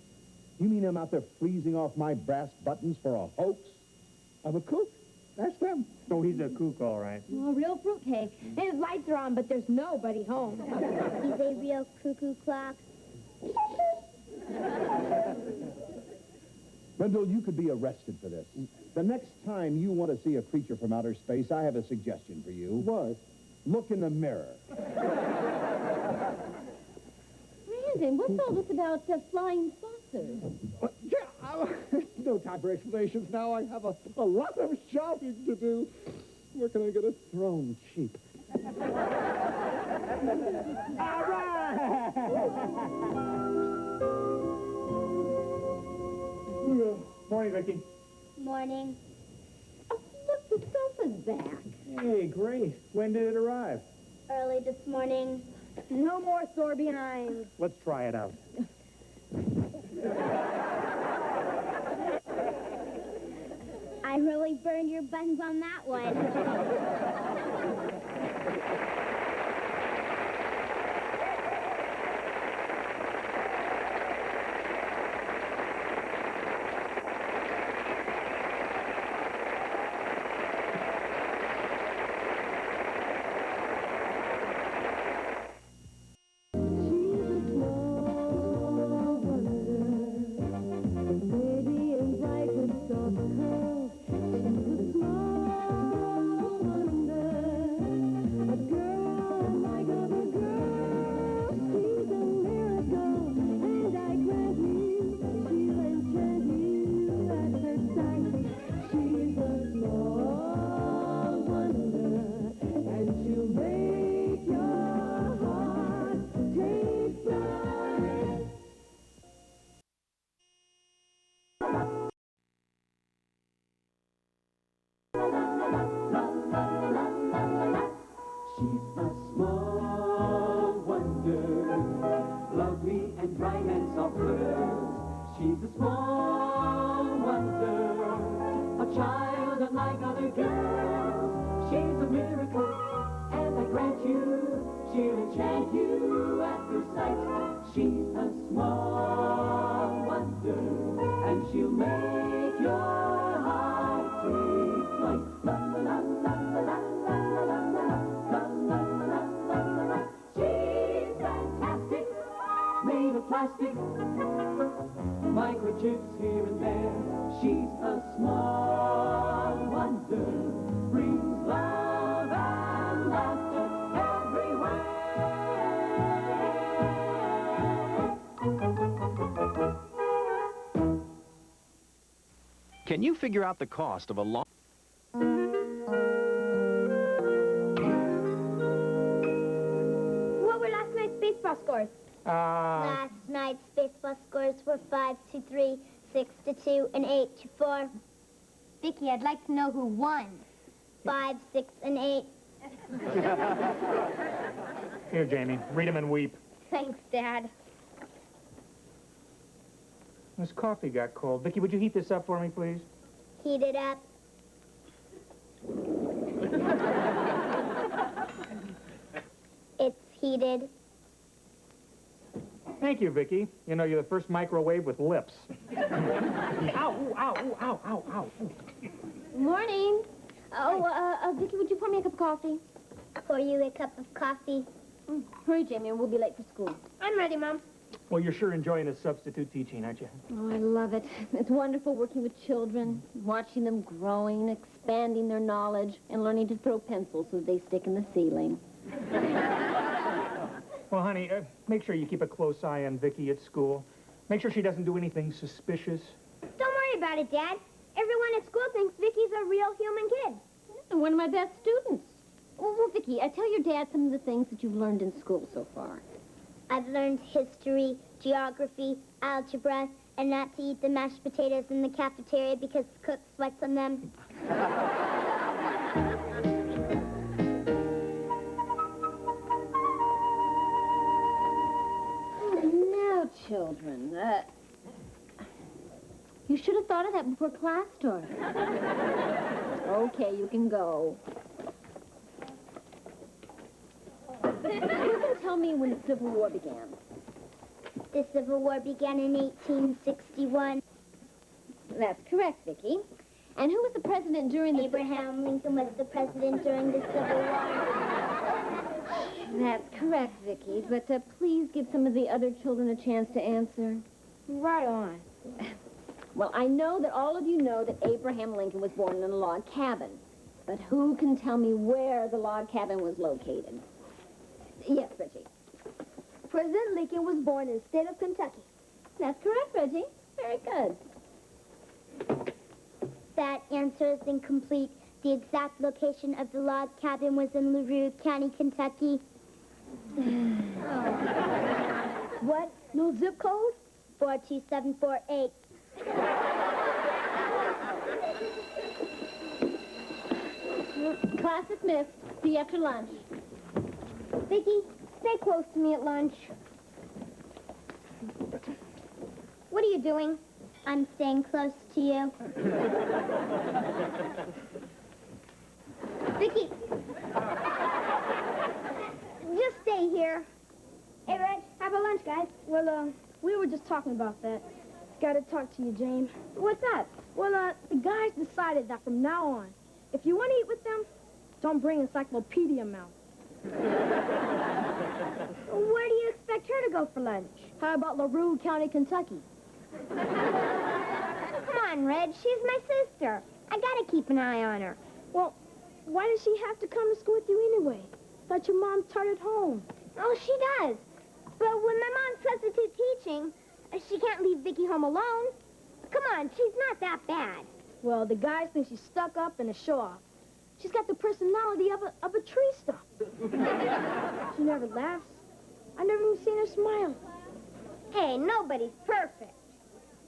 mean I'm out there freezing off my brass buttons for a hoax? I'm a kook. Ask them. Oh, he's a kook, all right. Oh, real fruitcake. And his lights are on, but there's nobody home. He's a real cuckoo clock. Brendel, you could be arrested for this. The next time you want to see a creature from outer space, I have a suggestion for you. What? Look in the mirror. Brandon, what's all this about flying saucers? No time for explanations now. I have a lot of shopping to do. Where can I get a throne cheap? All right! Morning, Vicki. Morning. Oh, look, the sofa's back. Hey, great. When did it arrive? Early this morning. No more sore behinds. Let's try it out. I really burned your buttons on that one. She's a small wonder, a child unlike other girls. She's a miracle, and I grant you, she'll enchant you at first sight. She's a small wonder, and she'll make your heart take flight. La la la la la la la la la la la la la. She's fantastic, made of plastic. Microchips here and there. She's a small wonder, brings love and laughter everywhere. Can you figure out the cost of a long... What were last night's baseball scores? Last night's baseball scores were 5-3, 6-2, and 8-4. Vicki, I'd like to know who won. 5, 6, and 8. Here, Jamie. Read them and weep. Thanks, Dad. This coffee got cold. Vicki, would you heat this up for me, please? Heat it up. It's heated. Thank you, Vicki. You know, you're the first microwave with lips. Ow, ooh, ow, ooh, ow, ow, ow. Morning. Oh, Vicki, would you pour me a cup of coffee? Pour you a cup of coffee. Hurry, Jamie, or we'll be late for school. I'm ready, Mom. Well, you're sure enjoying this substitute teaching, aren't you? Oh, I love it. It's wonderful working with children, watching them growing, expanding their knowledge, and learning to throw pencils so they stick in the ceiling. Well, honey, make sure you keep a close eye on Vicki at school. Make sure she doesn't do anything suspicious. Don't worry about it, Dad. Everyone at school thinks Vicky's a real human kid. And one of my best students. Well, Vicki, tell your dad some of the things that you've learned in school so far. I've learned history, geography, algebra, and not to eat the mashed potatoes in the cafeteria because the cook sweats on them. Now, children, you should have thought of that before class started. Okay, you can go. Who can tell me when the Civil War began? The Civil War began in 1861. That's correct, Vicki. And who was the president during the... Abraham Lincoln was the president during the Civil War. That's correct, Vicki. But please give some of the other children a chance to answer. Right on. Well, I know that all of you know that Abraham Lincoln was born in a log cabin. But who can tell me where the log cabin was located? Yes, Reggie. President Lincoln was born in the state of Kentucky. That's correct, Reggie. Very good. That answer is incomplete. The exact location of the log cabin was in LaRue County, Kentucky. What? No zip code? 42748. Class dismissed. See you after lunch. Vicki, stay close to me at lunch. What are you doing? I'm staying close to you. Vicki! Just stay here. Hey, Reg, how about lunch, guys? Well, we were just talking about that. Gotta talk to you, James. What's that? Well, the guys decided that from now on, if you want to eat with them, don't bring Encyclopedia Mouth. Where do you expect her to go for lunch? How about LaRue County, Kentucky? Come on, Reg. She's my sister. I gotta keep an eye on her. Well, why does she have to come to school with you anyway? Thought your mom taught at home. Oh, she does. But when my mom's substitute teaching, she can't leave Vicki home alone. Come on, she's not that bad. Well, the guys think she's stuck up and a show-off. She's got the personality of a tree stump. She never laughs. I've never even seen her smile. Hey, nobody's perfect.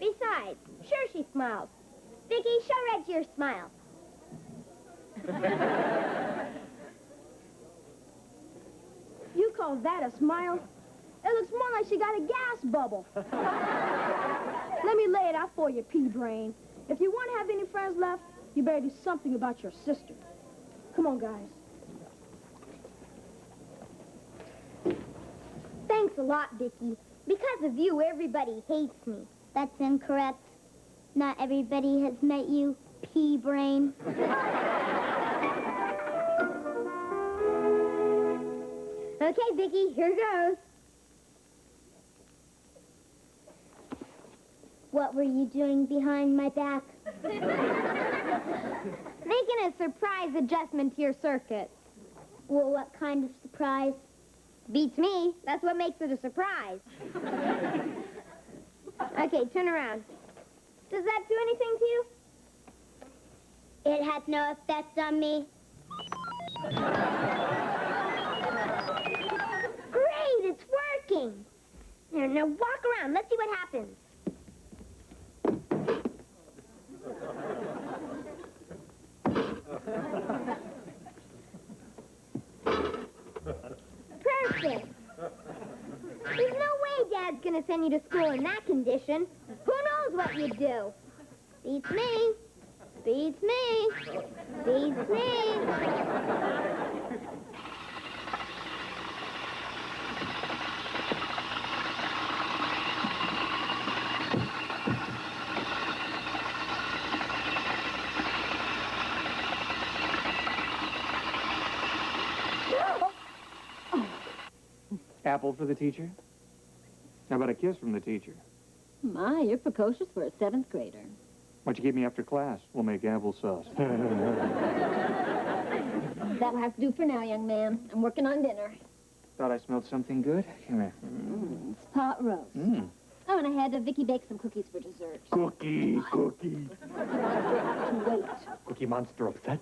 Besides, sure she smiles. Vicki, show Reg your smile. You call that a smile? It looks more like she got a gas bubble. Let me lay it out for you, pea-brain. If you want to have any friends left, you better do something about your sister. Come on, guys. Thanks a lot, Vicki. Because of you, everybody hates me. That's incorrect. Not everybody has met you, pea-brain. Okay, Vicki, here goes. What were you doing behind my back? Making a surprise adjustment to your circuit. Well, what kind of surprise? Beats me. That's what makes it a surprise. Okay, turn around. Does that do anything to you? It had no effect on me. Great, it's working. Now walk around. Let's see what happens. Perfect. There's no way Dad's gonna send you to school in that condition. Who knows what you'd do? Beats me. Beats me. Beats me. Apple for the teacher? How about a kiss from the teacher? My, you're precocious for a 7th grader. Why don't you keep me after class? We'll make applesauce. That'll have to do for now, young man. I'm working on dinner. Thought I smelled something good? Come here. It's pot roast. Oh, and I had Vicki bake some cookies for dessert. Cookie. Wait. Cookie Monster upset.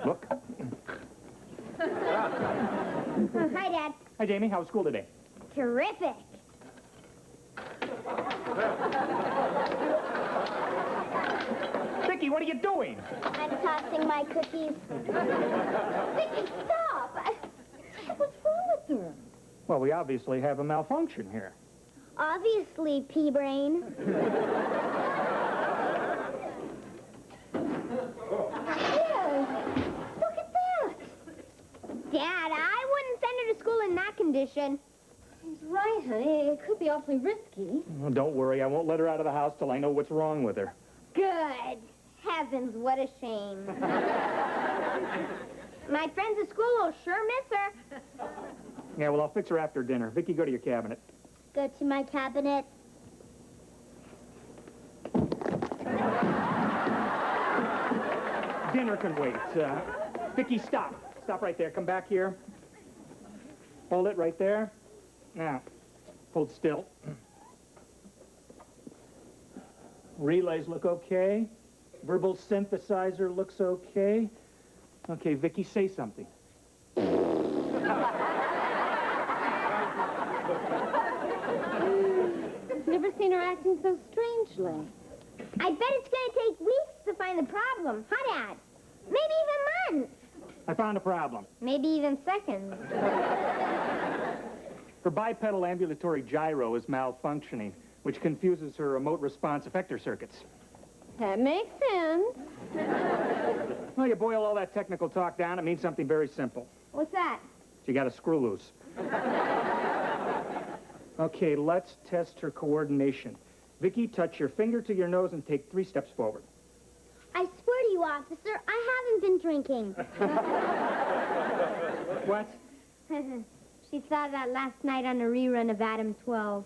Look. Hi, Dad. Hi, Jamie. How was school today? Terrific. Vicki, what are you doing? I'm tossing my cookies. Vicki, stop! What's wrong with her? Well, we obviously have a malfunction here. Obviously, pea brain. Look at that. Dad, I wouldn't send her to school in that condition. He's right, honey. It could be awfully risky. Well, don't worry. I won't let her out of the house till I know what's wrong with her. Good. Heavens, what a shame. My friends at school will sure miss her. Yeah, well, I'll fix her after dinner. Vicki, go to your cabinet. Go to my cabinet. Dinner can wait. Vicki, stop. Stop right there. Come back here. Hold it right there. Now, hold still. Relays look okay. Verbal synthesizer looks okay. Okay, Vicki, say something. Never seen her acting so strangely. I bet it's going to take weeks to find the problem. Huh, Dad? Maybe even months. I found a problem. Maybe even seconds. Her bipedal ambulatory gyro is malfunctioning, which confuses her remote response effector circuits. That makes sense. Well, you boil all that technical talk down, it means something very simple. What's that? She got a screw loose. Okay, let's test her coordination. Vicki, touch your finger to your nose and take 3 steps forward. I swear to you, officer, I haven't been drinking. What? She saw that last night on a rerun of Adam 12.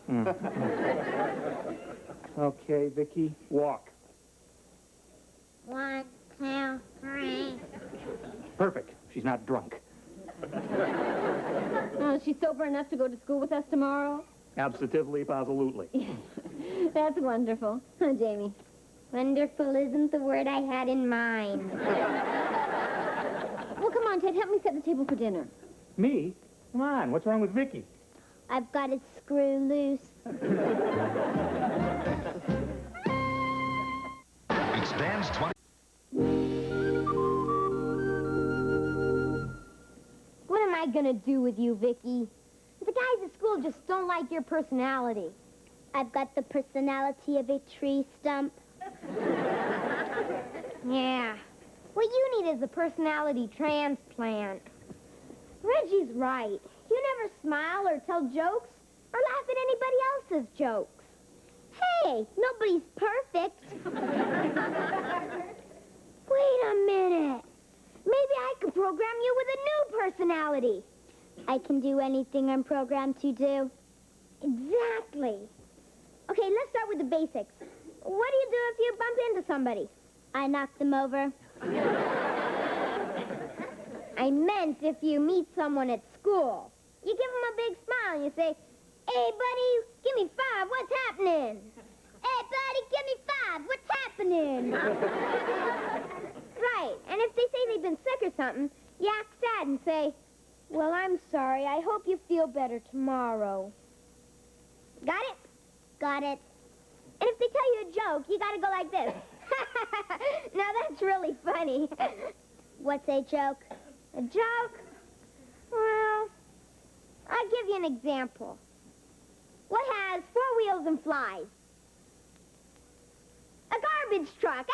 Okay, Vicki, walk. 1, 2, 3. Perfect. She's not drunk. Oh, is she sober enough to go to school with us tomorrow? Absolutely, positively. That's wonderful. Huh, Jamie? Wonderful isn't the word I had in mind. Well, come on, Ted. Help me set the table for dinner. Me? Come on. What's wrong with Vicki? I've got to screw loose. It stands 20. What am I going to do with you, Vicki? The guys at school just don't like your personality. I've got the personality of a tree stump. Yeah. What you need is a personality transplant. Reggie's right. You never smile or tell jokes or laugh at anybody else's jokes. Hey, nobody's perfect. Wait a minute. Maybe I could program you with a new personality. I can do anything I'm programmed to do. Exactly. Okay, let's start with the basics. What do you do if you bump into somebody? I knock them over. I meant if you meet someone at school. You give them a big smile and you say, "Hey, buddy, give me 5, what's happening? Hey, buddy, give me 5, what's happening?" Right, and if they say they've been sick or something, you act sad and say, "Well, I'm sorry, I hope you feel better tomorrow." Got it? Got it. And if they tell you a joke, you gotta go like this. Now that's really funny. What's a joke? A joke? Well, I'll give you an example. What has 4 wheels and flies? A garbage truck.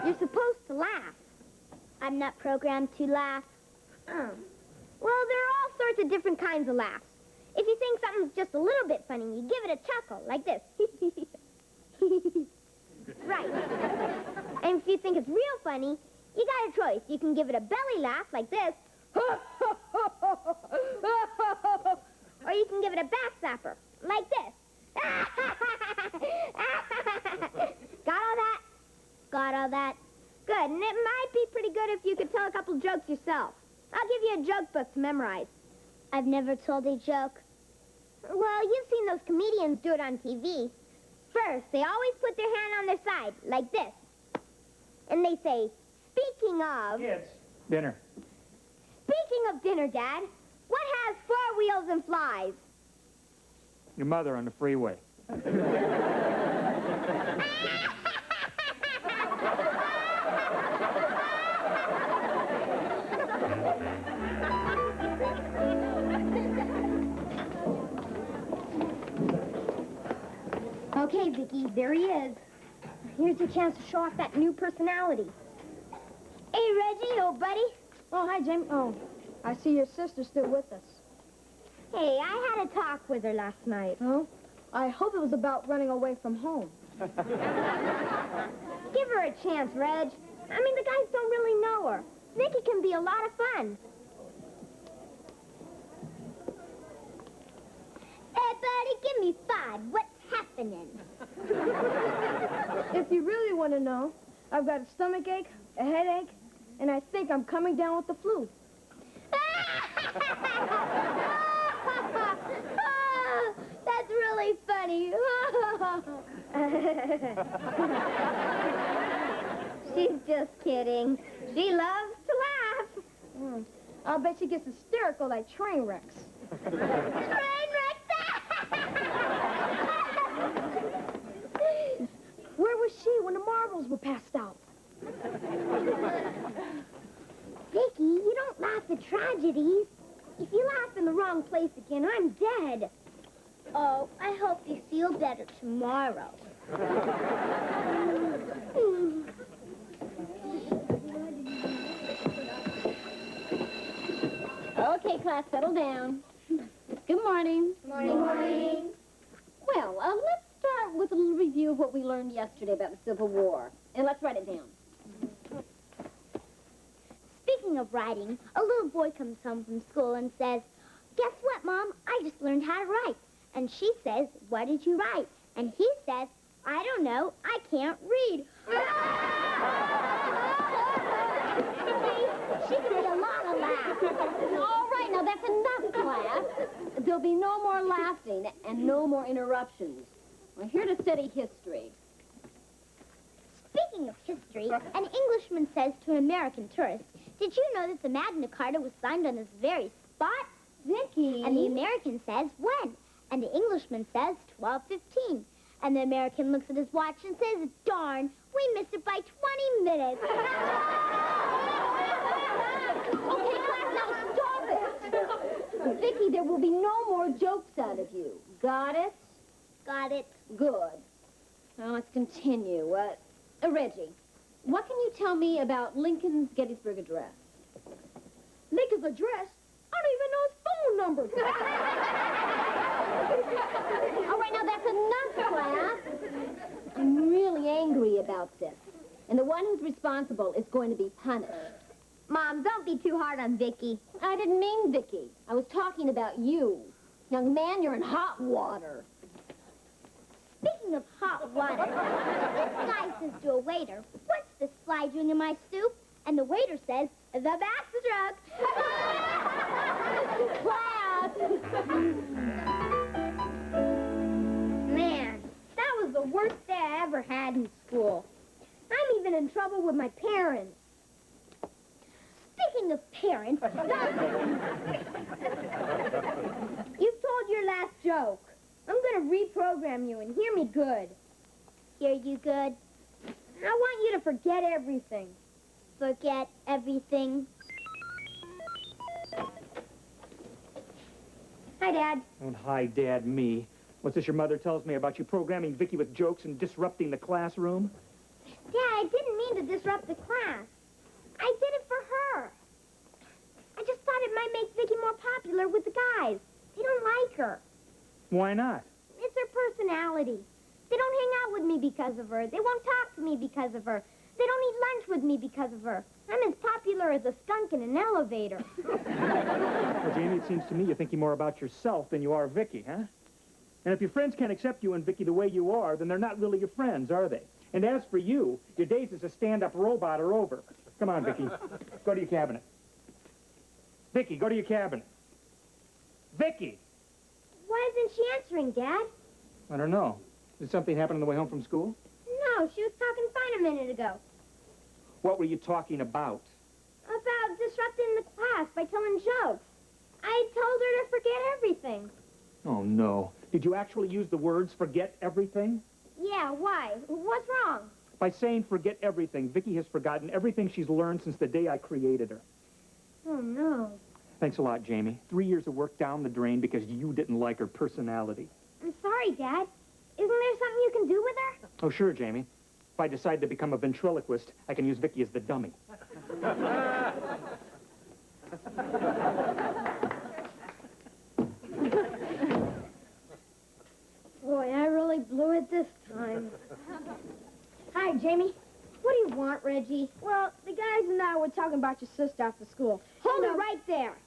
You're supposed to laugh. I'm not programmed to laugh. Oh. Well, there are all sorts of different kinds of laughs. If you think something's just a little bit funny, you give it a chuckle, like this. Right. And if you think it's real funny, you got a choice. You can give it a belly laugh, like this. Or you can give it a back slapper, like this. Got all that? Got all that? Good. And it might be pretty good if you could tell a couple jokes yourself. I'll give you a joke book to memorize. I've never told a joke. Well, you've seen those comedians do it on TV. First, they always put their hand on their side, like this. And they say, speaking of... Kids, dinner. Speaking of dinner, Dad, what has 4 wheels and flies? Your mother on the freeway. Okay, Vicki, there he is. Here's your chance to show off that new personality. Hey, Reggie, old buddy. Oh, hi, Jamie. Oh, I see your sister's still with us. Hey, I had a talk with her last night. Oh? I hope it was about running away from home. Give her a chance, Reg. I mean, the guys don't really know her. Vicki can be a lot of fun. Hey, buddy, give me 5. What's happening? If you really want to know, I've got a stomach ache, a headache, and I think I'm coming down with the flu. That's really funny. She's just kidding. She loves to laugh. I'll bet she gets hysterical like train wrecks. Train wrecks! Where was she when the marbles were passed out? Vicki, you don't laugh at tragedies. If you laugh in the wrong place again, I'm dead. Oh, I hope you feel better tomorrow. Okay, class, settle down. Good morning. Morning. Morning. Well, let's start with a little review of what we learned yesterday about the Civil War. And let's write it down. Speaking of writing, a little boy comes home from school and says, "Guess what, Mom? I just learned how to write." And she says, "What did you write?" And he says, "I don't know. I can't read." She can get a lot of laughs. All right, now that's enough, class. There'll be no more laughing and no more interruptions. We're here to study history. Speaking of history, an Englishman says to an American tourist, "Did you know that the Magna Carta was signed on this very spot?" Vicki. And the American says, "When?" And the Englishman says, 12:15. And the American looks at his watch and says, "Darn, we missed it by 20 minutes. Okay, class, now stop it. Vicki, there will be no more jokes out of you. Got it? Got it. Good. Now let's continue. Reggie, what can you tell me about Lincoln's Gettysburg Address? Lincoln's address? I don't even know his phone number. All right, now that's enough, class. I'm really angry about this. And the one who's responsible is going to be punished. Mom, don't be too hard on Vicki. I didn't mean Vicki. I was talking about you. Young man, you're in hot water. Speaking of hot water, this guy says to a waiter, "What's this fly doing in my soup?" And the waiter says, "The backstroke." Class! Man, that was the worst day I ever had in school. I'm even in trouble with my parents. Speaking of parents, you've told your last joke. I'm going to reprogram you and hear me good. Hear you good? I want you to forget everything. Forget everything. Hi, Dad. Don't hi, Dad, me. What's this your mother tells me about you programming Vicki with jokes and disrupting the classroom? Dad, I didn't mean to disrupt the class. I did it for her. I just thought it might make Vicki more popular with the guys. They don't like her. Why not? It's her personality. They don't hang out with me because of her. They won't talk to me because of her. They don't eat lunch with me because of her. I'm as popular as a skunk in an elevator. Well, Jamie, it seems to me you're thinking more about yourself than you are Vicki, huh? And if your friends can't accept you and Vicki the way you are, then they're not really your friends, are they? And as for you, your days as a stand-up robot are over. Come on, Vicki. Go to your cabinet. Vicki, go to your cabinet. Vicki! Why isn't she answering, Dad? I don't know. Did something happen on the way home from school? No, she was talking fine a minute ago. What were you talking about? About disrupting the class by telling jokes. I told her to forget everything. Oh, no. Did you actually use the words forget everything? Yeah, why? What's wrong? By saying forget everything, Vicki has forgotten everything she's learned since the day I created her. Oh, no. Thanks a lot, Jamie. 3 years of work down the drain because you didn't like her personality. I'm sorry, Dad. Isn't there something you can do with her? Oh, sure, Jamie. If I decide to become a ventriloquist, I can use Vicki as the dummy. Boy, I really blew it this time. Hi, Jamie. What do you want, Reggie? Well, the guys and I were talking about your sister after school. Hold it right there.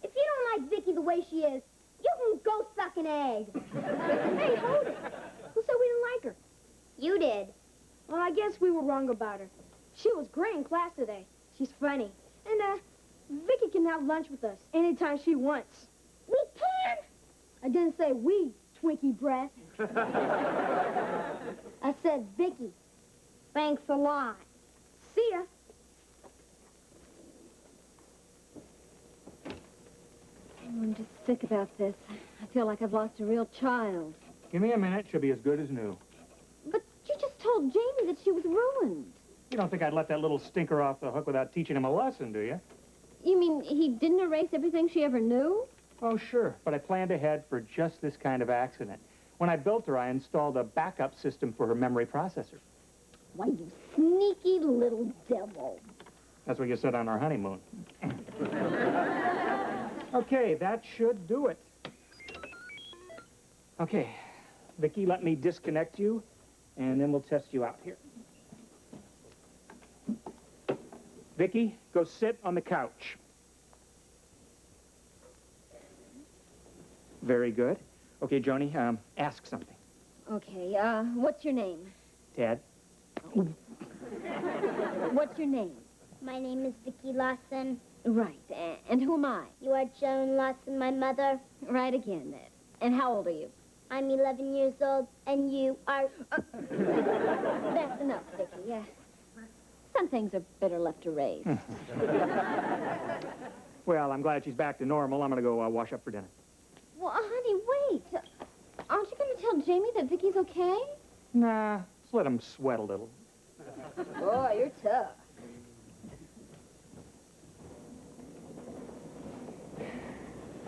If you don't like Vicki the way she is, you can go suck an egg. Hey, hold it. Who said we didn't like her? You did. Well, I guess we were wrong about her. She was great in class today. She's funny. And, Vicki can have lunch with us anytime she wants. We can? I didn't say we, Twinkie breath. I said Vicki. Thanks a lot. See ya. I'm just sick about this. I feel like I've lost a real child. Give me a minute. She'll be as good as new. But you just told Jamie that she was ruined. You don't think I'd let that little stinker off the hook without teaching him a lesson, do you? You mean he didn't erase everything she ever knew? Oh, sure. But I planned ahead for just this kind of accident. When I built her, I installed a backup system for her memory processor. Why, you sneaky little devil. That's what you said on our honeymoon. Okay, that should do it. Okay, Vicki, let me disconnect you, and then we'll test you out here. Vicki, go sit on the couch. Very good. Okay, Joni, ask something. Okay, what's your name? Ted? What's your name? My name is Vicki Lawson. Right, and who am I? You are Joan Lawson, my mother. Right again. And how old are you? I'm 11 years old, and you are... That's enough, Vicki. Some things are better left erased. Well, I'm glad she's back to normal. I'm going to go wash up for dinner. Well, honey, wait. Aren't you going to tell Jamie that Vicki's okay? Nah, just let him sweat a little. Boy, you're tough.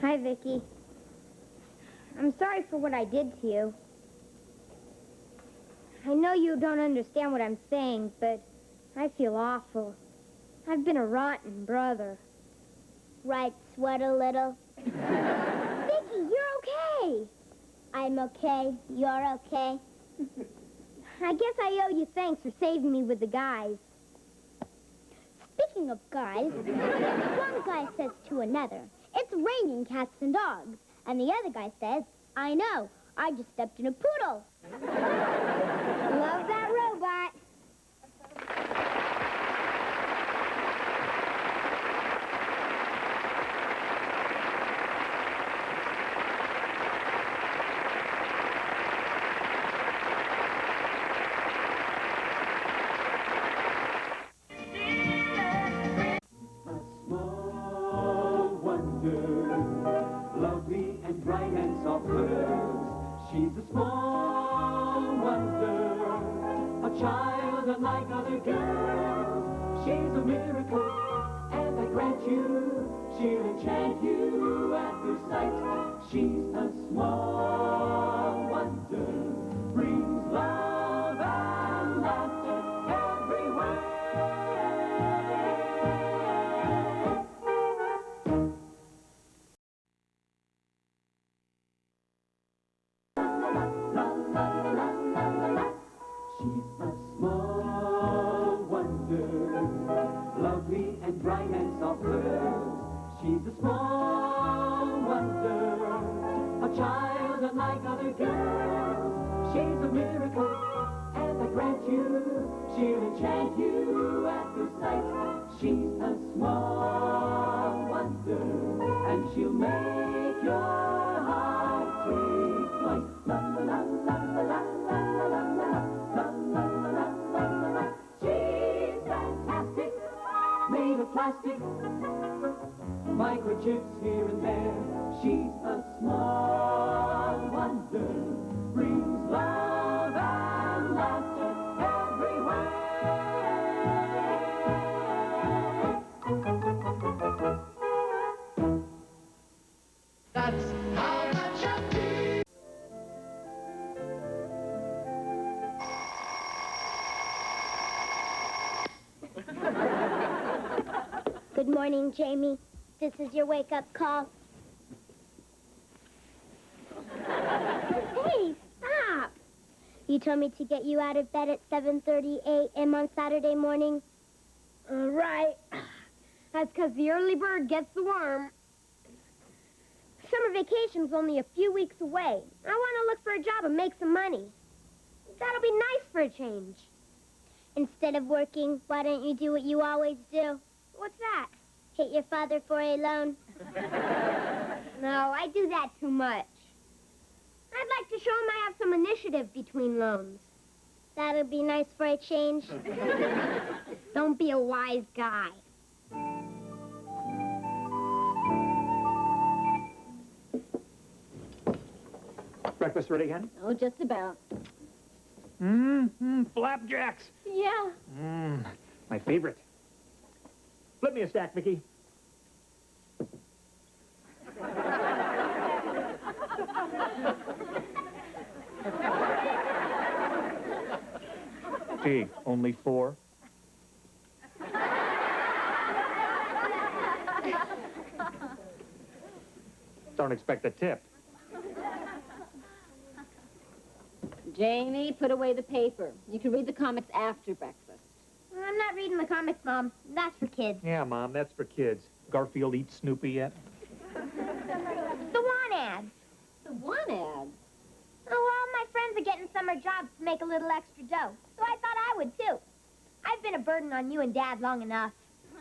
Hi, Vicki. I'm sorry for what I did to you. I know you don't understand what I'm saying, but I feel awful. I've been a rotten brother. Right, sweat a little. Vicki, you're okay. I'm okay. You're okay. I guess I owe you thanks for saving me with the guys. Speaking of guys, one guy says to another, "It's raining cats and dogs." And the other guy says, "I know. I just stepped in a poodle." Love that robot. Lovely and bright and soft curves. She's a small wonder, a child unlike other girls. She's a miracle, and I grant you, she'll enchant you at first sight. She's a small wonder, brings love and laughter everywhere. She's a small wonder, lovely and bright and soft curves. She's a small wonder, a child unlike other girls. She's a miracle, and I grant you, she'll enchant you at first sight. She's a small wonder, and she'll make your heart take flight. La la la la la la la la la la la la la la. She's fantastic, made of plastic, microchips here and there. She's a small wonder, brings love and laughter everywhere. That's how much I feel. Good morning, Jamie. This is your wake-up call. Hey, stop! You told me to get you out of bed at 7:30 a.m. on Saturday morning. Right. That's because the early bird gets the worm. Summer vacation's only a few weeks away. I want to look for a job and make some money. That'll be nice for a change. Instead of working, why don't you do what you always do? What's that? Hit your father for a loan. No, I do that too much. I'd like to show him I have some initiative between loans. That'll be nice for a change. Don't be a wise guy. Breakfast ready, honey? Oh, just about. Flapjacks. Yeah. My favorite. Flip me a stack, Vicki. Gee, only 4? Don't expect a tip. Jamie, put away the paper. You can read the comics after breakfast. I'm not reading the comics, Mom. That's for kids. Yeah, Mom, that's for kids. Garfield eats Snoopy yet? The want ads. The want ads? Oh, all my friends are getting summer jobs to make a little extra dough, so I thought I would, too. I've been a burden on you and Dad long enough.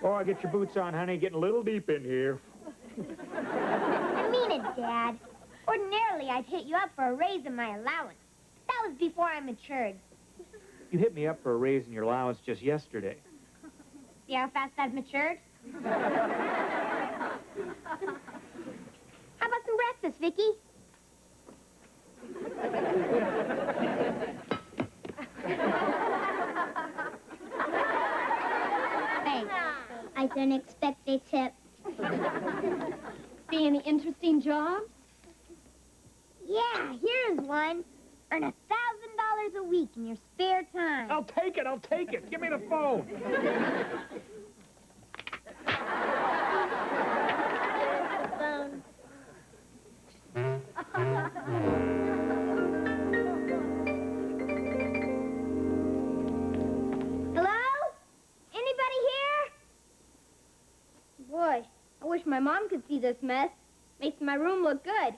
Oh, get your boots on, honey. Getting a little deep in here. I mean it, Dad. Ordinarily, I'd hit you up for a raise in my allowance. That was before I matured. You hit me up for a raise in your allowance just yesterday. See how fast I've matured? How about some breakfast, Vicki? Thanks. I don't expect a tip. See any interesting jobs? Yeah, here's one. Earn $1,000 a week in your spare time. I'll take it. I'll take it. Give me the phone. Phone. Hello? Anybody here? Boy, I wish my mom could see this mess. Makes my room look good.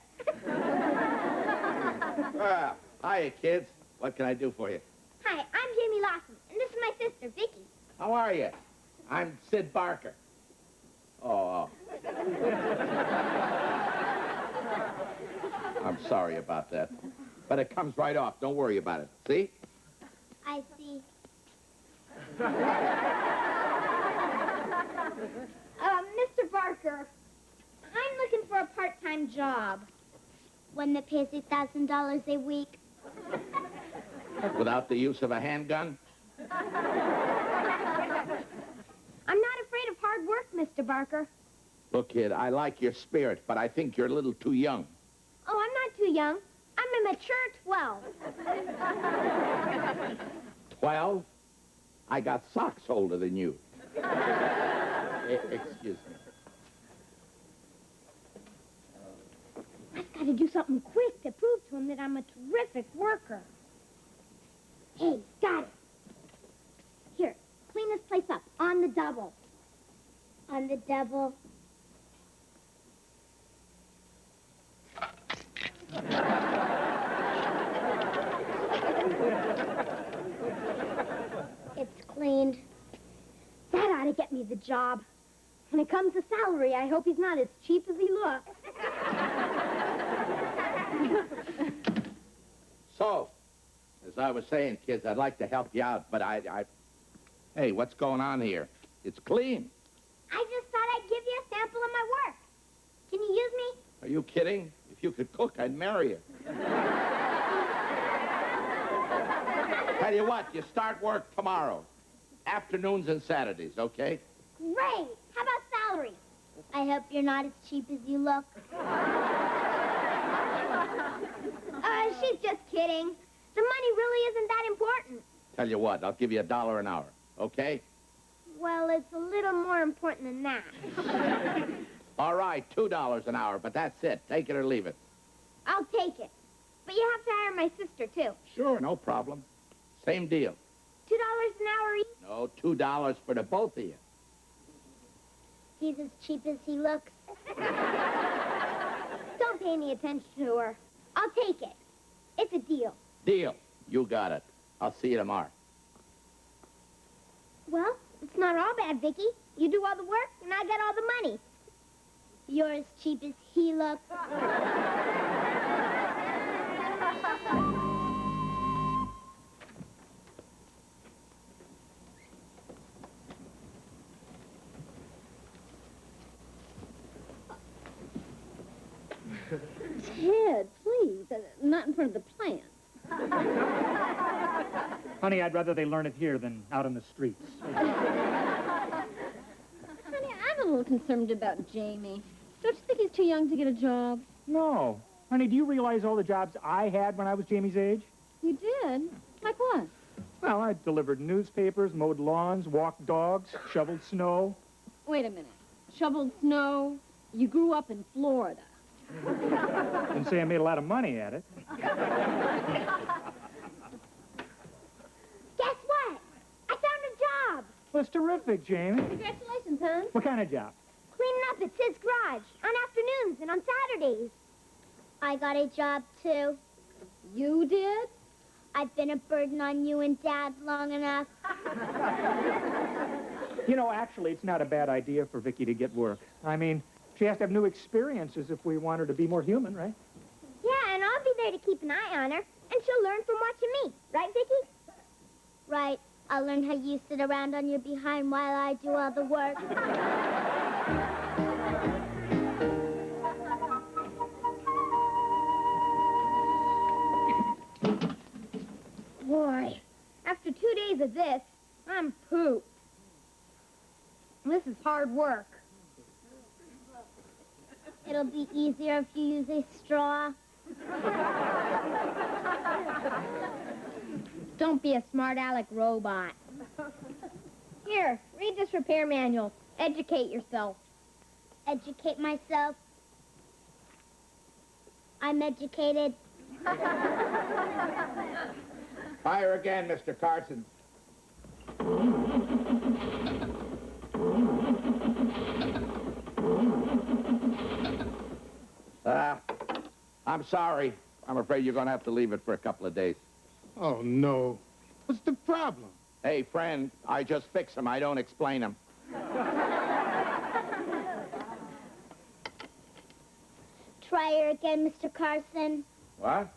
Hiya, kids. What can I do for you? Hi, I'm Jamie Lawson, and this is my sister, Vicki. How are you? I'm Sid Barker. Oh. I'm sorry about that. But it comes right off. Don't worry about it. See? I see. Mr. Barker, I'm looking for a part-time job. One that pays $1,000 a week. Without the use of a handgun? I'm not afraid of hard work, Mr. Barker. Look, kid, I like your spirit, but I think you're a little too young. too young. I'm a mature 12. 12? I got socks older than you. Excuse me. I've got to do something quick to prove to him that I'm a terrific worker. Hey, got it. Here, clean this place up on the double. On the double. It's cleaned. That ought to get me the job. When it comes to salary, I hope he's not as cheap as he looks. So, as I was saying, kids, I'd like to help you out, but Hey, what's going on here? It's clean. I just thought I'd give you a sample of my work. Can you use me? Are you kidding? If you could cook, I'd marry you. Tell you what, you start work tomorrow. Afternoons and Saturdays, okay? Great. How about salary? I hope you're not as cheap as you look. She's just kidding. The money really isn't that important. Tell you what, I'll give you $1 an hour, okay? Well, it's a little more important than that. All right, $2 an hour, but that's it. Take it or leave it. I'll take it. But you have to hire my sister, too. Sure, no problem. Same deal. $2 an hour each? No, $2 for the both of you. He's as cheap as he looks. Don't pay any attention to her. I'll take it. It's a deal. Deal. You got it. I'll see you tomorrow. Well, it's not all bad, Vicki. You do all the work, and I get all the money. You're as cheap as he looks. Ted, please, not in front of the plant. Honey, I'd rather they learn it here than out on the streets. Honey, I'm a little concerned about Jamie. Don't you think he's too young to get a job? No. Honey, do you realize all the jobs I had when I was Jamie's age? You did? Like what? Well, I delivered newspapers, mowed lawns, walked dogs, shoveled snow. Wait a minute. Shoveled snow? You grew up in Florida. Didn't say I made a lot of money at it. Guess what? I found a job. Well, that's terrific, Jamie. Congratulations, hon. What kind of job? Cleaning up at Sid's garage on afternoons and on Saturdays. I got a job, too. You did? I've been a burden on you and Dad long enough. You know, actually, it's not a bad idea for Vicki to get work. I mean, she has to have new experiences if we want her to be more human, right? Yeah, and I'll be there to keep an eye on her, and she'll learn from watching me. Right, Vicki? Right. I'll learn how you sit around on your behind while I do all the work. Boy, after 2 days of this, I'm pooped. This is hard work. It'll be easier if you use a straw. Don't be a smart aleck robot. Here, read this repair manual. Educate yourself. Educate myself? I'm educated. Fire again, Mr. Carson. I'm sorry. I'm afraid you're going to have to leave it for a couple of days. Oh, no. What's the problem? Hey, friend, I just fix them. I don't explain them. Try her again, Mr. Carson. What?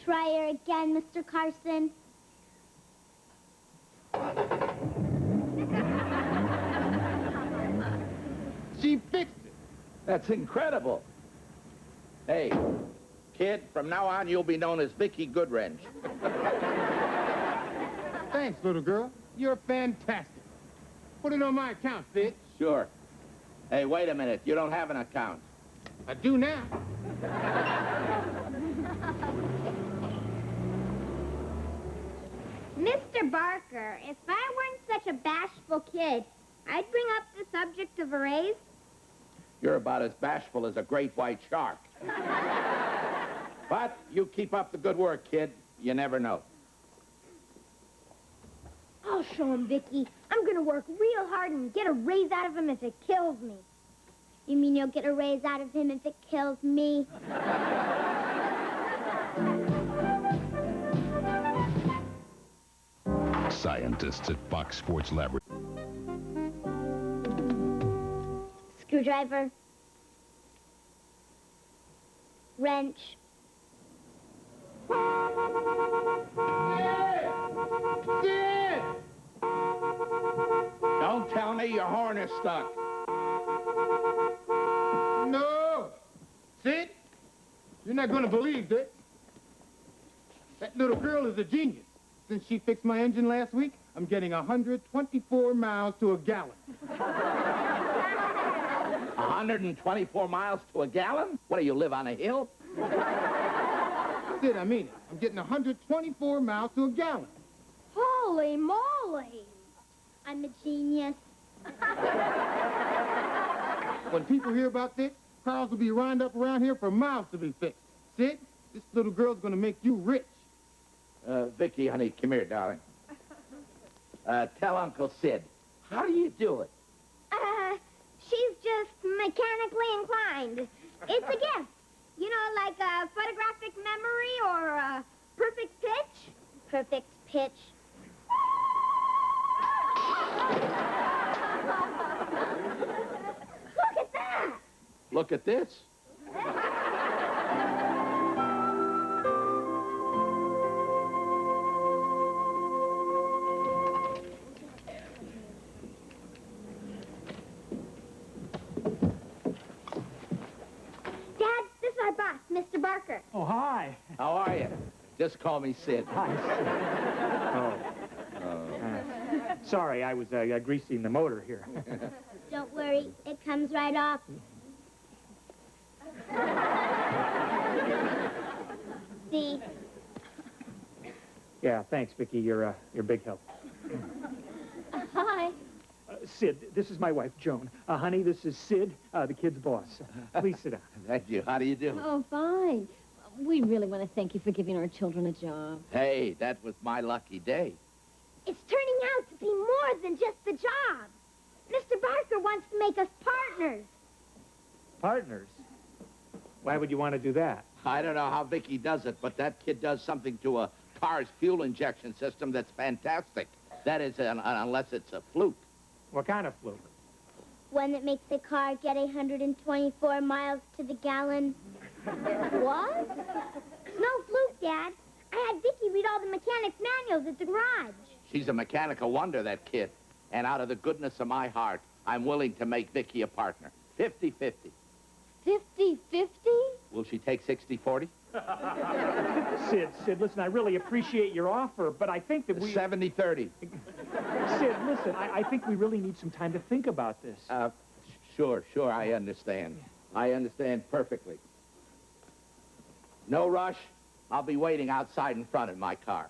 Try her again, Mr. Carson. She fixed it. That's incredible. Hey, kid, from now on, you'll be known as Vicki Goodwrench. Thanks, little girl. You're fantastic. Put it on my account, Fitz. Sure. Hey, wait a minute. You don't have an account. I do now. Mr. Barker, if I weren't such a bashful kid, I'd bring up the subject of a raise. You're about as bashful as a great white shark. But you keep up the good work, kid. You never know. I'll show him, Vicki. I'm gonna work real hard and get a raise out of him if it kills me. You mean you'll get a raise out of him if it kills me? Scientists at Fox Sports Laboratory. Screwdriver. Wrench. Sid! Don't tell me your horn is stuck. No! Sid, you're not going to believe this. That little girl is a genius. Since she fixed my engine last week, I'm getting 124 miles to a gallon. 124 miles to a gallon? What, do you live on a hill? Sid, I mean it. I'm getting 124 miles to a gallon. Holy moly! I'm a genius. When people hear about this, cars will be lined up around here for miles to be fixed. Sid, this little girl's going to make you rich. Vicki, honey, come here, darling. Tell Uncle Sid, how do you do it? She's just mechanically inclined. It's a gift. You know, like a photographic memory or a perfect pitch. Perfect pitch. Look at that! Look at this. Dad, this is our boss, Mr. Barker. Oh, hi. How are you? Just call me Sid. Hi, Sid. Sorry, I was greasing the motor here. Don't worry, it comes right off. See? Yeah, thanks, Vicki. You're big help. Hi. Sid, this is my wife, Joan. Honey, this is Sid, the kid's boss. Please sit down. Thank you. How do you do? Oh, fine. We really want to thank you for giving our children a job. Hey, that was my lucky day. It's turning out to be more than just a job. Mr. Barker wants to make us partners. Partners? Why would you want to do that? I don't know how Vicki does it, but that kid does something to a car's fuel injection system that's fantastic. That is, unless it's a fluke. What kind of fluke? One that makes the car get 124 miles to the gallon. What? It's no fluke, Dad. I had Vicki read all the mechanics' manuals at the garage. She's a mechanical wonder, that kid. And out of the goodness of my heart, I'm willing to make Vicki a partner. 50-50. 50-50? Will she take 60-40? Sid, listen, I really appreciate your offer, but I think that we... 70-30. Sid, listen, I think we really need some time to think about this. Sure, I understand. I understand perfectly. No rush. I'll be waiting outside in front of my car.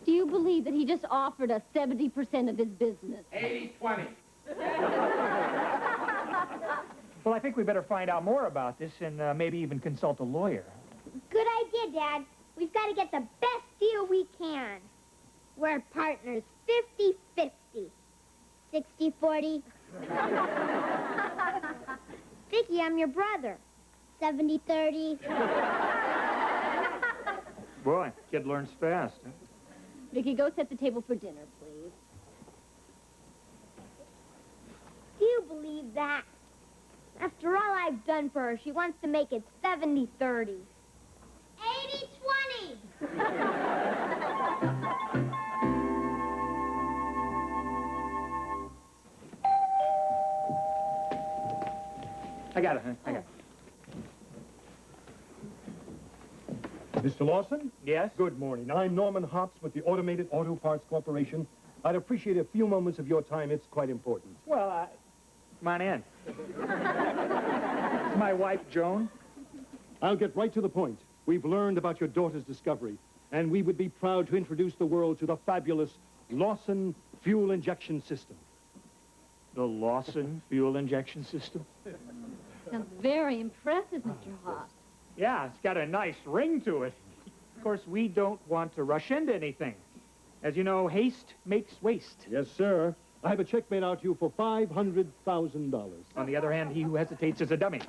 Do you believe that he just offered us 70% of his business? 80-20. Well, I think we better find out more about this and maybe even consult a lawyer. Good idea, Dad. We've got to get the best deal we can. We're partners, 50-50. 60-40. Vicki, I'm your brother. 70-30. Boy, kid learns fast. Huh? Vicki, go set the table for dinner, please. Do you believe that? After all I've done for her, she wants to make it 70-30. 80-20. I got it, huh? I got it. Mr. Lawson? Yes? Good morning. I'm Norman Hops with the Automated Auto Parts Corporation. I'd appreciate a few moments of your time. It's quite important. Well, come on in. It's my wife, Joan. I'll get right to the point. We've learned about your daughter's discovery, and we would be proud to introduce the world to the fabulous Lawson fuel injection system. The Lawson fuel injection system? Sounds very impressive, Mr. Hobbs. Yeah, it's got a nice ring to it. Of course, we don't want to rush into anything. As you know, haste makes waste. Yes, sir. I have a check made out to you for $500,000. On the other hand, he who hesitates is a dummy. Sit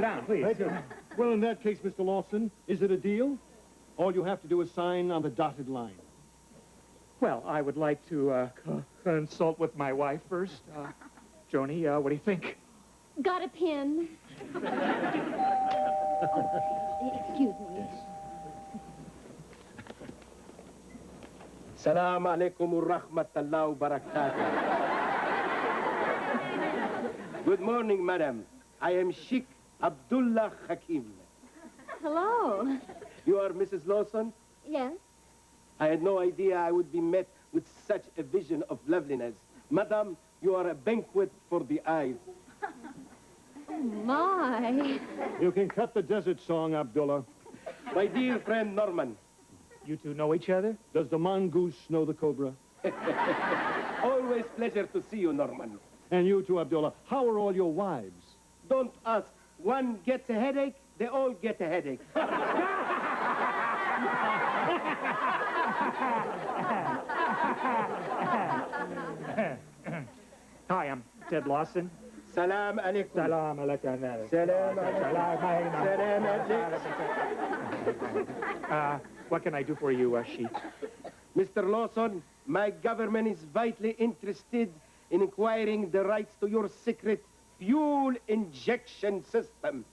down, please. Thank you. Well, in that case, Mr. Lawson, is it a deal? All you have to do is sign on the dotted line. Well, I would like to consult with my wife first. Joni, what do you think? Got a pin? Excuse me. Assalamu alaikum wa rahmatullahi wa barakatuh. Good morning, madam. I am Sheikh Abdullah Hakim. Hello. You are Mrs. Lawson? Yes? I had no idea I would be met with such a vision of loveliness. Madam, you are a banquet for the eyes. Oh, my. You can cut the desert song, Abdullah. My dear friend Norman. You two know each other? Does the mongoose know the cobra? Always pleasure to see you, Norman. And you too, Abdullah. How are all your wives? Don't ask. One gets a headache, they all get a headache. Hi, I'm Ted Lawson. Salam alaikum. Salam alaikum. Salam alaikum. What can I do for you, Sheikh? Mr. Lawson, my government is vitally interested in acquiring the rights to your secret fuel injection system.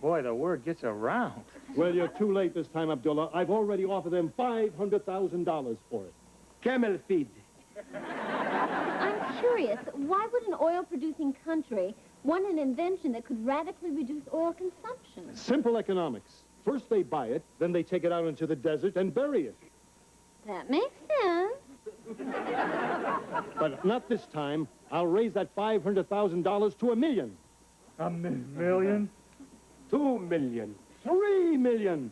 Boy, the word gets around. Well, you're too late this time, Abdullah. I've already offered them $500,000 for it. Camel feed. I'm curious, why would an oil-producing country want an invention that could radically reduce oil consumption? Simple economics. First they buy it, then they take it out into the desert and bury it. That makes sense. But not this time. I'll raise that $500,000 to $1 million. $1 million? $2 million. $3 million.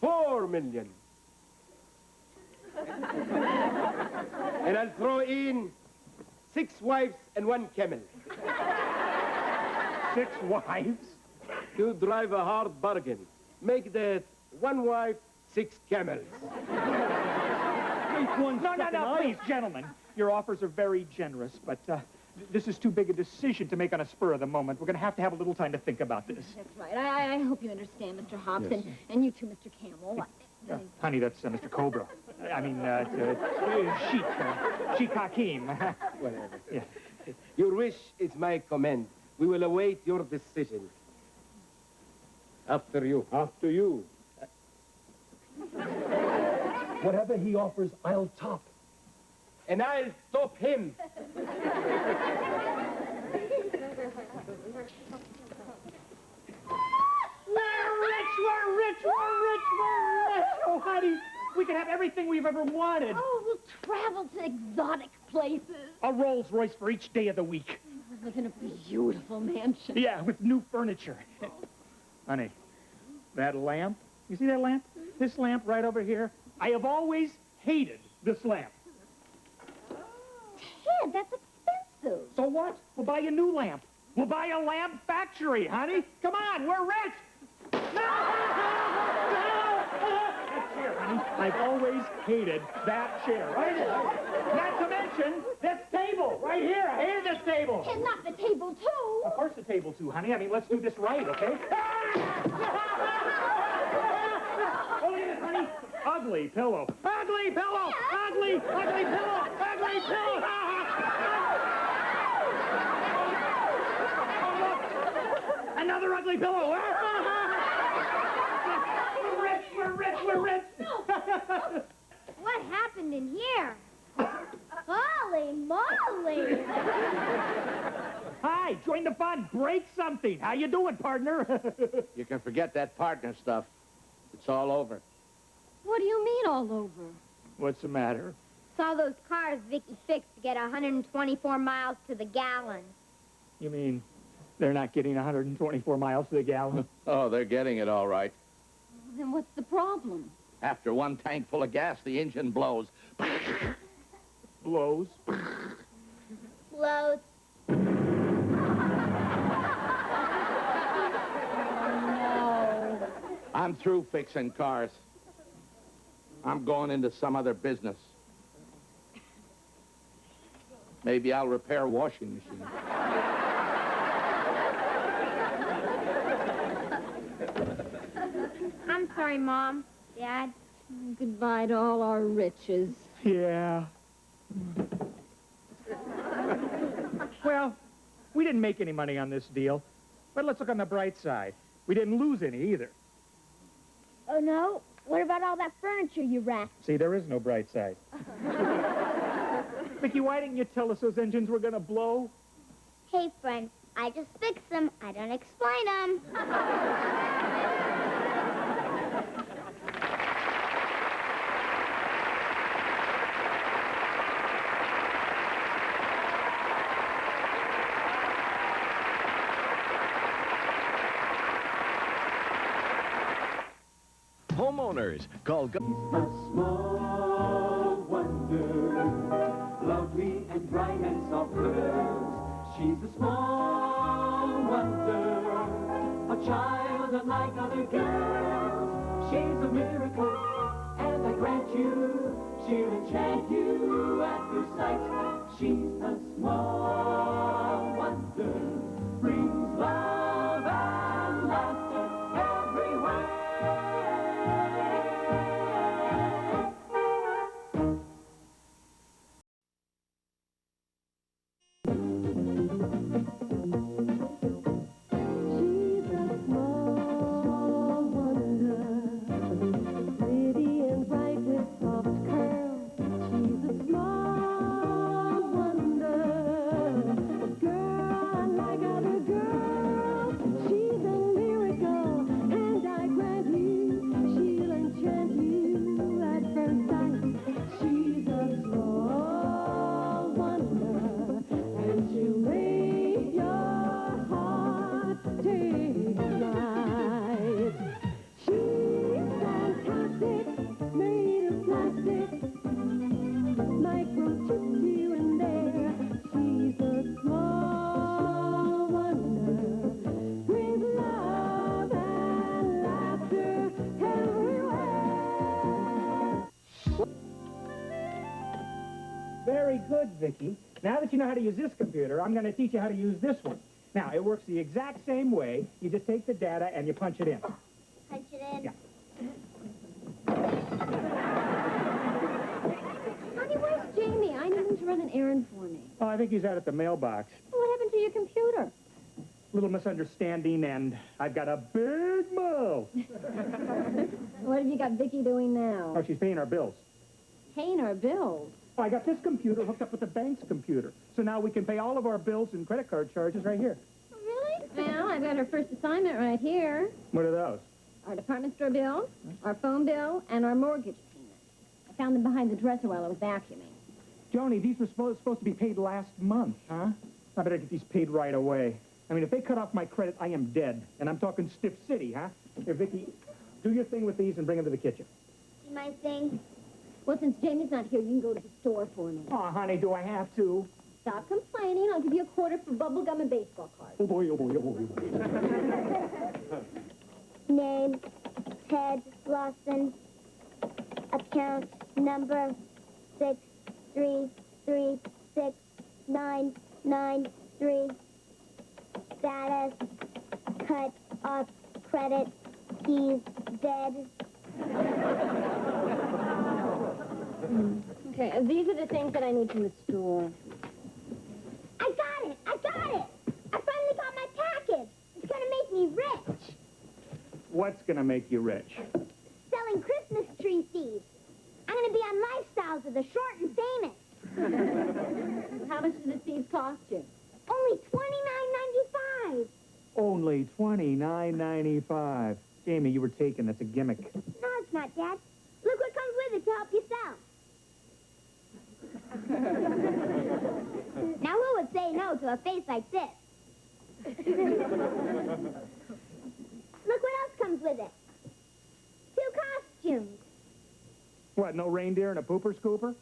$4 million. And I'll throw in 6 wives and 1 camel. 6 wives? You drive a hard bargain. Make that 1 wife, 6 camels. No, please, gentlemen. Your offers are very generous, but this is too big a decision to make on a spur of the moment. We're going to have a little time to think about this. That's right. I hope you understand, Mr. Hobbs, Yes. and you too, Mr. Camel. Honey, that's Mr. Cobra. I mean, Sheikh Hakim. Whatever. Yeah. Your wish is my command. We will await your decision. After you. After you. Whatever he offers, I'll top. And I'll top him. We're rich! Oh, honey, we can have everything we've ever wanted. Oh, we'll travel to exotic places. A Rolls Royce for each day of the week. We'll live in a beautiful mansion. Yeah, with new furniture. Honey, that lamp, you see that lamp? This lamp right over here? I have always hated this lamp. Ted, that's expensive. So what? We'll buy a new lamp. We'll buy a lamp factory, honey. Come on, we're rich. No! That chair, honey. I've always hated that chair. Right here. Not to mention this table right here. I hated this table. And not the table, too. Of course the table, too, honey. I mean, let's do this right, okay? Oh, look at this, honey. Ugly pillow. Ugly pillow. Ugly pillow. Ugly pillow. Oh, look. Another ugly pillow. We're rich. What happened in here? Holy moly! Hi, join the fun. Break something. How you doing, partner? You can forget that partner stuff. It's all over. What do you mean all over? What's the matter? It's all those cars Vicki fixed to get 124 miles to the gallon. You mean they're not getting 124 miles to the gallon? Oh, they're getting it all right. Then what's the problem? After one tank full of gas, the engine blows. Blows? Blows. I'm through fixing cars. I'm going into some other business. Maybe I'll repair washing machines. I'm sorry, Mom. Dad. Goodbye to all our riches. Yeah. Well, we didn't make any money on this deal. But let's look on the bright side. We didn't lose any either. Oh, no? What about all that furniture you wrapped? See, there is no bright side. Vicki, why didn't you tell us those engines were going to blow? Hey, friend, I just fix them. I don't explain them. Homeowners, call... A small wonder, lovely and bright and soft curls. She's a small wonder, a child unlike other girls. She's a miracle, and I grant you, she'll enchant you at first sight. She's a small wonder, brings love and laughter everywhere. Very good, Vicki. Now that you know how to use this computer, I'm going to teach you how to use this one. Now, it works the exact same way. You just take the data and you punch it in. Punch it in. Yeah. Honey, where's Jamie? I need him to run an errand for me. Oh, I think he's out at the mailbox. What happened to your computer? Little misunderstanding, and I've got a big mouth. What have you got Vicki doing now? Oh, she's paying our bills. Paying our bills. Oh, I got this computer hooked up with the bank's computer. So now we can pay all of our bills and credit card charges right here. Really? Well, I've got her first assignment right here. What are those? Our department store bill, our phone bill, and our mortgage payment. I found them behind the dresser while I was vacuuming. Joni, these were supposed to be paid last month, huh? I better get these paid right away. I mean, if they cut off my credit, I am dead. And I'm talking stiff city, huh? Here, Vicki, do your thing with these and bring them to the kitchen. My thing. Well, since Jamie's not here, you can go to the store for me. Oh, honey, do I have to? Stop complaining. I'll give you a quarter for bubble gum and baseball cards. Oh, boy, oh, boy, oh, boy. Name, Ted Lawson. Account number 6336993. Status, cut off credit. He's dead. Okay, these are the things that I need from the store. I got it! I got it! I finally got my package! It's gonna make me rich! What's going to make you rich? Selling Christmas tree seeds. I'm gonna be on Lifestyles with the short and famous. How much do the seeds cost you? Only $29.95. Only $29.95. Jamie, you were taken. That's a gimmick. No, it's not, Dad. Look what comes with it to help you sell. a face like this. Look what else comes with it. 2 costumes. What, no reindeer and a pooper scooper?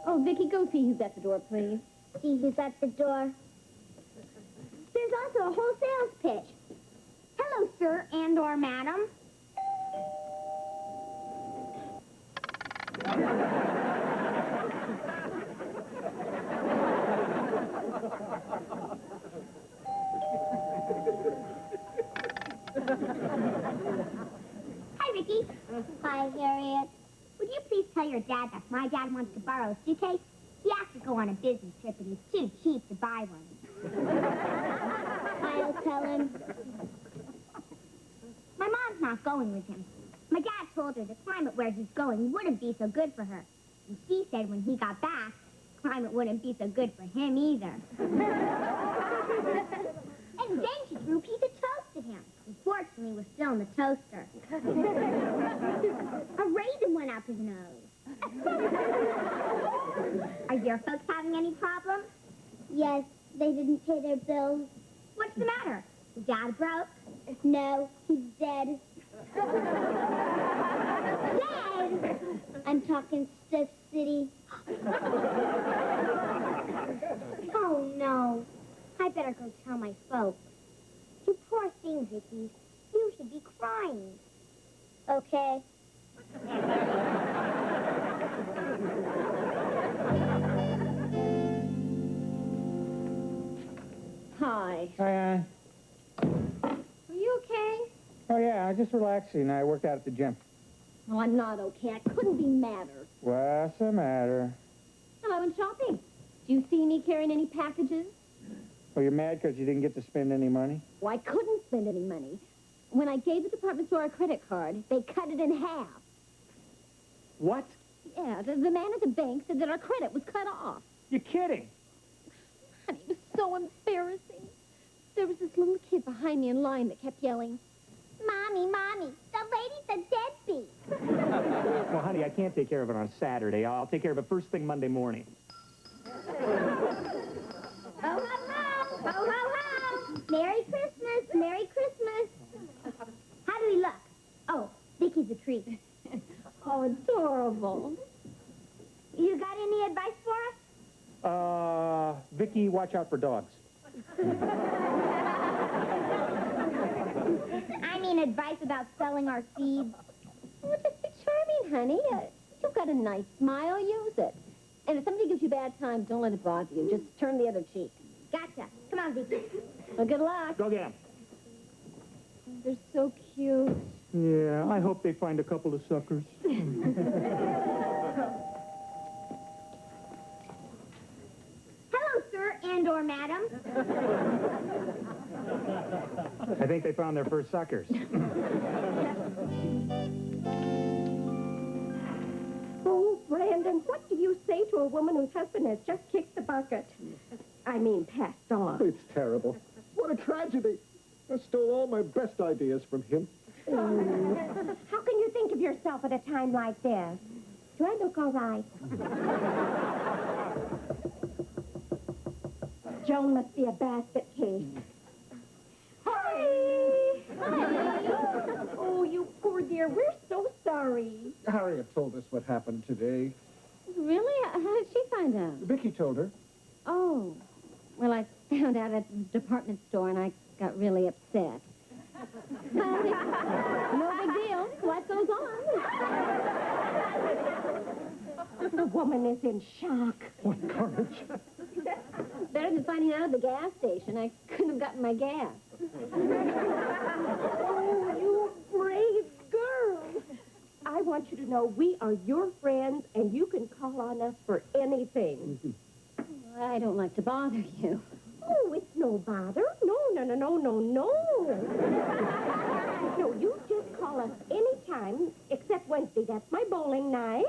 Oh, Vicki, go see who's at the door, please. See who's at the door. There's also a whole sales pitch. Hello, sir and/or madam. Hi, Vicki. Hi, Harriet. Would you please tell your dad that my dad wants to borrow a suitcase? He has to go on a business trip, and he's too cheap to buy one. I'll tell him. My mom's not going with him. My dad told her the climate where he's going wouldn't be so good for her. And she said when he got back, climate wouldn't be so good for him either. And then she threw a piece of toast at him. Unfortunately, it was still in the toaster. A raisin went up his nose. Are your folks having any problems? Yes, they didn't pay their bills. What's the matter? Is Dad broke? No, he's dead. Dead? I'm talking Stiff City. Oh, no. I better go tell my folks. You poor thing, Vicki. You should be crying. Okay. Hi. Hi, Are you okay? Oh, yeah, I was just relaxing. I worked out at the gym. Well, I'm not okay. I couldn't be madder. What's the matter? Well, I went shopping. Do you see me carrying any packages? Well, you're mad because you didn't get to spend any money? Well, I couldn't spend any money. When I gave the department store a credit card, they cut it in half. What? Yeah, the man at the bank said that our credit was cut off. You're kidding. Honey, it was so embarrassing. There was this little kid behind me in line that kept yelling, Mommy, Mommy, the lady's a deadbeat. Well, honey, I can't take care of it on Saturday. I'll take care of it first thing Monday morning. Ho, ho, ho! Ho, ho, ho! Merry Christmas! Merry Christmas! How do we look? Oh, Vicki's a treat. Oh, adorable. You got any advice for us? Vicki, watch out for dogs. I mean advice about selling our seeds. Oh, just be charming, honey. You've got a nice smile. Use it. And if somebody gives you a bad time, don't let it bother you. Just turn the other cheek. Gotcha. Come on, Vicki. Well, good luck. Go get 'em. They're so cute. Yeah, I hope they find a couple of suckers. Hello, sir and/or madam. I think they found their first suckers. Oh, Brandon, what do you say to a woman whose husband has just kicked the bucket? I mean, passed on. It's terrible. What a tragedy. I stole all my best ideas from him. How can you think of yourself at a time like this? Do I look all right? Joan must be a basket case. Hi! Oh, you poor dear. We're so sorry. Harriet told us what happened today. Really? How did she find out? Vicki told her. Oh. Well, I found out at the department store, and I got really upset. Well, no big deal. Life goes on. The woman is in shock. What courage. Better than finding out at the gas station. I couldn't have gotten my gas. Oh, you brave girl. I want you to know we are your friends, and you can call on us for anything. I don't like to bother you. Oh, it's no bother. No. No, you just call us anytime, except Wednesday. That's my bowling night.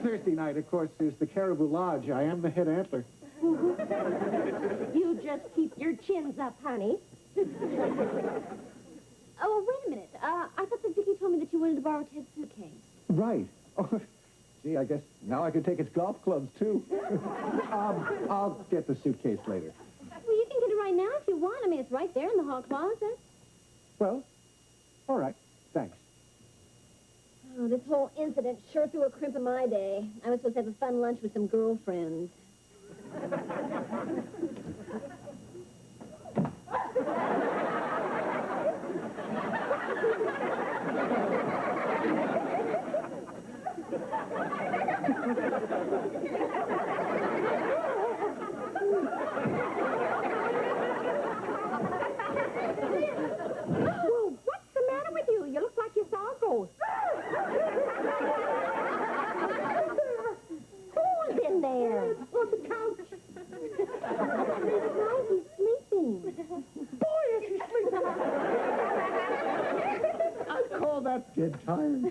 Thursday night, of course, is the Caribou Lodge. I am the head antler. You just keep your chins up, honey. Oh, wait a minute. I thought that Vicki told me that you wanted to borrow Ted's suitcase. Right. Oh, Gee, I guess now I can take its golf clubs, too. I'll get the suitcase later. Well, you can get it right now if you want. I mean, it's right there in the hall closet. Well, all right. Thanks. Oh, this whole incident sure threw a crimp in my day. I was supposed to have a fun lunch with some girlfriends. Well, what's the matter with you? You look like you saw a ghost. Who's in there? On the couch. Why is he sleeping? Boy, is he sleeping. I call that dead tired.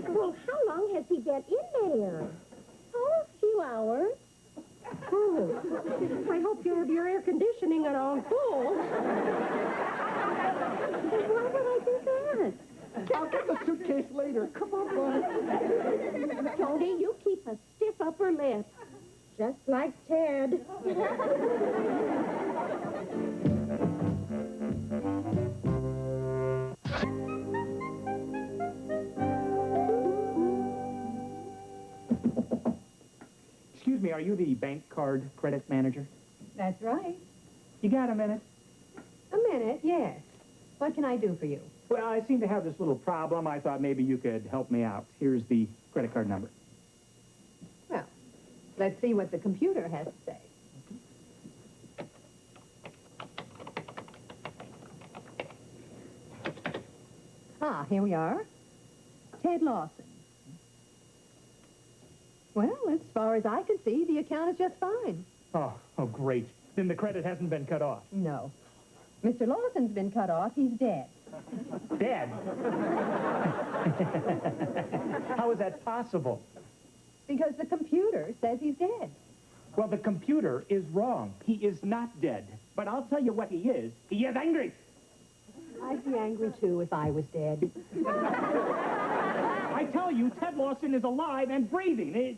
Well, how long has he been in there? Oh, a few hours. Oh, I hope you have your air conditioning on full. Why would I do that? I'll get the suitcase later. Come on, boy. Tony, you keep a stiff upper lip. Just like Ted. Excuse me, are you the bank card credit manager? That's right. You got a minute? A minute, yes. What can I do for you? Well, I seem to have this little problem. I thought maybe you could help me out. Here's the credit card number. Well, let's see what the computer has to say. Ah, here we are. Ted Lawson. Well, as far as I can see, the account is just fine. Oh, great. Then the credit hasn't been cut off. No. Mr. Lawson's been cut off. He's dead. Dead? How is that possible? Because the computer says he's dead. Well, the computer is wrong. He is not dead. But I'll tell you what he is. He is angry. I'd be angry, too, if I was dead. I tell you, Ted Lawson is alive and breathing.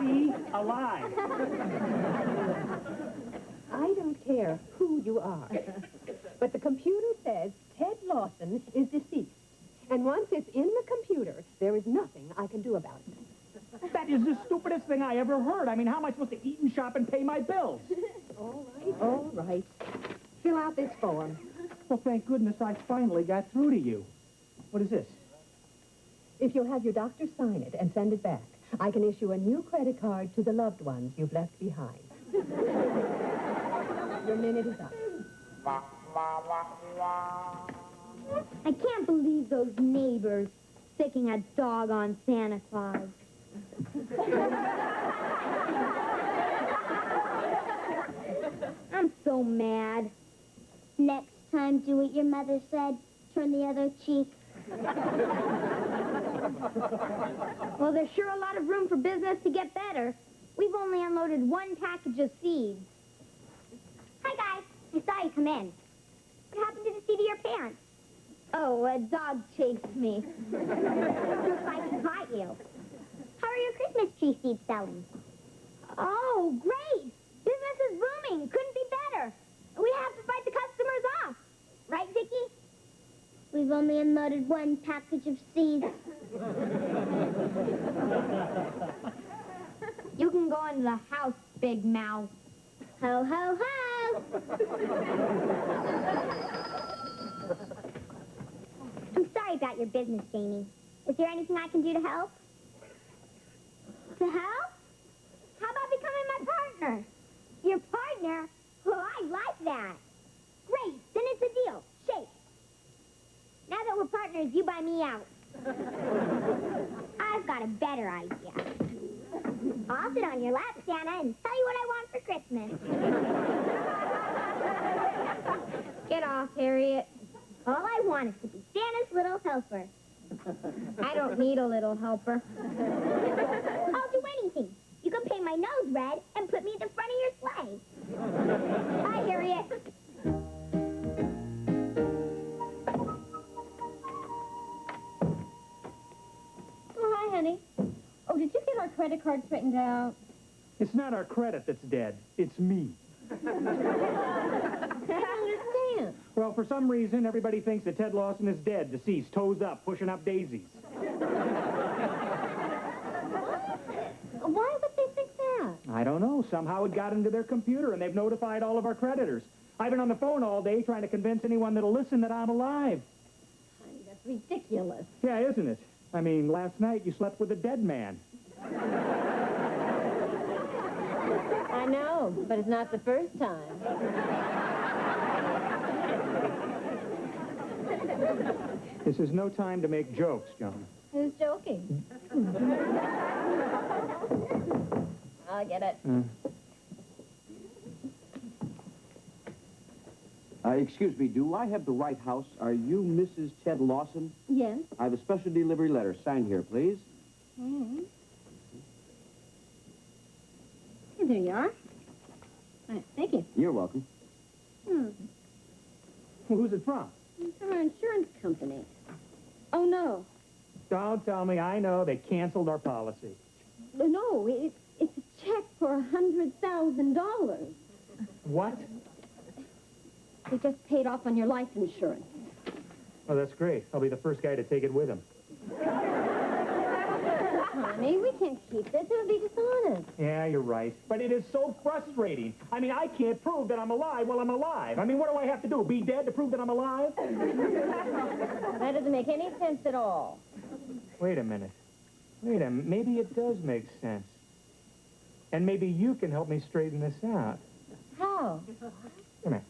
See? Alive. I don't care who you are. But the computer says Ted Lawson is deceased. And once it's in the computer, there is nothing I can do about it. That is the stupidest thing I ever heard. I mean, how am I supposed to eat and shop and pay my bills? All right. All right. Fill out this form. Well, thank goodness I finally got through to you. What is this? If you'll have your doctor sign it and send it back, I can issue a new credit card to the loved ones you've left behind. Your minute is up. I can't believe those neighbors sticking a dog on Santa Claus. I'm so mad. Next time, do what your mother said. Turn the other cheek. Well, there's sure a lot of room for business to get better. We've only unloaded one package of seeds. Hi, guys. I saw you come in. What happened to the seat of your pants? Oh, a dog chased me. Looks like he caught you. How are your Christmas tree seeds selling? Oh, great. Business is booming. Couldn't be better. We have to fight the customers off. Right, Vicki? We've only unloaded one package of seeds. You can go into the house, Big Mouth. Ho, ho, ho! I'm sorry about your business, Jamie. Is there anything I can do to help? To help? How about becoming my partner? Your partner? Oh, I like that. Great, then it's a deal. Shake. Now that we're partners, you buy me out. I've got a better idea. I'll sit on your lap, Santa, and tell you what I want for Christmas. Get off, Harriet. All I want is to be Santa's little helper. I don't need a little helper. I'll do anything. You can paint my nose red and put me at the front of your sleigh. Bye, Harriet. credit card straightened out. It's not our credit that's dead. It's me. I don't understand. Well, for some reason, everybody thinks that Ted Lawson is dead, deceased, toes up, pushing up daisies. Why would they think that? I don't know. Somehow it got into their computer, and they've notified all of our creditors. I've been on the phone all day trying to convince anyone that'll listen that I'm alive. Honey, that's ridiculous. Yeah, isn't it? I mean, last night you slept with a dead man. I know, but it's not the first time. This is no time to make jokes, John. Who's joking? I get it. Excuse me, do I have the right house? Are you Mrs. Ted Lawson? Yes. I have a special delivery letter. Sign here, please. Mm-hmm. Hey, there you are. Right, thank you. You're welcome. Who's it from? It's from our insurance company. Oh, no. Don't tell me. I know. They canceled our policy. No, it's a check for $100,000. What? They just paid off on your life insurance. Oh, that's great. I'll be the first guy to take it with him. Honey, we can't keep this. It would be dishonest. Yeah, you're right. But it is so frustrating. I mean, I can't prove that I'm alive while I'm alive. I mean, what do I have to do? Be dead to prove that I'm alive? That doesn't make any sense at all. Wait a minute. Maybe it does make sense. And maybe you can help me straighten this out. How? Come here.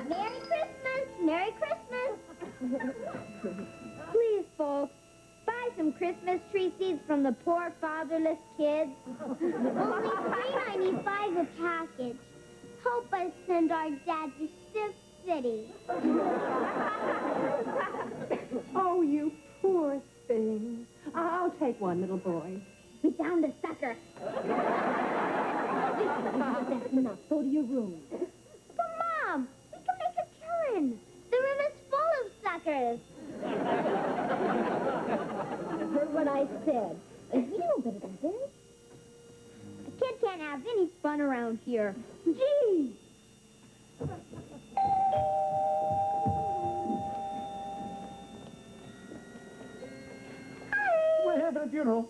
Merry Christmas! Merry Christmas! Please, folks, buy some Christmas tree seeds from the poor fatherless kids. Only $3.95 a package. Help us send our dad to Stiff City. Oh, you poor thing. I'll take one, little boy. We found a sucker. That's enough. Go to your room. But, Mom, we can make a killing. The room is full of suckers. You heard what I said. You know better than this. A kid can't have any fun around here. Gee! We're having a funeral.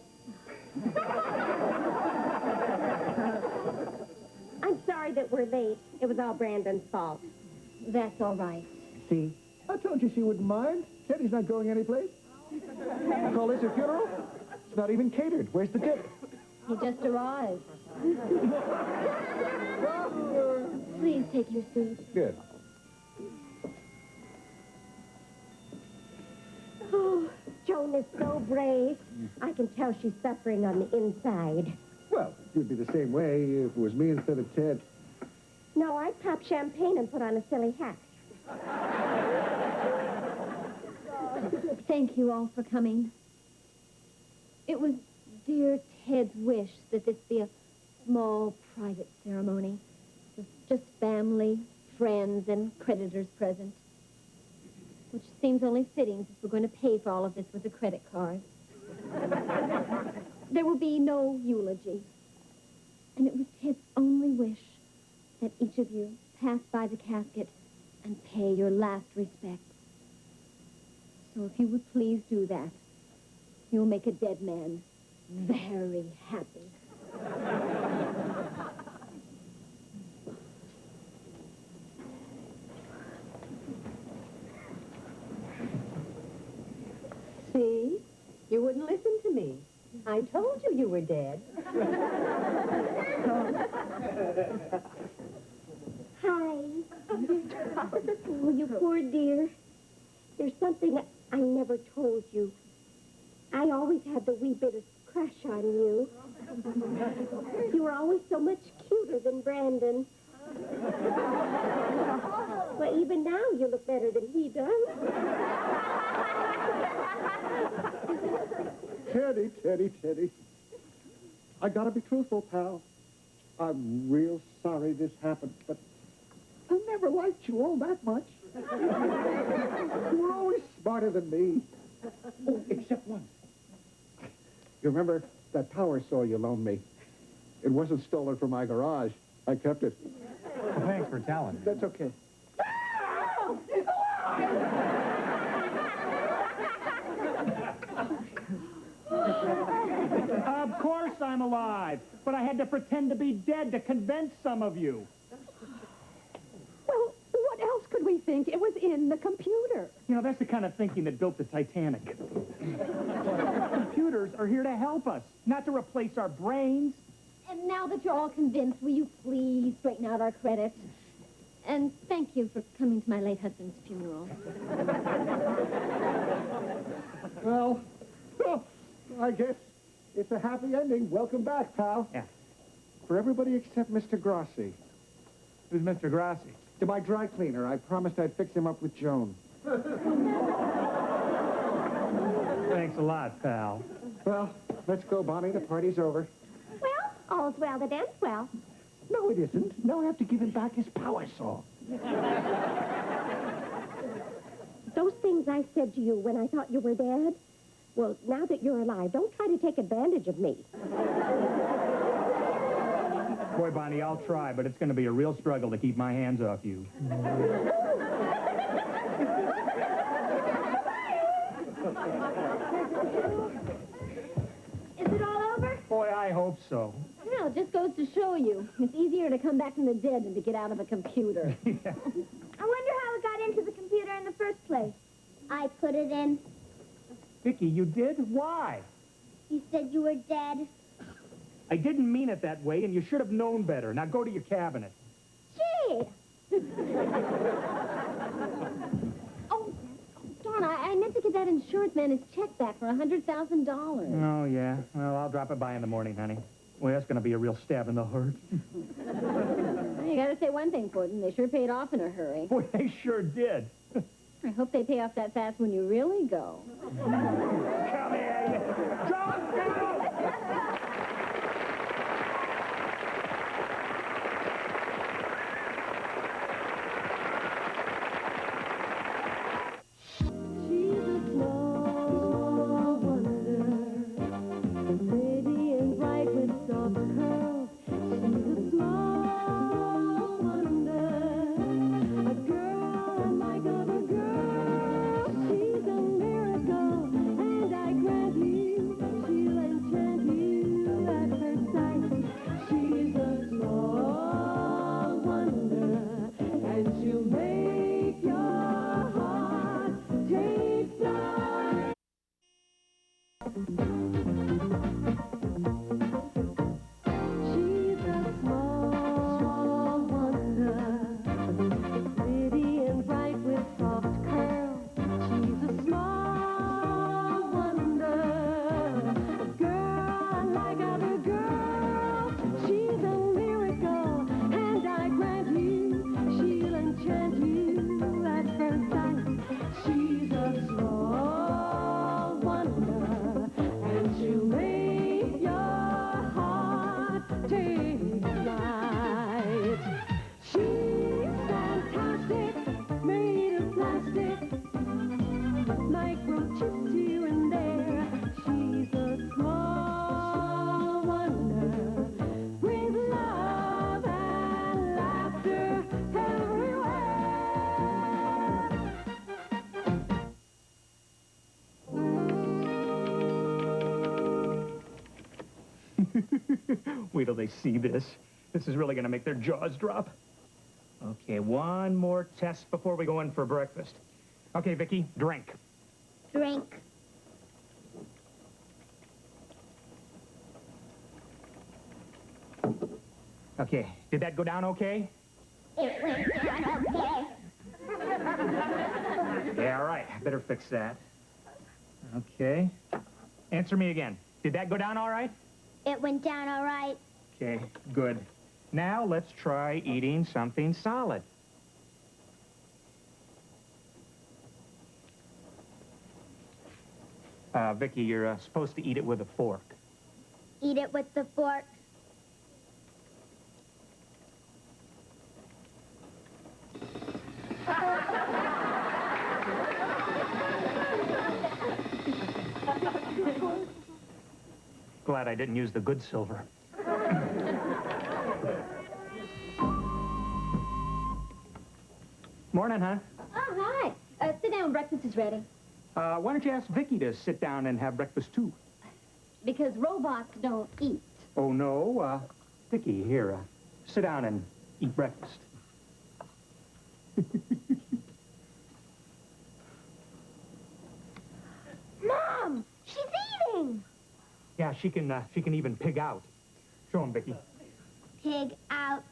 I'm sorry that we're late. It was all Brandon's fault. That's all right. See? I told you she wouldn't mind. Teddy's not going anyplace. Call this a funeral? It's not even catered. Where's the tip? He just arrived. Please take your seat. Good. Oh, Joan is so brave. I can tell she's suffering on the inside. Well, you'd be the same way if it was me instead of Ted. No, I'd pop champagne and put on a silly hat. Thank you all for coming. It was dear Ted's wish that this be a small, private ceremony with just family, friends, and creditors present, which seems only fitting since we're going to pay for all of this with a credit card. There will be no eulogy, and it was Ted's only wish that each of you pass by the casket and pay your last respects. So if you would please do that, you'll make a dead man very happy. See? You wouldn't listen to me. I told you you were dead. Hi. Oh, you poor dear. There's something I never told you. I always had the wee bit of crush on you. You were always so much cuter than Brandon. Well, even now you look better than he does. Teddy. I gotta be truthful, pal. I'm real sorry this happened, but I never liked you all that much. You were always smarter than me. Oh, except once. You remember that power saw you loaned me? It wasn't stolen from my garage. I kept it. Well, thanks for telling me. That's okay. Of course I'm alive, but I had to pretend to be dead to convince some of you. Well, what else could we think? It was in the computer. You know, that's the kind of thinking that built the Titanic. Computers are here to help us, not to replace our brains. And now that you're all convinced, will you please straighten out our credits? And thank you for coming to my late husband's funeral. Well, I guess it's a happy ending. Welcome back, pal. Yeah. For everybody except Mr. Grossi. Who's Mr. Grossi? To my dry cleaner. I promised I'd fix him up with Joan. Thanks a lot, pal. Well, let's go, Bonnie. The party's over. Well, all's well that ends well. No, it isn't. Now I have to give him back his power saw. Those things I said to you when I thought you were dead, well, now that you're alive, don't try to take advantage of me. Boy, Bonnie, I'll try, but it's going to be a real struggle to keep my hands off you. Is it all over? Boy, I hope so. Well, it just goes to show you. It's easier to come back from the dead than to get out of a computer. I wonder how it got into the computer in the first place. I put it in. Vicki, you did? Why? You said you were dead. I didn't mean it that way, and you should have known better. Now go to your cabinet. Gee! Oh, darn, I meant to give that insurance man his check back for $100,000. Oh, yeah? Well, I'll drop it by in the morning, honey. Boy, that's going to be a real stab in the heart. You gotta say one thing for them. They sure paid off in a hurry. Boy, they sure did. I hope they pay off that fast when you really go. Come here, you. Drop down! Wait till they see this. This is really going to make their jaws drop. Okay, one more test before we go in for breakfast. Okay, Vicki, drink. Drink. Okay, did that go down okay? It went down okay. Yeah, all right. Better fix that. Okay. Answer me again. Did that go down all right? It went down all right. Okay, good. Now let's try eating something solid. Vicki, you're supposed to eat it with a fork. Eat it with the fork. Glad I didn't use the good silver. Morning, huh? Oh, hi. Sit down. Breakfast is ready. Why don't you ask Vicki to sit down and have breakfast, too? Because robots don't eat. Oh, no. Vicki, here, sit down and eat breakfast. Mom, she's eating. Yeah, she can even pig out. Show him, Vicki. Pig out.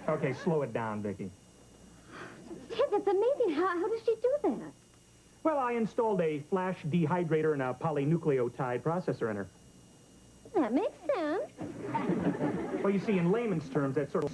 Okay, slow it down, Vicki. Ted, that's amazing. How does she do that? Well, I installed a flash dehydrator and a polynucleotide processor in her. That makes sense. Well, you see, in layman's terms, that sort of